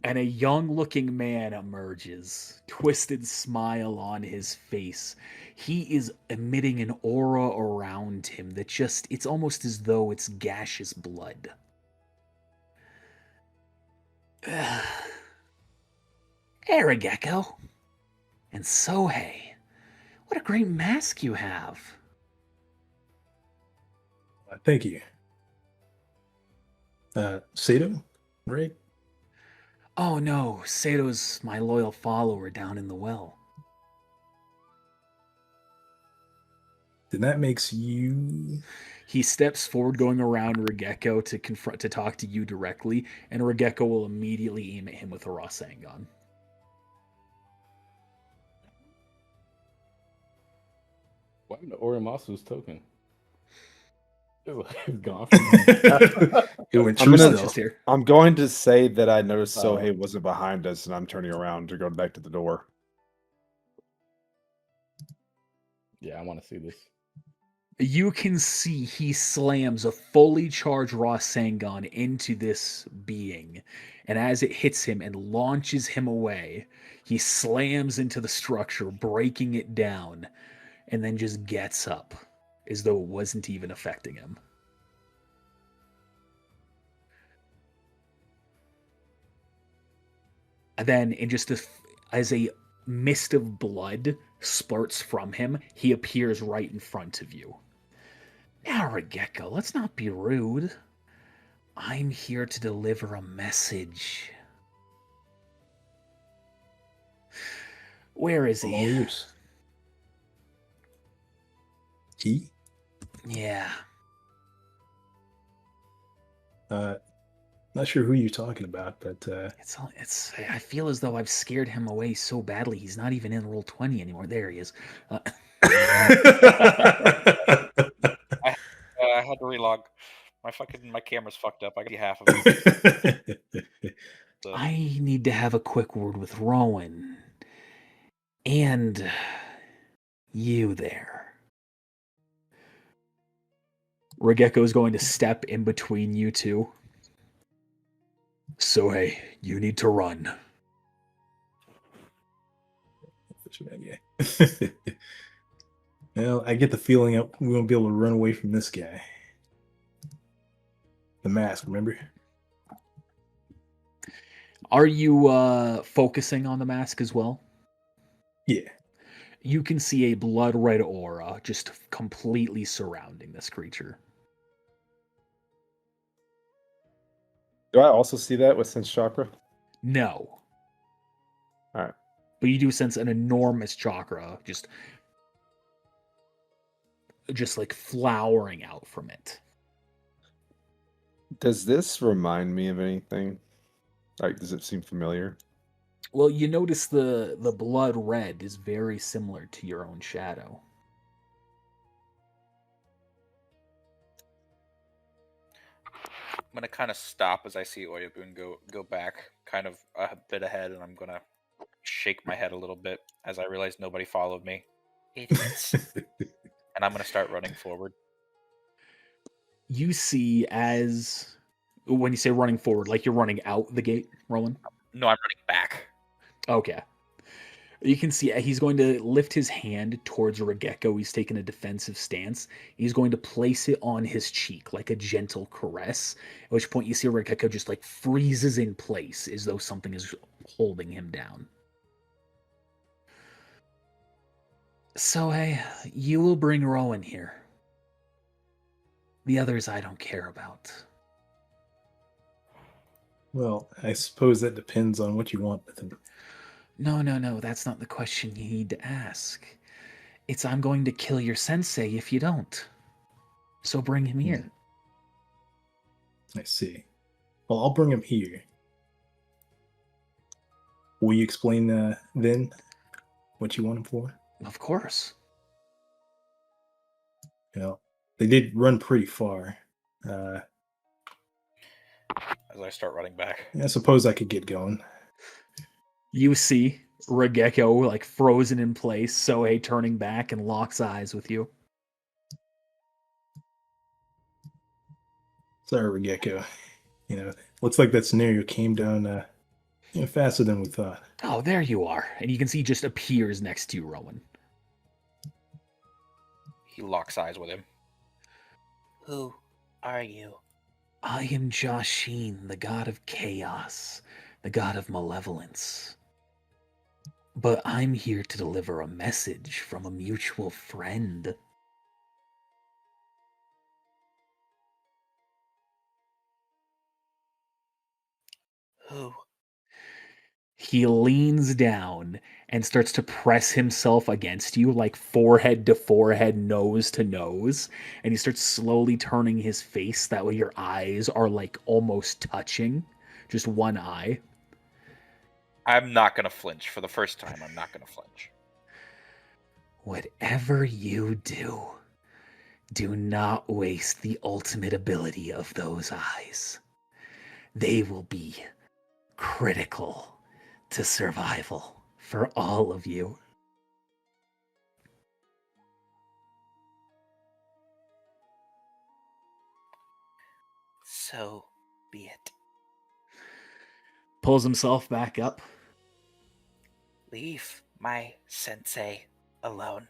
and a young-looking man emerges, twisted smile on his face. He is emitting an aura around him that it's almost as though it's gaseous blood. Arageko and Sohei. What a great mask you have. Thank you. Sato, right? Oh no, Sato's my loyal follower down in the well. Then that makes you. He steps forward, going around Regeko to talk to you directly, and Regeko will immediately aim at him with a Rasengan. What happened to Orimasu's token? It's gone. It went I'm true gonna- It's stealth. just here. I'm going to say that I noticed Oh. Sohei wasn't behind us, and I'm turning around to go back to the door. Yeah, I want to see this. You can see he slams a fully charged Rasengan into this being, and as it hits him and launches him away, he slams into the structure, breaking it down, and then just gets up as though it wasn't even affecting him. And then, as a mist of blood spurts from him, he appears right in front of you. Now, Regeko, let's not be rude. I'm here to deliver a message. Where is All he? yours. He? Yeah. Not sure who you're talking about, but It's. I feel as though I've scared him away so badly. He's not even in Roll20 anymore. There he is. I had to relog. My camera's fucked up. I got half of it. So, I need to have a quick word with Rowan. And you there. Regeko is going to step in between you two. So, hey, you need to run. Well, I get the feeling we won't be able to run away from this guy. The mask, remember? Are you focusing on the mask as well? Yeah. You can see a blood red aura just completely surrounding this creature. Do I also see that with Sense Chakra? No. Alright. But you do sense an enormous chakra just like flowering out from it. Does this remind me of anything? Like, does it seem familiar? Well, you notice the blood red is very similar to your own shadow. I'm gonna kind of stop as I see Oyabun go back kind of a bit ahead, and I'm gonna shake my head a little bit as I realize nobody followed me, Idiots. and I'm gonna start running forward. You see as when you say running forward, like you're running out the gate, Roland? No, I'm running back. Okay. You can see he's going to lift his hand towards Regeko. He's taking a defensive stance. He's going to place it on his cheek like a gentle caress, at which point you see Regeko just like freezes in place as though something is holding him down. So, hey, you will bring Rowan here. The others I don't care about. Well, I suppose that depends on what you want with him. No, that's not the question you need to ask. It's I'm going to kill your sensei if you don't. So bring him here. I see. Well, I'll bring him here. Will you explain then what you want him for? Of course. You know, they did run pretty far. As I start running back. I suppose I could get going. You see Regeko like frozen in place, Sohei turning back and locks eyes with you. Sorry, Regeko. Looks like that scenario came down faster than we thought. Oh, there you are. And you can see he just appears next to you, Rowan. He locks eyes with him. Who are you? I am Jashin, the god of chaos, the god of malevolence. But I'm here to deliver a message from a mutual friend. Who? He leans down and starts to press himself against you, like forehead to forehead, nose to nose. And he starts slowly turning his face. That way, your eyes are like almost touching, just one eye. I'm not gonna flinch for the first time. I'm not gonna flinch. Whatever you do, do not waste the ultimate ability of those eyes. They will be critical to survival for all of you. So be it. Pulls himself back up. Leave my sensei alone.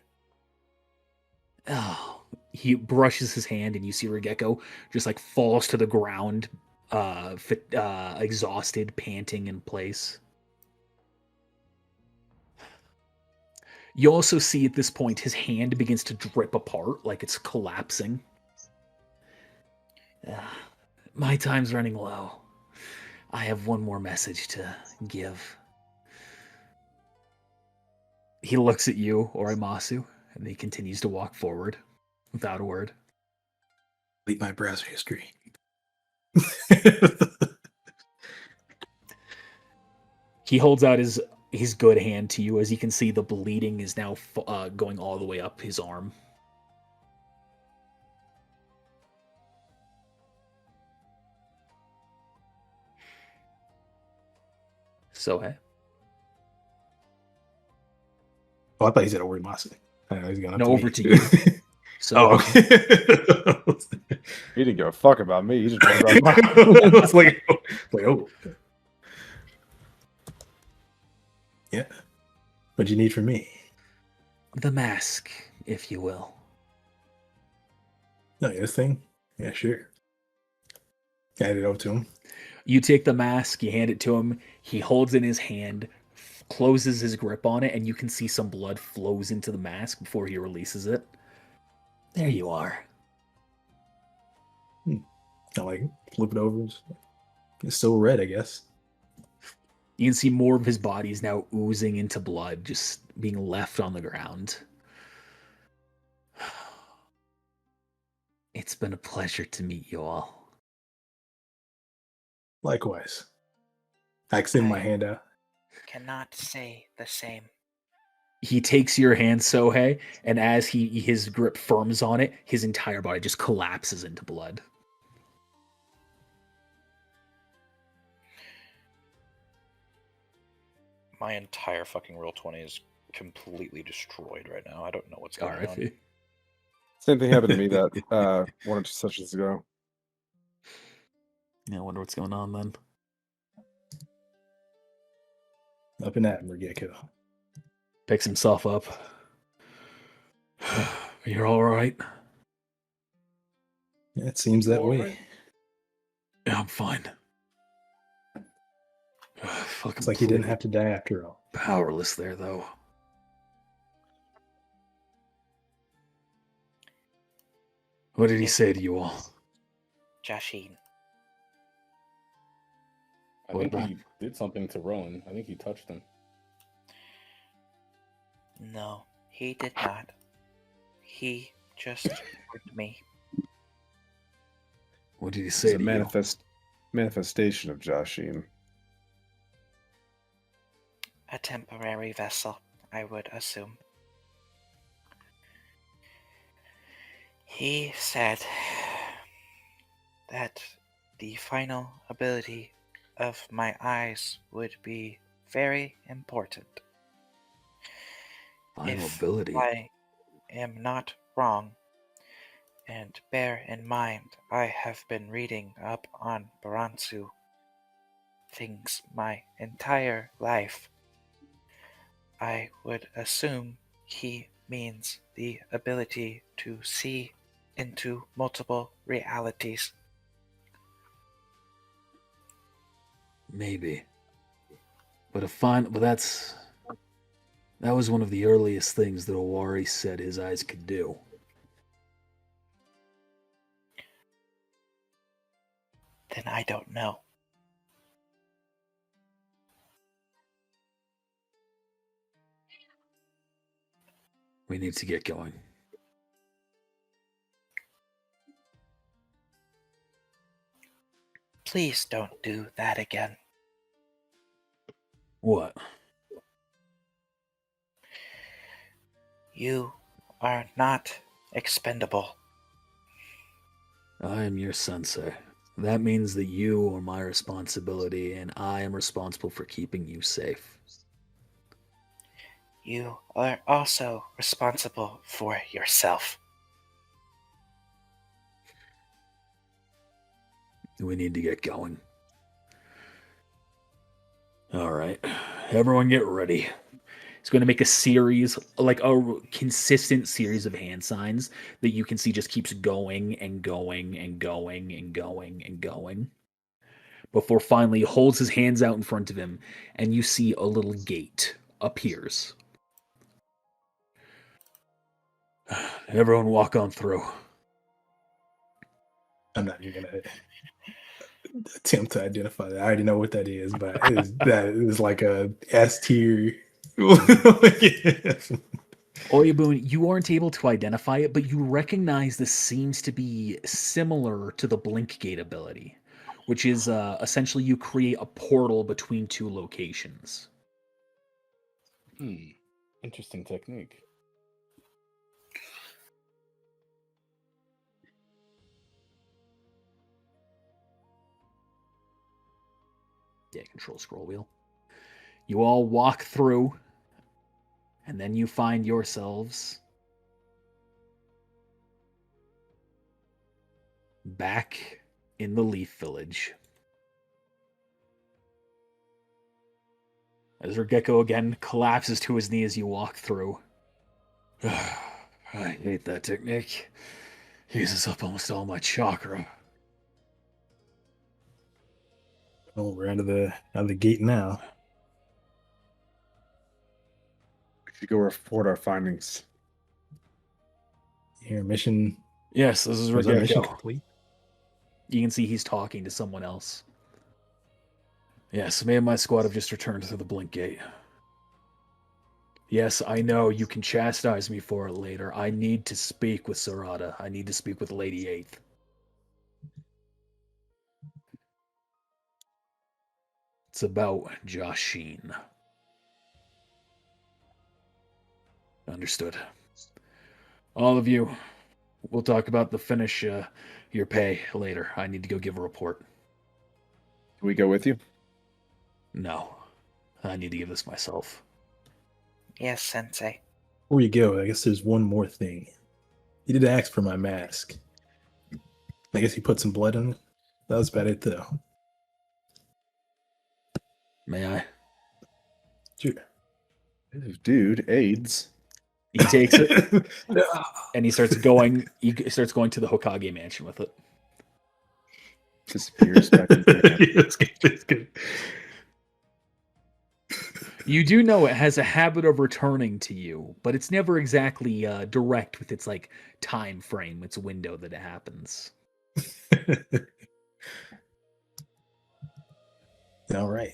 Oh, he brushes his hand, and you see Regeko just like falls to the ground, exhausted, panting in place. You also see at this point his hand begins to drip apart, like it's collapsing. My time's running low. I have one more message to give. He looks at you, Orimasu, and he continues to walk forward without a word. Delete my browser history. He holds out his good hand to you. As you can see, the bleeding is now going all the way up his arm. So, hey. Oh, I thought he said Orimasu. I know he's going No, to over me. to you. So, Oh. He didn't give a fuck about me. He just wanted to I was like, oh. Yeah. What'd you need from me? the mask, if you will. No, this thing? Yeah, sure. Hand it over to him. You take the mask, you hand it to him. He holds it in his hand, closes his grip on it, and you can see some blood flows into the mask before he releases it. There you are. I like flip it over. It's still red, I guess. You can see more of his body is now oozing into blood, just being left on the ground. It's been a pleasure to meet you all. Likewise. I extend my hand out. Cannot say the same. He takes your hand, Sohei, and as his grip firms on it, his entire body just collapses into blood. My entire fucking Roll20 is completely destroyed right now. I don't know what's going on. RIP. Same thing happened to me that 1 or 2 sessions ago. Yeah, I wonder what's going on then. Up in that, Regeko. Picks himself up. You're all right? Yeah, it seems that All way. right. Yeah, I'm fine. Fucking It's like you didn't have to die after all. powerless there, though. What did he say to you all? Jashin. I What think about- he did something to Rowan. I think he touched him. No, he did not. He just hurt me. What did he It's say a to you? manifestation of Joshim. A temporary vessel, I would assume. He said that the final ability of my eyes would be very important. Final If ability. I am not wrong, and bear in mind I have been reading up on Baransu things my entire life, I would assume he means the ability to see into multiple realities. Maybe. But that's That was one of the earliest things that Owari said his eyes could do. Then I don't know. We need to get going. Please don't do that again. What? You are not expendable. I am your sensei. That means that you are my responsibility, and I am responsible for keeping you safe. You are also responsible for yourself. We need to get going. All right. Everyone get ready. He's going to make a series, like a consistent series of hand signs that you can see just keeps going and going and going and going and going before finally holds his hands out in front of him, and you see a little gate appears. Everyone walk on through. I'm not even gonna attempt to identify that. I already know what that is, but that is like a S tier. Oyabun, you aren't able to identify it, but you recognize this seems to be similar to the Blink Gate ability, which is essentially you create a portal between two locations. Interesting technique. Yeah, control scroll wheel. You all walk through, and then you find yourselves back in the Leaf Village. As Regeko again collapses to his knee as you walk through. I hate that technique. Uses up almost all my chakra. Oh, we're out of the gate now. We should go report our findings. Here, mission. Yes, this is Was our mission Regeko. complete? You can see he's talking to someone else. Yes, me and my squad have just returned to the Blink Gate. Yes, I know you can chastise me for it later. I need to speak with Sarada. I need to speak with Lady Eighth. It's about Joshin. Understood. All of you, we'll talk about the finish your pay later. I need to go give a report. Do we go with you? No, I need to give this myself. Yes, Sensei. Before you go, I guess there's one more thing. He did ask for my mask. I guess he put some blood on it. That was about it, though. May I? Sure. Dude, AIDS. He takes it and he starts going. He starts going to the Hokage mansion with it. Disappears back in It's good, it's good. You do know it has a habit of returning to you, but it's never exactly direct with its like time frame, its window that it happens. All right.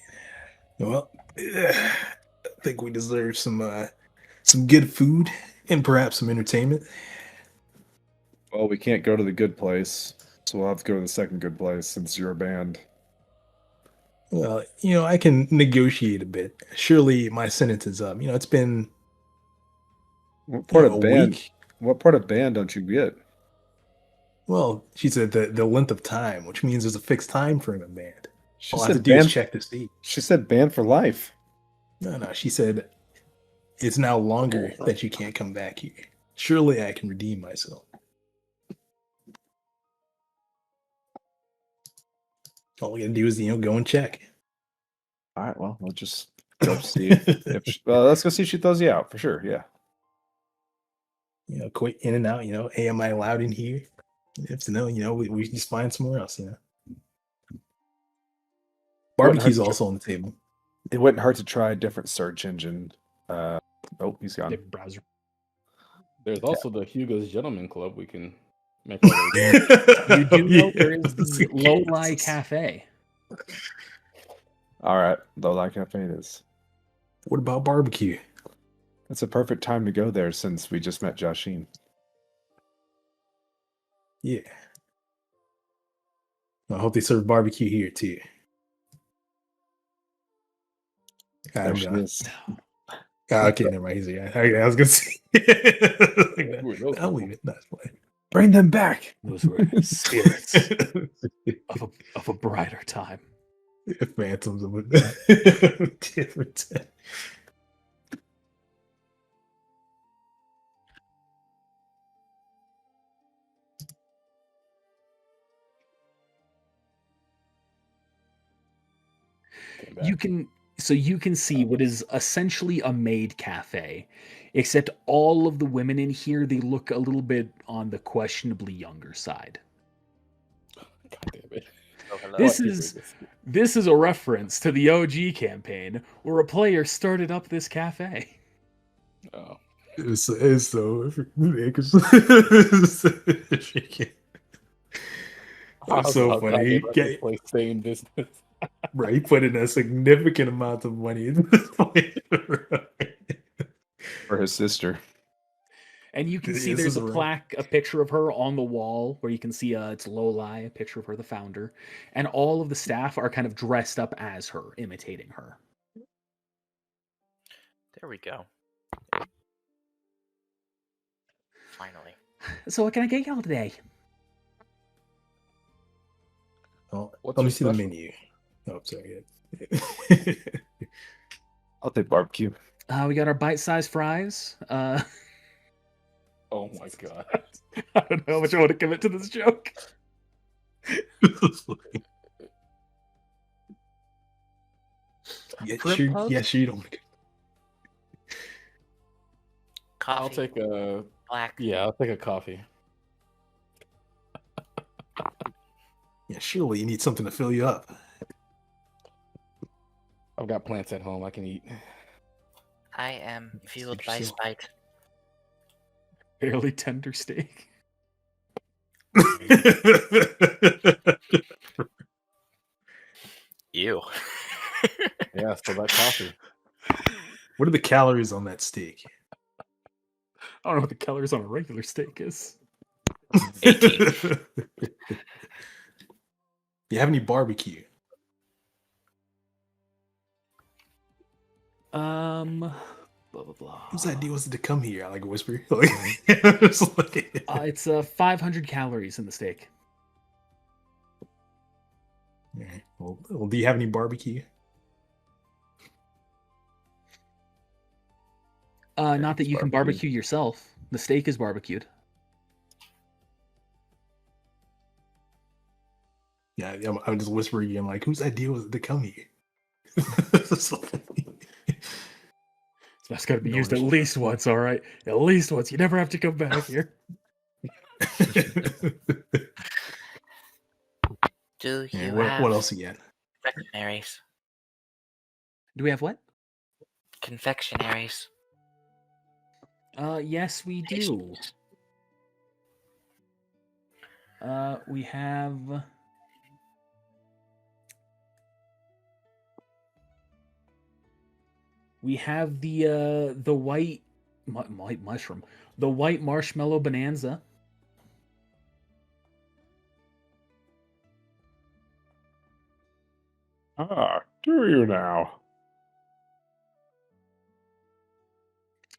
Well, I think we deserve some good food and perhaps some entertainment. Well, we can't go to the good place, so we'll have to go to the second good place since you're a band. Well, I can negotiate a bit. Surely my sentence is up. It's been What part a of band? week. What part of band don't you get? Well, she said the length of time, which means there's a fixed time frame of band. She All I have to said do is band. check to see. She said band for life. No, she said it's now longer that you can't come back here. Surely I can redeem myself. All we gotta do is go and check. All right, well, we'll just go see if she, let's go see if she throws you out for sure. Yeah. Quick in and out. Hey, am I allowed in here? If no, we just find somewhere else. Barbecue's also on the table. It wouldn't hurt to try a different search engine. Oh, he's gone. Different browser. There's also the Hugo's Gentleman Club. We can make our way there. You do know there is Yes, the Low-Li yes. Cafe. All right, Low-Li Cafe it is. What about barbecue? It's a perfect time to go there since we just met Joshine. Yeah. I hope they serve barbecue here too. There she is. Okay, never mind. He's here. I was gonna say. I'll leave it. That's fine. Bring them back. Those were spirits of a brighter time. Phantoms of a different time. You can see what is essentially a maid cafe, except all of the women in here, they look a little bit on the questionably younger side. God damn it. Oh, hello. This is a reference to the OG campaign where a player started up this cafe. Oh. It's so That's so funny. Same business. Right, he put in a significant amount of money in this place. For his sister. And you can see This there's is a right. plaque, a picture of her on the wall where you can see it's Low-Li, a picture of her, the founder. And all of the staff are kind of dressed up as her, imitating her. There we go. Finally. So what can I get y'all today? Oh, What's let me your see the special? menu. Oh, sorry. I'll take barbecue. We got our bite-sized fries. Oh my god. I don't know how much I want to commit to this joke. Yeah, Shrimp sure. pugs? Yeah, sure. You don't. Coffee. I'll take a black. I'll take a coffee. Yeah, surely you need something to fill you up. I've got plants at home I can eat. I am fueled by Sure. spite. Fairly tender steak. Ew. Yeah, so that coffee. What are the calories on that steak? I don't know what the calories on a regular steak is. 18. Do you have any barbecue? Blah blah blah. Whose idea was it to come here? I like whisper. It's It's 500 calories in the steak. Alright. Well, do you have any barbecue? Not that it's you can barbecued. barbecue yourself. The steak is barbecued. Yeah, I'm just whispering again, like, whose idea was it to come here? That's got to be No used at issue. least once, all right? At least once. You never have to come back here. Do Yeah, you what have else you got? confectionaries? Do we have what? Confectionaries. Yes, we do. We have. We have the white mushroom, the white marshmallow bonanza. Do you now?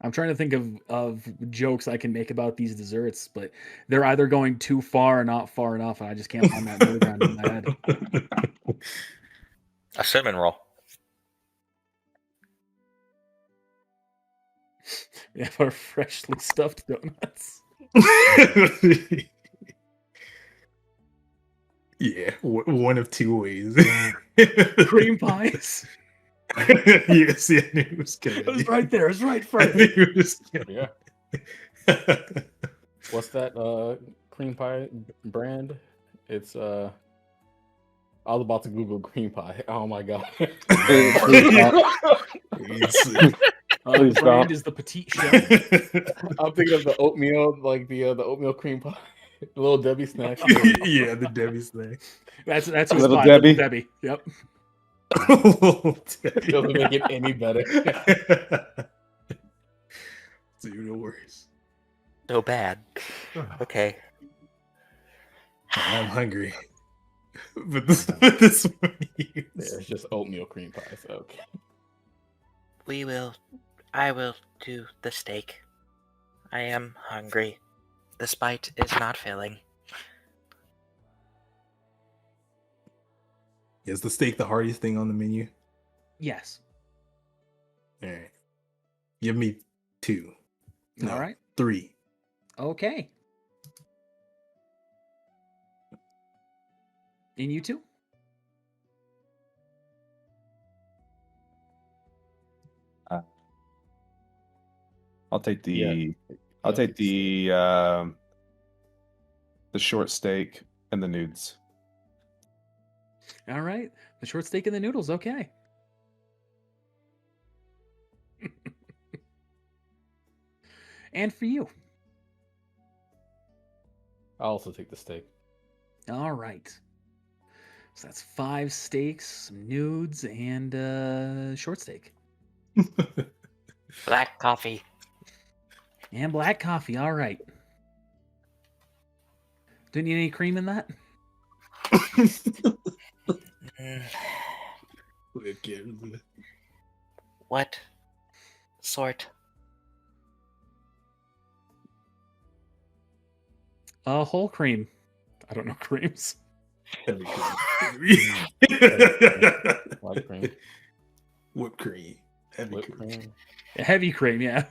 I'm trying to think of jokes I can make about these desserts, but they're either going too far or not far enough, and I just can't find that middle ground in my head. A cinnamon roll. We have our freshly stuffed donuts. Yeah, one of two ways. Cream pies. Yes, yeah, I knew it was good. It was right there. It was right I front. knew it was good. Yeah. What's that cream pie brand? It's I was about to Google cream pie. Oh my god. It's- Please The brand don't. is the petite chef. I'm thinking of the oatmeal, like the oatmeal cream pie, the little Debbie snacks. Yeah, the Debbie snack. That's who's Little fine. Little Debbie. Debbie. Yep. Doesn't make it any better. It's even worse. So bad. Okay. I'm hungry. But this one Yeah, it's just oatmeal cream pie. So okay. I will do the steak. I am hungry. The spite is not filling. Is the steak the hardest thing on the menu? Yes. All right. Give me 2. No, All right. 3. Okay. And you two? I'll take the. Yeah. I'll Yeah, take the short steak and the nudes. All right. The short steak and the noodles. Okay. And for you. I'll also take the steak. All right. So that's 5 steaks, some nudes, and short steak. Black coffee. And black coffee. All right. Do you need any cream in that? Mm, Okay. what sort? Whole cream. I don't know creams. Heavy White cream. Whipped cream. Heavy Whipped cream. cream. Heavy cream, yeah.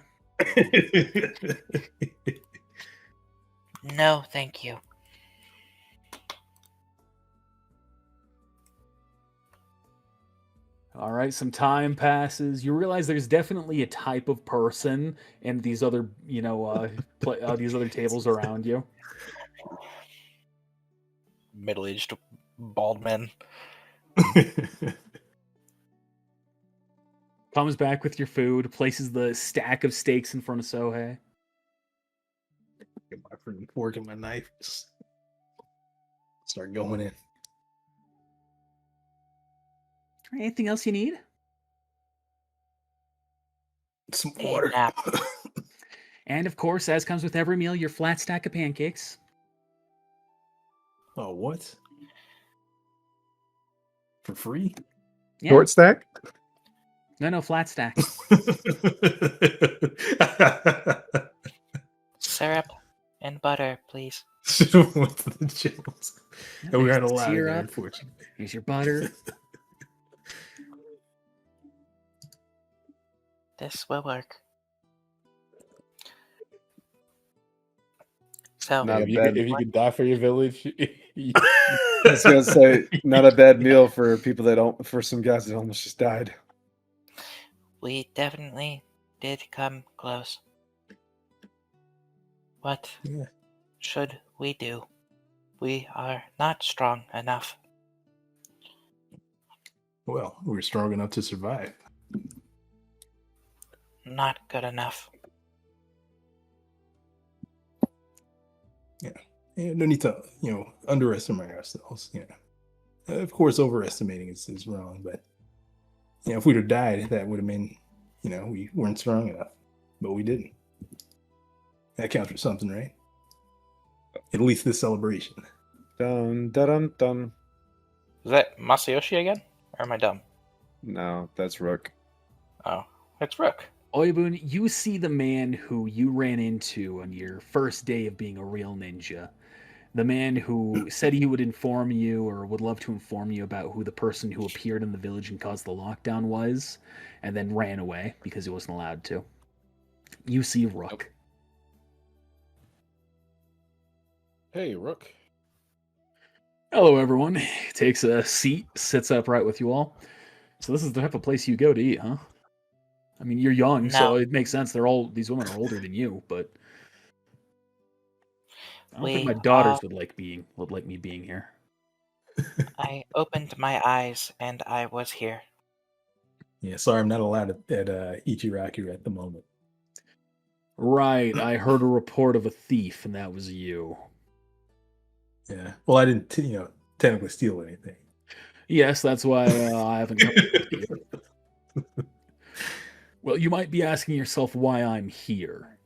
No, thank you. All right, some time passes. You realize there's definitely a type of person in these other, these other tables around you. Middle-aged bald men. Comes back with your food, places the stack of steaks in front of Sohei. Get my freaking fork and my knife. Just start going in. Anything else you need? Some A water. nap. And of course, as comes with every meal, your flat stack of pancakes. Oh, what? For free? Yeah. Short stack. No, flat stack. Syrup and butter, please. Should have went to the channels. And we There's aren't the allowed it, syrup. unfortunately. Here's your butter. This will work. So, Not if a you bad- if you could die for your village, I was gonna say, not a bad meal for people that don't. For some guys that almost just died. we definitely did come close. What Yeah. should we do? We are not strong enough. Well, we're strong enough to survive. Not good enough. Yeah, no need to, underestimate ourselves. Of course, overestimating is wrong, but if we'd have died, that would have been, we weren't strong enough, but we didn't. That counts for something, right? At least this celebration. Dun dun dun dun. Is that Masayoshi again? Or am I dumb? No, that's Rook. Oh, it's Rook. Oyabun, you see the man who you ran into on your first day of being a real ninja. The man who said he would inform you or would love to inform you about who the person who appeared in the village and caused the lockdown was, and then ran away because he wasn't allowed to. You see Rook. hey, Rook. Hello, everyone. Takes a seat, sits upright with you all. So this is the type of place you go to eat, huh? I mean, you're young, so No. it makes sense. These women are older than you, but I don't think We my daughters all- would like me being here. I opened my eyes and I was here. Yeah, sorry, I'm not allowed at Ichiraku at the moment. Right, I heard a report of a thief, and that was you. Yeah. Well, I didn't, technically steal anything. Yes, that's why I haven't come to you. Well, you might be asking yourself why I'm here.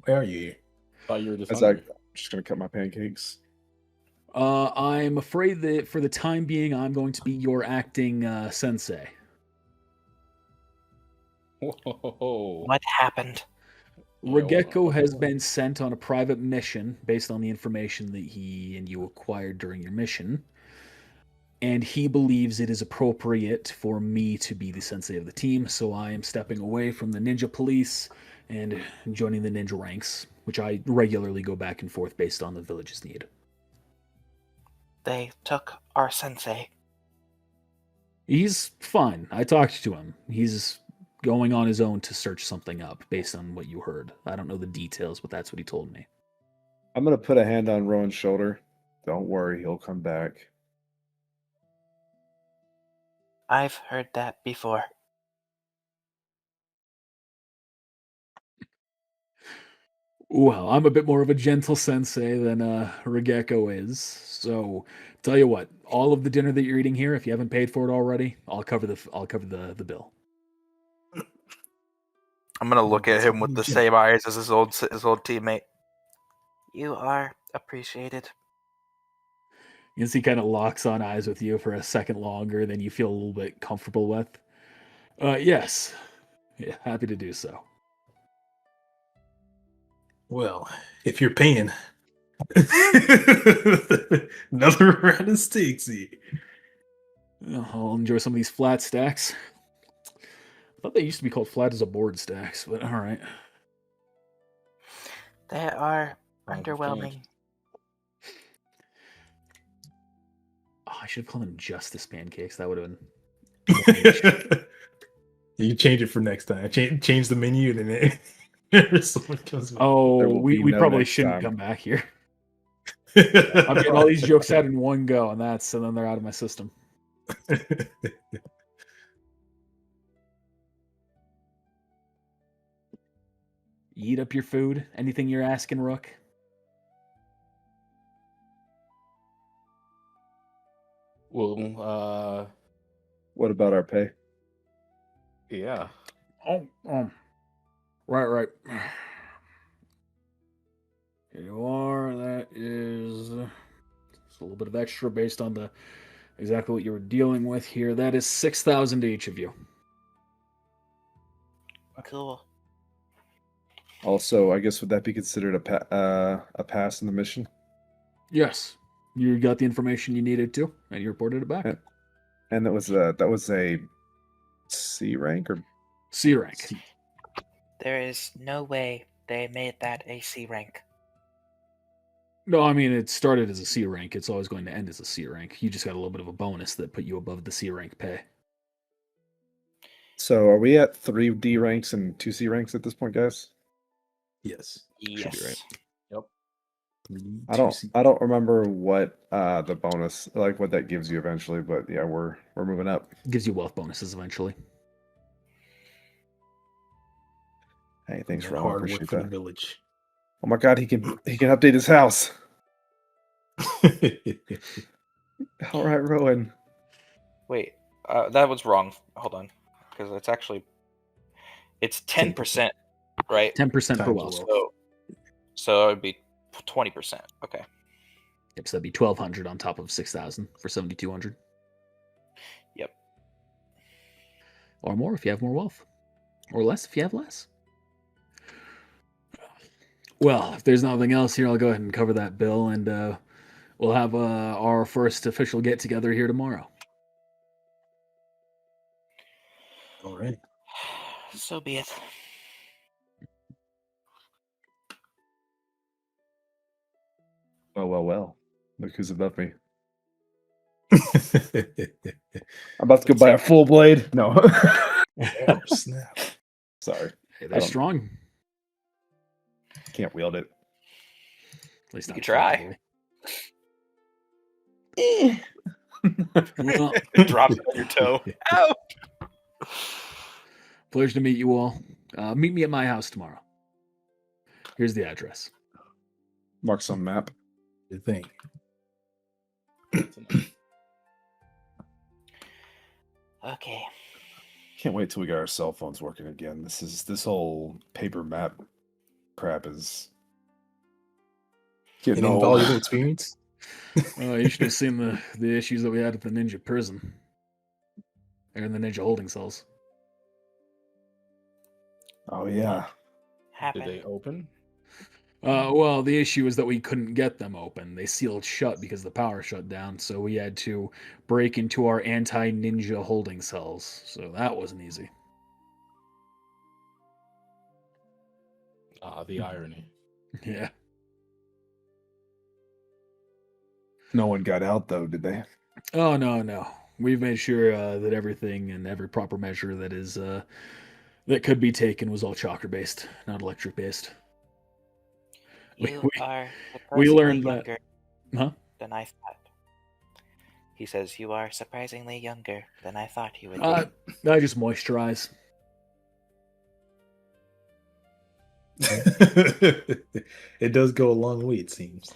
Why are you here? Thought you were just As I'm hungry. just gonna cut my pancakes. I'm afraid that for the time being, I'm going to be your acting sensei. Whoa. What happened? Yeah, Regeko has been sent on a private mission based on the information that he and you acquired during your mission. And he believes it is appropriate for me to be the sensei of the team, so I am stepping away from the ninja police and joining the ninja ranks, which I regularly go back and forth based on the village's need. They took our sensei. He's fine. I talked to him. He's going on his own to search something up based on what you heard. I don't know the details, but that's what he told me. I'm gonna put a hand on Rowan's shoulder. Don't worry, he'll come back. I've heard that before. Well, I'm a bit more of a gentle sensei than Regeko is. So, tell you what, all of the dinner that you're eating here, if you haven't paid for it already, I'll cover the bill. I'm gonna look at him with the same eyes as his old teammate. You are appreciated. You see, he kind of locks on eyes with you for a second longer than you feel a little bit comfortable with. Yes, yeah, happy to do so. Well, if you're paying, another round of steaksy. I'll enjoy some of these flat stacks. I thought they used to be called flat as a board stacks, but all right. They are Sounds underwhelming. Oh, I should have called them Justice Pancakes. That would have been. You can change it for next time. Change the menu, and then someone comes. Oh, There will we be no probably next shouldn't time. come back here. I'm getting all these jokes out in one go, and then they're out of my system. You eat up your food. Anything you're asking, Rook? Well, What about our pay? yeah. Oh, right. Here you are. That is just a little bit of extra based on the exactly what you were dealing with here. That is 6,000 to each of you. Cool. Also, I guess would that be considered a pass in the mission? Yes, you got the information you needed to, and you reported it back. Yeah. And that was a C rank or C rank. There is no way they made that a C rank. No, I mean, it started as a C rank. It's always going to end as a C rank. You just got a little bit of a bonus that put you above the C rank pay. So are we at 3 D ranks and 2 C ranks at this point, guys? Yes. Yes. be right. Yep. I don't remember what the bonus, like what that gives you eventually, but yeah, we're moving up. Gives you wealth bonuses eventually. Hey, thanks, That Ron. hard work Appreciate for the that. village. Oh my god, he can update his house. All right, Rowan. Wait, that was wrong. Hold on, because it's 10%, right? 10% per Times wealth. wealth. So it would be 20%. Okay. Yep, so that'd be 1,200 on top of 6,000 for 7,200. Yep. Or more if you have more wealth. Or less if you have less. Well, if there's nothing else here, I'll go ahead and cover that bill, and we'll have our first official get-together here tomorrow. All right. So be it. Well. Look who's above me. I'm about to go buy a full blade. No. Oh, snap. Sorry. Hey, they're don't- strong. Can't wield it. At least You not can try. effectively. Well, It drops on your toe. Ow! Pleasure to meet you all. Meet me at my house tomorrow. Here's the address. Marks on map. Good thing. Okay. Can't wait till we got our cell phones working again. This whole paper map crap is getting An old. invaluable experience. Oh, you should have seen the issues that we had at the ninja prison. Or in the ninja holding cells. Oh yeah. Did Happened. they open? Well, the issue is that we couldn't get them open. They sealed shut because the power shut down, so we had to break into our anti-ninja holding cells. So that wasn't easy. The irony. Yeah. No one got out though, did they? Oh no. We've made sure that everything and every proper measure that is that could be taken was all chakra based, not electric based. You are we surprisingly learned that. younger Huh? than I thought. He says you are surprisingly younger than I thought you would be. I just moisturize. It does go a long way, it seems.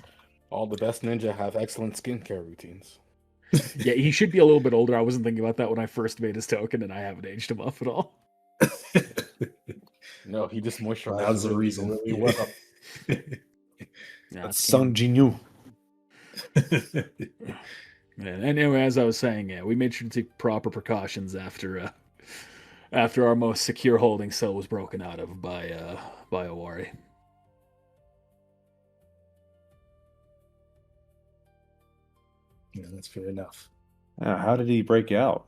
All the best ninja have excellent skincare routines. Yeah, he should be a little bit older. I wasn't thinking about that when I first made his token, and I haven't aged him up at all. No, he just moisturizes. That's the reason. Really well. Yeah, That's it's Sung Jinyu. Yeah, anyway, as I was saying, yeah, we made sure to take proper precautions after our most secure holding cell was broken out of by Owari. Yeah, that's fair enough. How did he break out?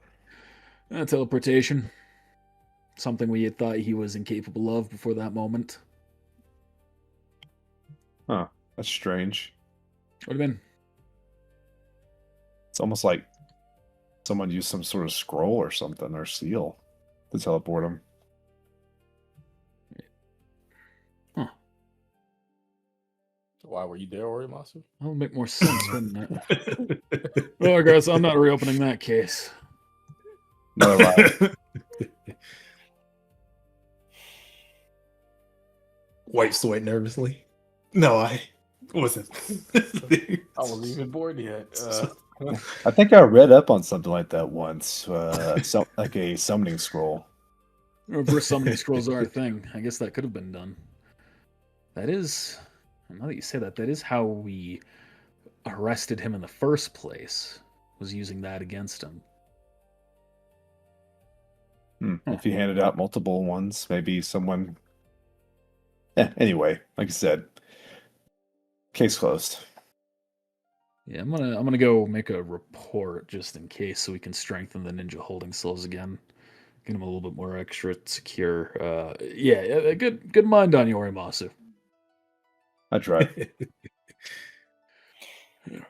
Teleportation. Something we had thought he was incapable of before that moment. Huh. That's strange. What do you mean? It's almost like someone used some sort of scroll or something or seal to teleport him. Huh. Why were you there, Orimasu? That would make more sense, wouldn't it? Well, guys, I'm not reopening that case. Another lie. Wipes away nervously. No, I wasn't. I wasn't even bored yet. I think I read up on something like that once. Like a summoning scroll. Reverse summoning scrolls are a thing. I guess that could have been done. That is, now that you say that, that is how we arrested him in the first place, was using that against him. If he handed out multiple ones, maybe someone... anyway, like I said, case closed. Yeah, I'm gonna go make a report just in case, so we can strengthen the ninja holding cells again. Get them a little bit more extra secure. Yeah, good mind on you, Orimasu. I tried.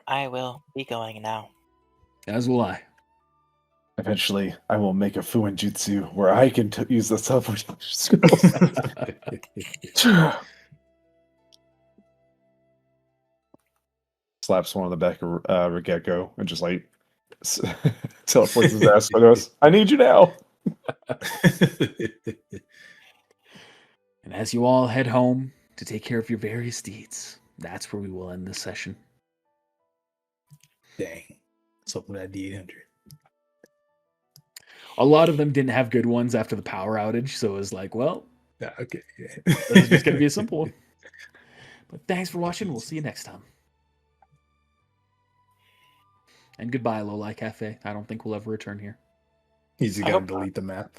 I will be going now. As will I. Eventually, I will make a Fuin Jutsu where I can use the teleportation scroll. Slaps one on the back of Regekko and just like teleports his ass and goes, I need you now. And as you all head home to take care of your various deeds, that's where we will end this session. Dang. What's up with that D800? A lot of them didn't have good ones after the power outage, so it was like, well, Yeah, okay. Yeah. this is just going to be a simple one. But thanks for watching. We'll see you next time. And goodbye, Lowlight Cafe. I don't think we'll ever return here. He's I got to hope delete the map.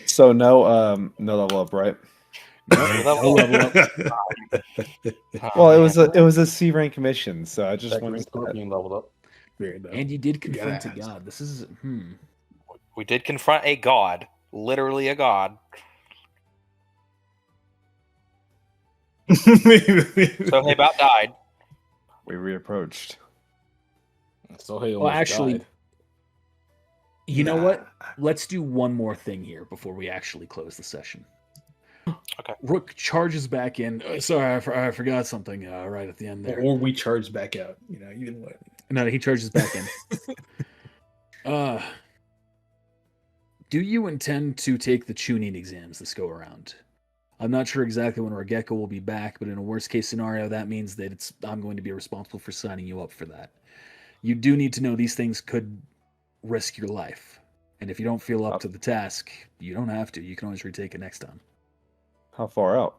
So no level up, right? No level up. Well, it was a C rank mission, so I just That wanted Green to Scorpion leveled up. Fair enough. And you did You confront a gotta ask. god. This is We did confront a god, literally a god. So he about died. we reapproached. So hey, Well, actually, died. you know what? Let's do one more thing here before we actually close the session. Okay. Rook charges back in. Sorry, I forgot something right at the end there. Or we charge back out. Either way. No, he charges back in. Do you intend to take the tuning exams this go around? I'm not sure exactly when Regeko will be back, but in a worst case scenario, that means that I'm going to be responsible for signing you up for that. You do need to know these things could risk your life. And if you don't feel up to the task, you don't have to. You can always retake it next time. How far out?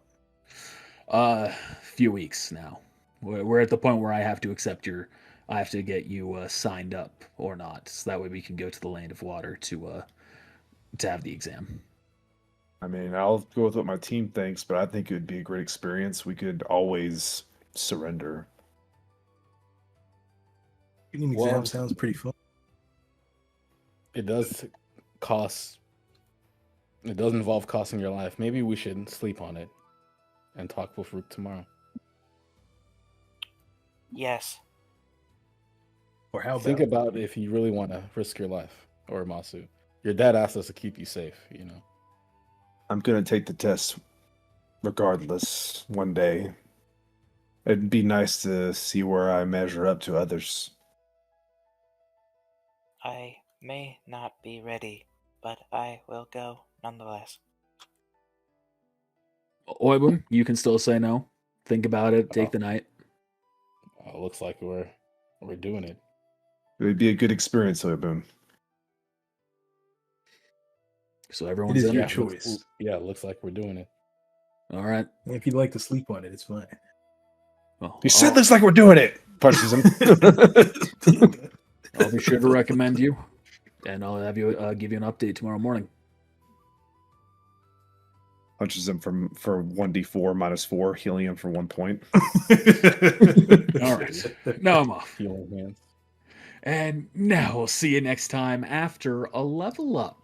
Few weeks now. We're at the point where I have to I have to get you signed up or not, so that way we can go to the Land of Water to have the exam. I mean, I'll go with what my team thinks, but I think it would be a great experience. We could always surrender. Getting Well, exam sounds pretty fun. It does cost. It does involve costing your life. Maybe we should sleep on it and talk with Rook tomorrow. Yes. Or how Think about if you really want to risk your life, or Masu. Your dad asked us to keep you safe, you know. I'm going to take the test regardless one day. It'd be nice to see where I measure up to others. I may not be ready, but I will go nonetheless. Oibun, you can still say no. Think about it. Take the night. Looks like we're doing it. It would be a good experience, Boone. So It everyone's is in your it. choice. It looks like we're doing it. All right. If you'd like to sleep on it, it's fine. Well, You said looks like we're doing it. Punches him. I'll be sure to recommend you, and I'll have you give you an update tomorrow morning. Punches him for 1d4 -4, healing him for 1 point. All right. Now I'm off. Healing hands. And now we'll see you next time after a level up.